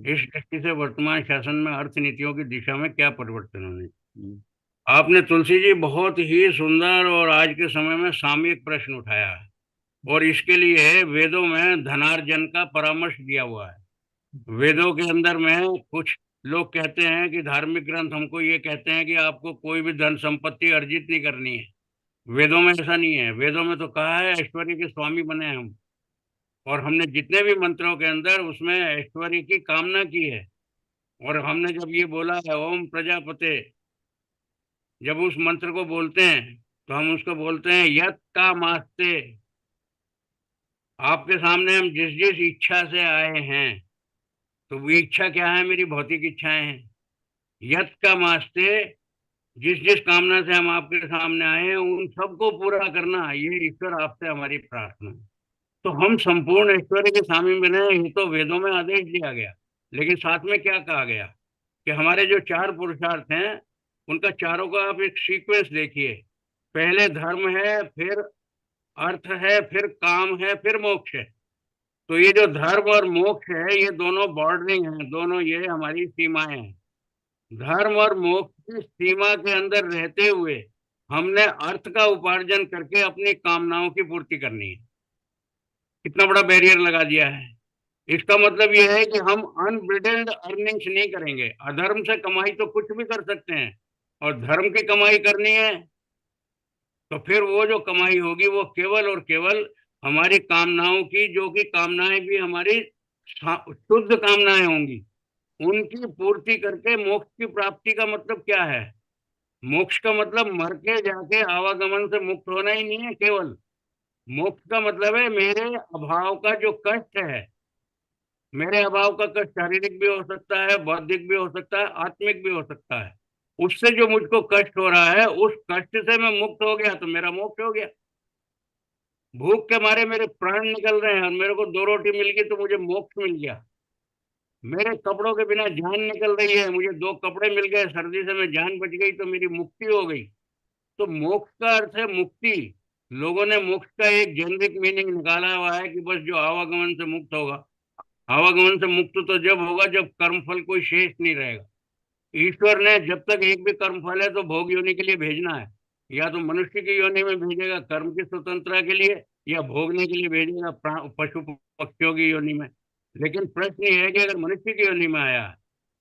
इस दृष्टि से वर्तमान शासन में अर्थ नीतियों की दिशा में क्या परिवर्तन होने। आपने तुलसी जी बहुत ही सुंदर और आज के समय में सामयिक प्रश्न उठाया है। और इसके लिए वेदों में धनार्जन का परामर्श दिया हुआ है। वेदों के अंदर में कुछ लोग कहते हैं कि धार्मिक ग्रंथ हमको ये कहते हैं कि आपको कोई भी धन संपत्ति अर्जित नहीं करनी है। वेदों में ऐसा नहीं है। वेदों में तो कहा है ऐश्वर्य के स्वामी बने हम। और हमने जितने भी मंत्रों के अंदर उसमें ऐश्वर्य की कामना की है। और हमने जब ये बोला है ओम प्रजापते, जब उस मंत्र को बोलते हैं तो हम उसको बोलते हैं यत का मास्ते। आपके सामने हम जिस जिस इच्छा से आए हैं, तो वो इच्छा क्या है? मेरी भौतिक इच्छाएं हैं। यत का मास्ते, जिस जिस कामना से हम आपके सामने आए हैं उन सबको पूरा करना, ये ईश्वर आपसे हमारी प्रार्थना है। तो हम संपूर्ण ऐश्वर्य के स्वामी बने, ये तो वेदों में आदेश दिया गया। लेकिन साथ में क्या कहा गया कि हमारे जो चार पुरुषार्थ हैं उनका चारों का आप एक सीक्वेंस देखिए। पहले धर्म है, फिर अर्थ है, फिर काम है, फिर मोक्ष है। तो ये जो धर्म और मोक्ष है ये दोनों बॉर्डरिंग है, दोनों ये हमारी सीमाएं हैं। धर्म और मोक्ष की सीमा के अंदर रहते हुए हमने अर्थ का उपार्जन करके अपनी कामनाओं की पूर्ति करनी है। कितना बड़ा बैरियर लगा दिया है। इसका मतलब यह है कि हम अनब्रिडल्ड अर्निंग्स नहीं करेंगे। अधर्म से कमाई तो कुछ भी कर सकते हैं, और धर्म की कमाई करनी है तो फिर वो जो कमाई होगी वो केवल और केवल हमारी कामनाओं की, जो कि कामनाएं भी हमारी शुद्ध कामनाएं होंगी, उनकी पूर्ति करके मोक्ष की प्राप्ति का मतलब क्या है? मोक्ष का मतलब मर के जाके आवागमन से मुक्त होना ही नहीं है केवल। मोक्ष का मतलब है मेरे अभाव का जो कष्ट है, मेरे अभाव का कष्ट शारीरिक भी हो सकता है, बौद्धिक भी हो सकता है, आत्मिक भी हो सकता है। उससे जो मुझको कष्ट हो रहा है उस कष्ट से मैं मुक्त हो गया तो मेरा मोक्ष हो गया। भूख के मारे मेरे प्राण निकल रहे हैं और मेरे को 2 रोटी मिल गई तो मुझे मोक्ष मिल गया। मेरे कपड़ों के बिना जान निकल रही है, मुझे 2 कपड़े मिल गए, सर्दी से मैं जान बच गई तो मेरी मुक्ति हो गई। तो मोक्ष का अर्थ है मुक्ति। लोगों ने मोक्ष का एक जेनरिक मीनिंग निकाला हुआ है कि बस जो आवागमन से मुक्त होगा। आवागमन से मुक्त तो जब होगा जब कर्मफल कोई शेष नहीं रहेगा। ईश्वर ने जब तक एक भी कर्मफल है तो भोग योनि के लिए भेजना है। या तो मनुष्य की योनि में भेजेगा कर्म की स्वतंत्रता के लिए, या भोगने के लिए भेजेगा पशु पक्षियों की योनि में। लेकिन प्रश्न ये है कि अगर मनुष्य की योनि में आया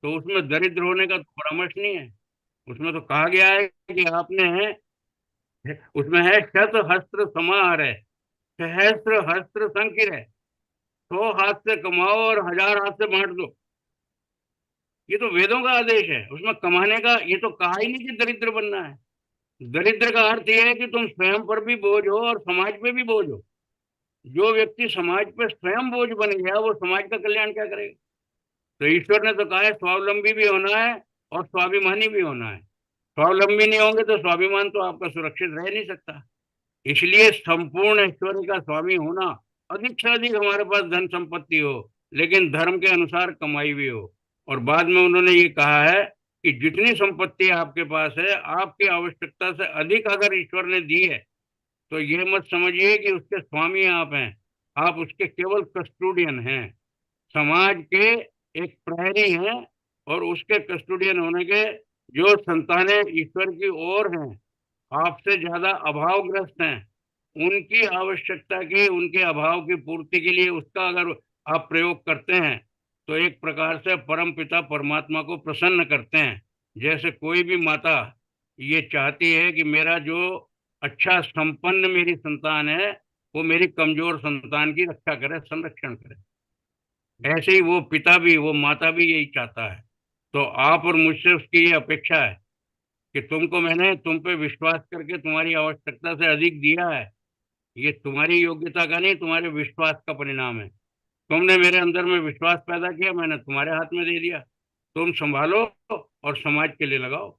तो उसमें दरिद्र होने का तो परामर्श नहीं है। उसमें तो कहा गया है कि आपने, उसमें है शत हस्त्र समाहार है, सहस्त्र हस्त्र संकिर है। 100 हाथ से कमाओ और 1000 हाथ से बांट दो। ये तो वेदों का आदेश है, उसमें कमाने का ये तो कहा ही नहीं कि दरिद्र बनना है। दरिद्र का अर्थ यह है कि तुम स्वयं पर भी बोझ हो और समाज पे भी बोझ हो। जो व्यक्ति समाज पे स्वयं बोझ बन गया वो समाज का कल्याण क्या करेगा? तो ईश्वर ने तो कहा है स्वावलंबी भी होना है और स्वाभिमानी भी होना है। स्वावलंबी नहीं होंगे तो स्वाभिमान तो आपका सुरक्षित रह नहीं सकता। इसलिए संपूर्ण ऐश्वर्य का स्वामी होना, अधिक से अधिक हमारे पास धन संपत्ति हो, लेकिन धर्म के अनुसार कमाई भी हो। और बाद में उन्होंने ये कहा है कि जितनी संपत्ति आपके पास है, आपकी आवश्यकता से अधिक अगर ईश्वर ने दी है तो ये मत समझिए कि उसके स्वामी आप हैं, आप उसके केवल कस्टोडियन हैं, समाज के एक प्रहरी हैं। और उसके कस्टोडियन होने के जो संतानें ईश्वर की ओर हैं, आपसे ज्यादा अभावग्रस्त हैं, उनकी आवश्यकता की, उनके अभाव की पूर्ति के लिए उसका अगर आप प्रयोग करते हैं तो एक प्रकार से परम पिता परमात्मा को प्रसन्न करते हैं। जैसे कोई भी माता ये चाहती है कि मेरा जो अच्छा संपन्न मेरी संतान है वो मेरी कमजोर संतान की रक्षा करे, संरक्षण करे, ऐसे ही वो पिता भी, वो माता भी यही चाहता है। तो आप और मुझसे उसकी ये अपेक्षा है कि तुमको मैंने तुम पे विश्वास करके तुम्हारी आवश्यकता से अधिक दिया है। ये तुम्हारी योग्यता का नहीं, तुम्हारे विश्वास का परिणाम है। तुमने मेरे अंदर में विश्वास पैदा किया, मैंने तुम्हारे हाथ में दे दिया, तुम संभालो और समाज के लिए लगाओ।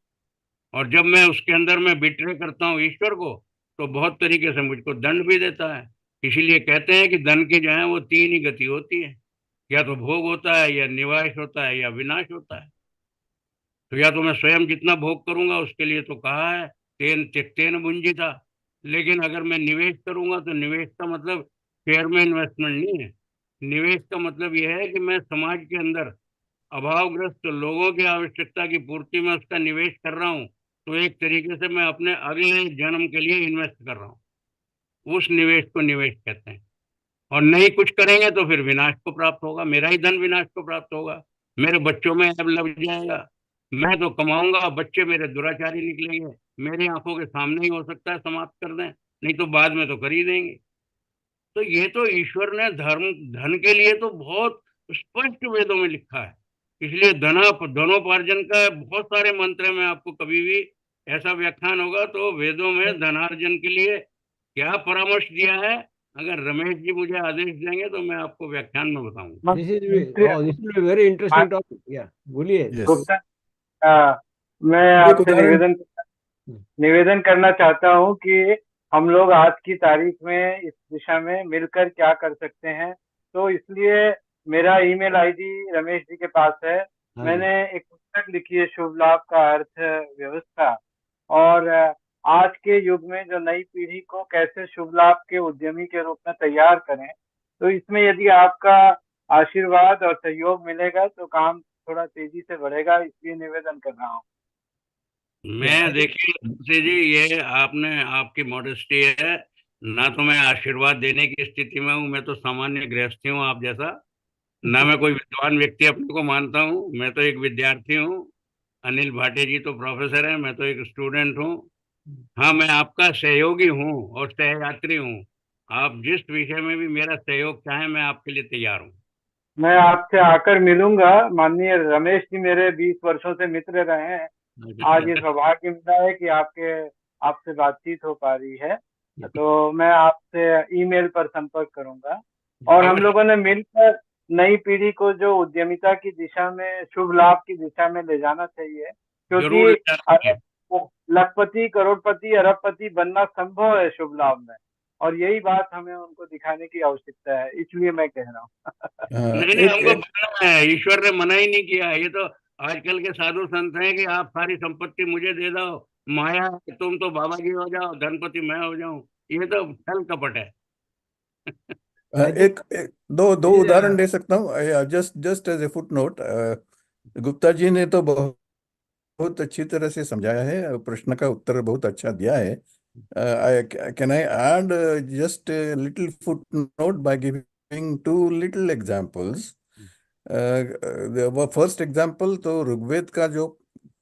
और जब मैं उसके अंदर में बिट्रे करता हूँ ईश्वर को, तो बहुत तरीके से मुझको दंड भी देता है। इसीलिए कहते हैं कि धन की जो है वो तीन ही गति होती है, या तो भोग होता है, या निवास होता है, या विनाश होता है। तो या तो मैं स्वयं जितना भोग करूंगा, उसके लिए तो कहा है तेन त्यक्तेन भुंजिता। लेकिन अगर मैं निवेश करूंगा तो निवेश का मतलब शेयर में इन्वेस्टमेंट नहीं है। निवेश का मतलब यह है कि मैं समाज के अंदर अभावग्रस्त लोगों की आवश्यकता की पूर्ति में उसका निवेश कर रहा हूँ। तो एक तरीके से मैं अपने अगले जन्म के लिए इन्वेस्ट कर रहा हूँ, उस निवेश को निवेश कहते हैं। और नहीं कुछ करेंगे तो फिर विनाश को प्राप्त होगा, मेरा ही धन विनाश को प्राप्त होगा, मेरे बच्चों में अब लग जाएगा। मैं तो कमाऊंगा, बच्चे मेरे दुराचारी निकलेंगे, मेरी आंखों के सामने ही हो सकता है समाप्त कर दें, नहीं तो बाद में तो कर ही देंगे। तो ये तो ईश्वर ने धर्म धन के लिए तो बहुत स्पष्ट वेदों में लिखा है। इसलिए धनोपार्जन का बहुत सारे मंत्र में आपको कभी भी ऐसा व्याख्यान होगा तो वेदों में धनार्जन के लिए क्या परामर्श दिया है, अगर रमेश जी मुझे आदेश देंगे तो मैं आपको व्याख्यान में बताऊंगा। This is a very interesting topic. Yeah, बोलिए। Yes. गुप्ता, मैं एक आपसे उदाहरण निवेदन करना चाहता हूं कि हम लोग आज की तारीख में इस दिशा में मिलकर क्या कर सकते हैं। तो इसलिए मेरा ईमेल आईडी रमेश जी के पास है। हाँ मैंने एक पुस्तक लिखी है, शुभ लाभ का अर्थ व्यवस्था। और आज के युग में जो नई पीढ़ी को कैसे शुभ लाभ के उद्यमी के रूप में तैयार करें, तो इसमें यदि आपका आशीर्वाद और सहयोग मिलेगा तो काम थोड़ा तेजी से बढ़ेगा, इसलिए निवेदन कर रहा हूँ। मैं देखिए तुलसी जी, ये आपने, आपकी मॉडेस्टी है ना, तो मैं आशीर्वाद देने की स्थिति में हूँ, मैं तो सामान्य गृहस्थी हूँ आप जैसा, ना मैं कोई विद्वान व्यक्ति अपने को मानता हूँ, मैं तो एक विद्यार्थी हूँ। अनिल भाटे जी तो प्रोफेसर हैं, मैं तो एक स्टूडेंट हूँ। हाँ, मैं आपका सहयोगी हूँ और सहयात्री हूँ। आप जिस विषय में भी मेरा सहयोग चाहें मैं आपके लिए तैयार हूँ। मैं आपसे आकर मिलूंगा। माननीय रमेश जी मेरे 20 वर्षों से मित्र रहे हैं। आज ये सौभाग्य मिला है कि आपसे बातचीत हो पा रही है, तो मैं आपसे ईमेल पर संपर्क करूंगा। और हम लोगों ने मिलकर नई पीढ़ी को जो उद्यमिता की दिशा में, शुभ लाभ की दिशा में ले जाना चाहिए, जरूर क्योंकि लखपति, करोड़पति, अरबपति बनना संभव है शुभ लाभ में। और यही बात हमें उनको दिखाने की आवश्यकता है, इसलिए मैं कह रहा हूँ। नहीं नहीं, हमको बनना है, ईश्वर ने मना ही नहीं किया है। ये तो आजकल के साधु संत हैं कि आप सारी संपत्ति मुझे दे दो, माया तुम तो बाबा जी हो जाओ, धनपति मैं हो जाऊं, ये तो छल कपट है। दो उदाहरण दे सकता हूँ, just as a footnote. Gupta ji ने तो बहुत अच्छी तरह से समझाया है, प्रश्न का उत्तर बहुत अच्छा दिया है। Can I add just little foot note by giving two little examples. First example तो ऋग्वेद का जो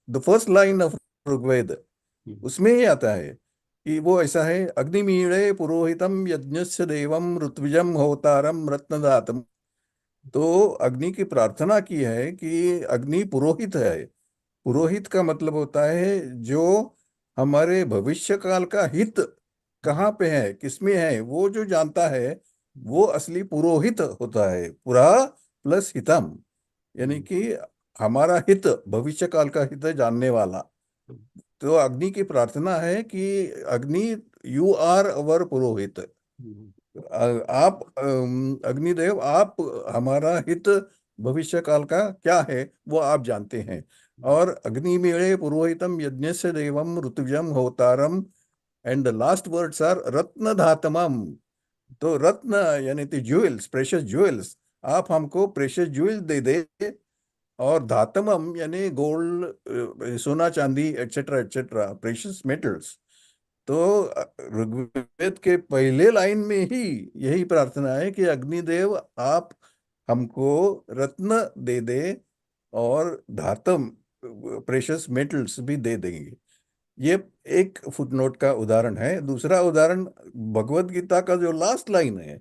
the first line of Rigveda, उसमें ही आता है कि वो ऐसा है, अग्निमीळे पुरोहितम यज्ञस्य देवम ऋत्विजम होतारम रत्नदातम तो अग्नि की प्रार्थना की है कि अग्नि पुरोहित है। पुरोहित का मतलब होता है जो हमारे भविष्य काल का हित कहाँ पे है, किसमें है, वो जो जानता है वो असली पुरोहित होता है। पुरा प्लस हितम, यानी कि हमारा हित, भविष्य काल का हित जानने वाला। तो अग्नि की प्रार्थना है कि अग्नि, यू आर अवर पुरोहित। आप अग्निदेव, आप हमारा हित भविष्य काल का क्या है वो आप जानते हैं। और अग्नि मेळे पुरोहितम यज्ञस्य देवम ऋतुजम होतारम, and the last words are रत्न धातमम। तो रत्न यानी कि ज्वेल्स, प्रेशियस ज्वेल्स, आप हमको प्रेशियस ज्वेल्स दे दे। और धातमम यानी गोल्ड, सोना चांदी एटसेट्रा एटसेट्रा, प्रेशियस मेटल्स। तो ऋग्वेद के पहले लाइन में ही यही प्रार्थना है कि अग्निदेव आप हमको रत्न दे दे और धातम, प्रेशियस मेटल्स भी दे देंगे। ये एक फुटनोट का उदाहरण है। दूसरा उदाहरण भगवत गीता का जो लास्ट लाइन है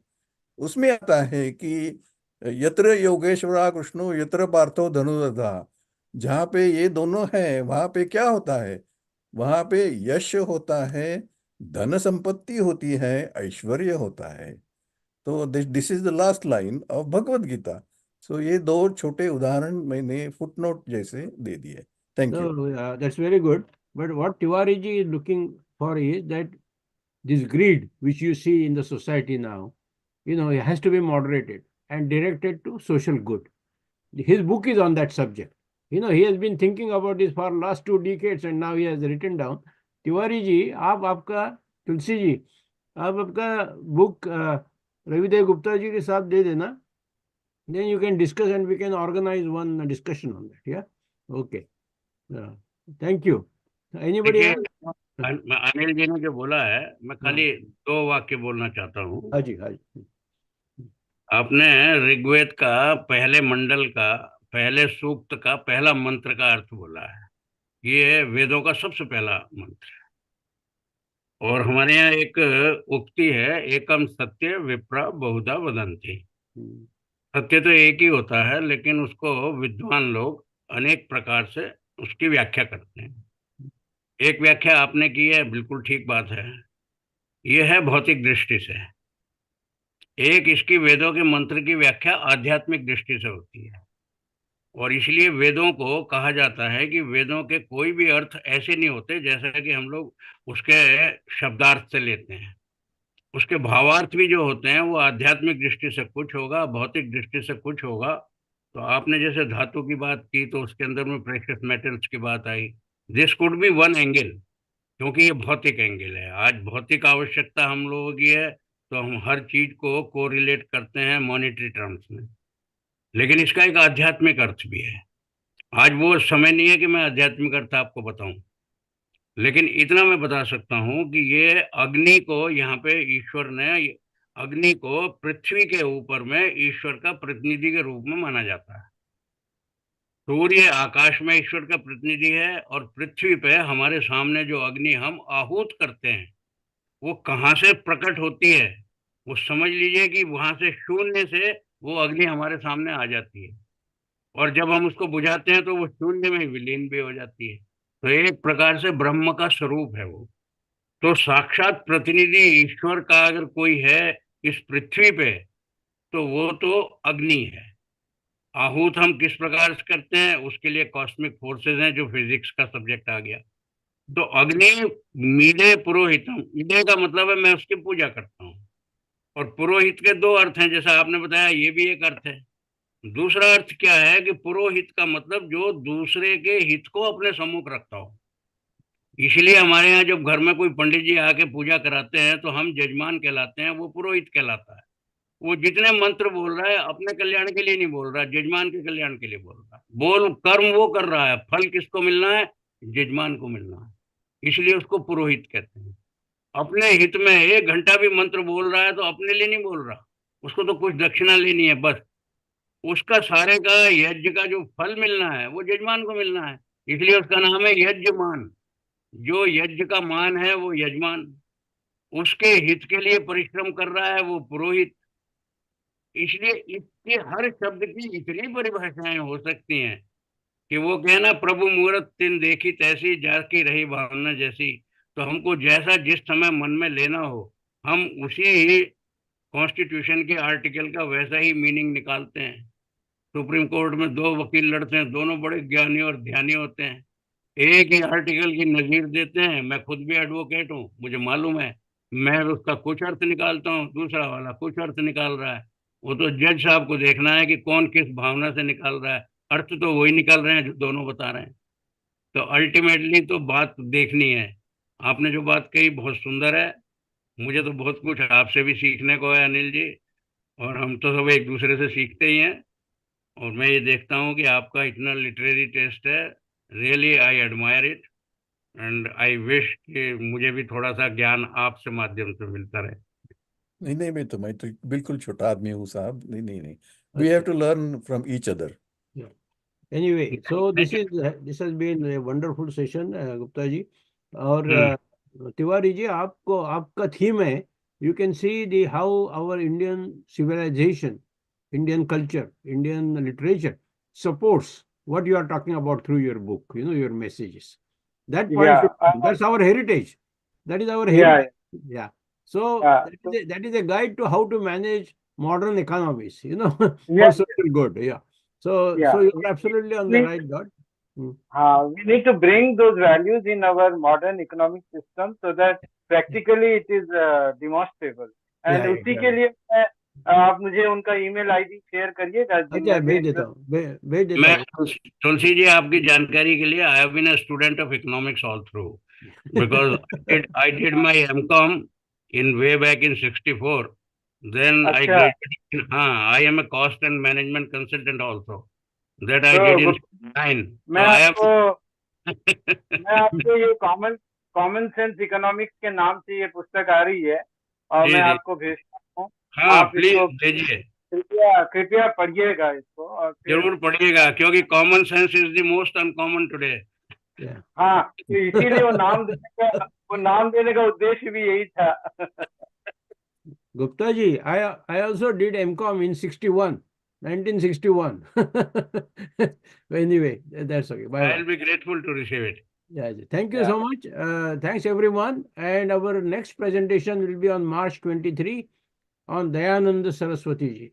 उसमें आता है कि यत्र योगेश्वरा कृष्णो यत्र पार्थो धनुर्धा। जहाँ पे ये दोनों हैं वहां पे क्या होता है, वहां पे यश होता है, धन संपत्ति होती है, ऐश्वर्य होता है। तो this is the last line of Bhagavad Gita. सो ये दो छोटे उदाहरण मैंने फुटनोट जैसे दे दिए। Thank you. So that's very good. But what Tiwariji is looking for is that this greed which you see in the society now, it has to be moderated and directed to social good. His book is on that subject. He has been thinking about this for last 2 decades and now he has written down. Tiwari ji, आप आपका, तुलसी जी, आप आपका book Ravidev Gupta ji के साथ दे देना. Then you can discuss and we can organize one discussion on that. Yeah. Okay. Thank you. Anybody देखिए, else? Anil ji ने जो बोला है, मैं खाली 2 वाक्य बोलना चाहता हूँ। हाँ जी, हाँ जी. आपने ऋग्वेद का पहले मंडल का पहले सूक्त का पहला मंत्र का अर्थ बोला है। ये वेदों का सबसे पहला मंत्र है। और हमारे यहाँ एक उक्ति है, एकम सत्य विप्रा बहुधा वदंती। सत्य तो एक ही होता है, लेकिन उसको विद्वान लोग अनेक प्रकार से उसकी व्याख्या करते हैं। एक व्याख्या आपने की है, बिल्कुल ठीक बात है, यह है भौतिक दृष्टि से। एक इसकी वेदों के मंत्र की व्याख्या आध्यात्मिक दृष्टि से होती है। और इसलिए वेदों को कहा जाता है कि वेदों के कोई भी अर्थ ऐसे नहीं होते जैसा कि हम लोग उसके शब्दार्थ से लेते हैं। उसके भावार्थ भी जो होते हैं वो आध्यात्मिक दृष्टि से कुछ होगा, भौतिक दृष्टि से कुछ होगा। तो आपने जैसे धातु की बात की तो उसके अंदर में प्रेशियस मेटल्स की बात आई। This could be one angle, क्योंकि ये भौतिक एंगल है। आज भौतिक आवश्यकता हम लोगों की है तो हम हर चीज को कोरिलेट करते हैं मॉनेटरी टर्म्स में, लेकिन इसका एक आध्यात्मिक अर्थ भी है। आज वो समय नहीं है कि मैं आध्यात्मिक अर्थ आपको बताऊं, लेकिन इतना मैं बता सकता हूं कि ये अग्नि को यहाँ पे ईश्वर ने, अग्नि को पृथ्वी के ऊपर में ईश्वर का प्रतिनिधि के रूप में माना जाता है। सूर्य आकाश में ईश्वर का प्रतिनिधि है और पृथ्वी पे हमारे सामने जो अग्नि हम आहूत करते हैं वो कहाँ से प्रकट होती है, वो समझ लीजिए कि वहां से शून्य से वो अग्नि हमारे सामने आ जाती है। और जब हम उसको बुझाते हैं तो वो शून्य में विलीन भी हो जाती है। तो एक प्रकार से ब्रह्म का स्वरूप है वो। तो साक्षात प्रतिनिधि ईश्वर का अगर कोई है इस पृथ्वी पे तो वो तो अग्नि है। आहूत हम किस प्रकार से करते हैं उसके लिए कॉस्मिक फोर्सेस हैं, जो फिजिक्स का सब्जेक्ट आ गया। तो अग्नि मीडे पुरोहितम, मीडे का मतलब है मैं उसकी पूजा करता हूँ। और पुरोहित के 2 अर्थ हैं, जैसा आपने बताया, ये भी एक अर्थ है। दूसरा अर्थ क्या है कि पुरोहित का मतलब जो दूसरे के हित को अपने सम्मुख रखता हो। इसलिए हमारे यहाँ जब घर में कोई पंडित जी आके पूजा कराते हैं तो हम जजमान कहलाते हैं, वो पुरोहित कहलाता है। वो जितने मंत्र बोल रहा है अपने कल्याण के लिए नहीं बोल रहा, जजमान के कल्याण के लिए बोल रहा है। बोल कर्म वो कर रहा है, फल किसको मिलना है, जजमान को मिलना है। इसलिए उसको पुरोहित कहते हैं। अपने हित में 1 घंटा भी मंत्र बोल रहा है तो अपने लिए नहीं बोल रहा, उसको तो कुछ दक्षिणा लेनी है बस। उसका सारे का यज्ञ का जो फल मिलना है वो जजमान को मिलना है, इसलिए उसका नाम है यज्ञमान। जो यज्ञ का मान है वो यजमान, उसके हित के लिए परिश्रम कर रहा है वो पुरोहित। इसलिए इसके हर शब्द की इतनी परिभाषाएं हो सकती हैं कि वो कहना प्रभु मूरत तिन देखी तैसी जाकी रही भावना जैसी। तो हमको जैसा जिस समय मन में लेना हो, हम उसी ही कॉन्स्टिट्यूशन के आर्टिकल का वैसा ही मीनिंग निकालते हैं। सुप्रीम कोर्ट में दो वकील लड़ते हैं, दोनों बड़े ज्ञानी और ध्यानी होते हैं, एक ही आर्टिकल की नजीर देते हैं। मैं खुद भी एडवोकेट हूँ, मुझे मालूम है, मैं उसका कुछ अर्थ निकालता हूँ, दूसरा वाला कुछ अर्थ निकाल रहा है। वो तो जज साहब को देखना है कि कौन किस भावना से निकाल रहा है, अर्थ तो वही निकाल रहे हैं जो दोनों बता रहे हैं। तो अल्टीमेटली तो बात देखनी है। आपने जो बात कही बहुत सुंदर है, मुझे तो बहुत कुछ आपसे भी सीखने को है अनिल जी, और हम तो सब एक दूसरे से सीखते ही हैं। और मैं ये देखता हूँ कि आपका इतना लिटरेरी टेस्ट है, really I admire it, and I wish कि मुझे भी थोड़ा सा ज्ञान आपसे माध्यम से मिलता रहे। नहीं, मैं तो बिल्कुल छोटा आदमी हूँ साहब। नहीं, we have to learn from each other. Anyway, so this has been a wonderful session, Gupta ji. और तिवारी जी, आपको आपका थीम है, you can see the how our Indian civilization, Indian culture, Indian literature supports what you are talking about through your book, your messages. That point, Yeah, that's our heritage. That is our yeah, heritage. Yeah. So that is a guide to how to manage modern economies, for yes, social good. Yeah. So yeah. you're absolutely on the right dot. We need to bring those values in our modern economic system so that practically it is demonstrable. And Yeah, उसी के लिए आप मुझे उनका email ID share करिएगा। अच्छा, भेज देता हूँ, भेज देता मैं हूँ। तुलसी जी, आपकी जानकारी के लिए, I have been a student of economics all through, because I did my MCom in way back in 64, then I अच्छा, ग्रेजुएटेड, हाँ, I am a cost and management consultant also, that I तो did इन 9। मैं तो आई आपको ये common sense economics के नाम से ये पुस्तक आ रही है और जी मैं जी, आपको भेजता हूँ। हाँ आप प्लीज इसको भेजिए, कृपया पढ़िएगा इसको और फिर जरूर पढ़िएगा, क्योंकि common sense is the most uncommon today. हाँ, तो इसीलिए वो नाम देने का उद्देश्य भी यही था। Gupta ji, I also did MCOM in 1961. Anyway, that's okay. Bye bye. I'll be grateful to receive it. Yeah, thank you so much. Thanks everyone. And our next presentation will be on March 23 on Dayananda Saraswati ji.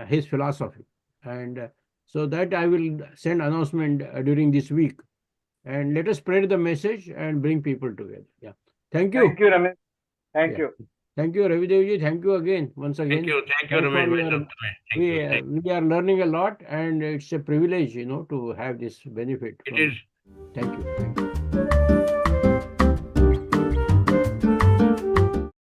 His philosophy. And so that I will send announcement during this week. And let us spread the message and bring people together. Yeah. Thank you. Thank you, Ramesh. Thank you. Thank you, Ravidev ji. Thank you again, once again. Thank you, Ramesh. We are learning a lot, and it's a privilege, to have this benefit. It is. Thank you.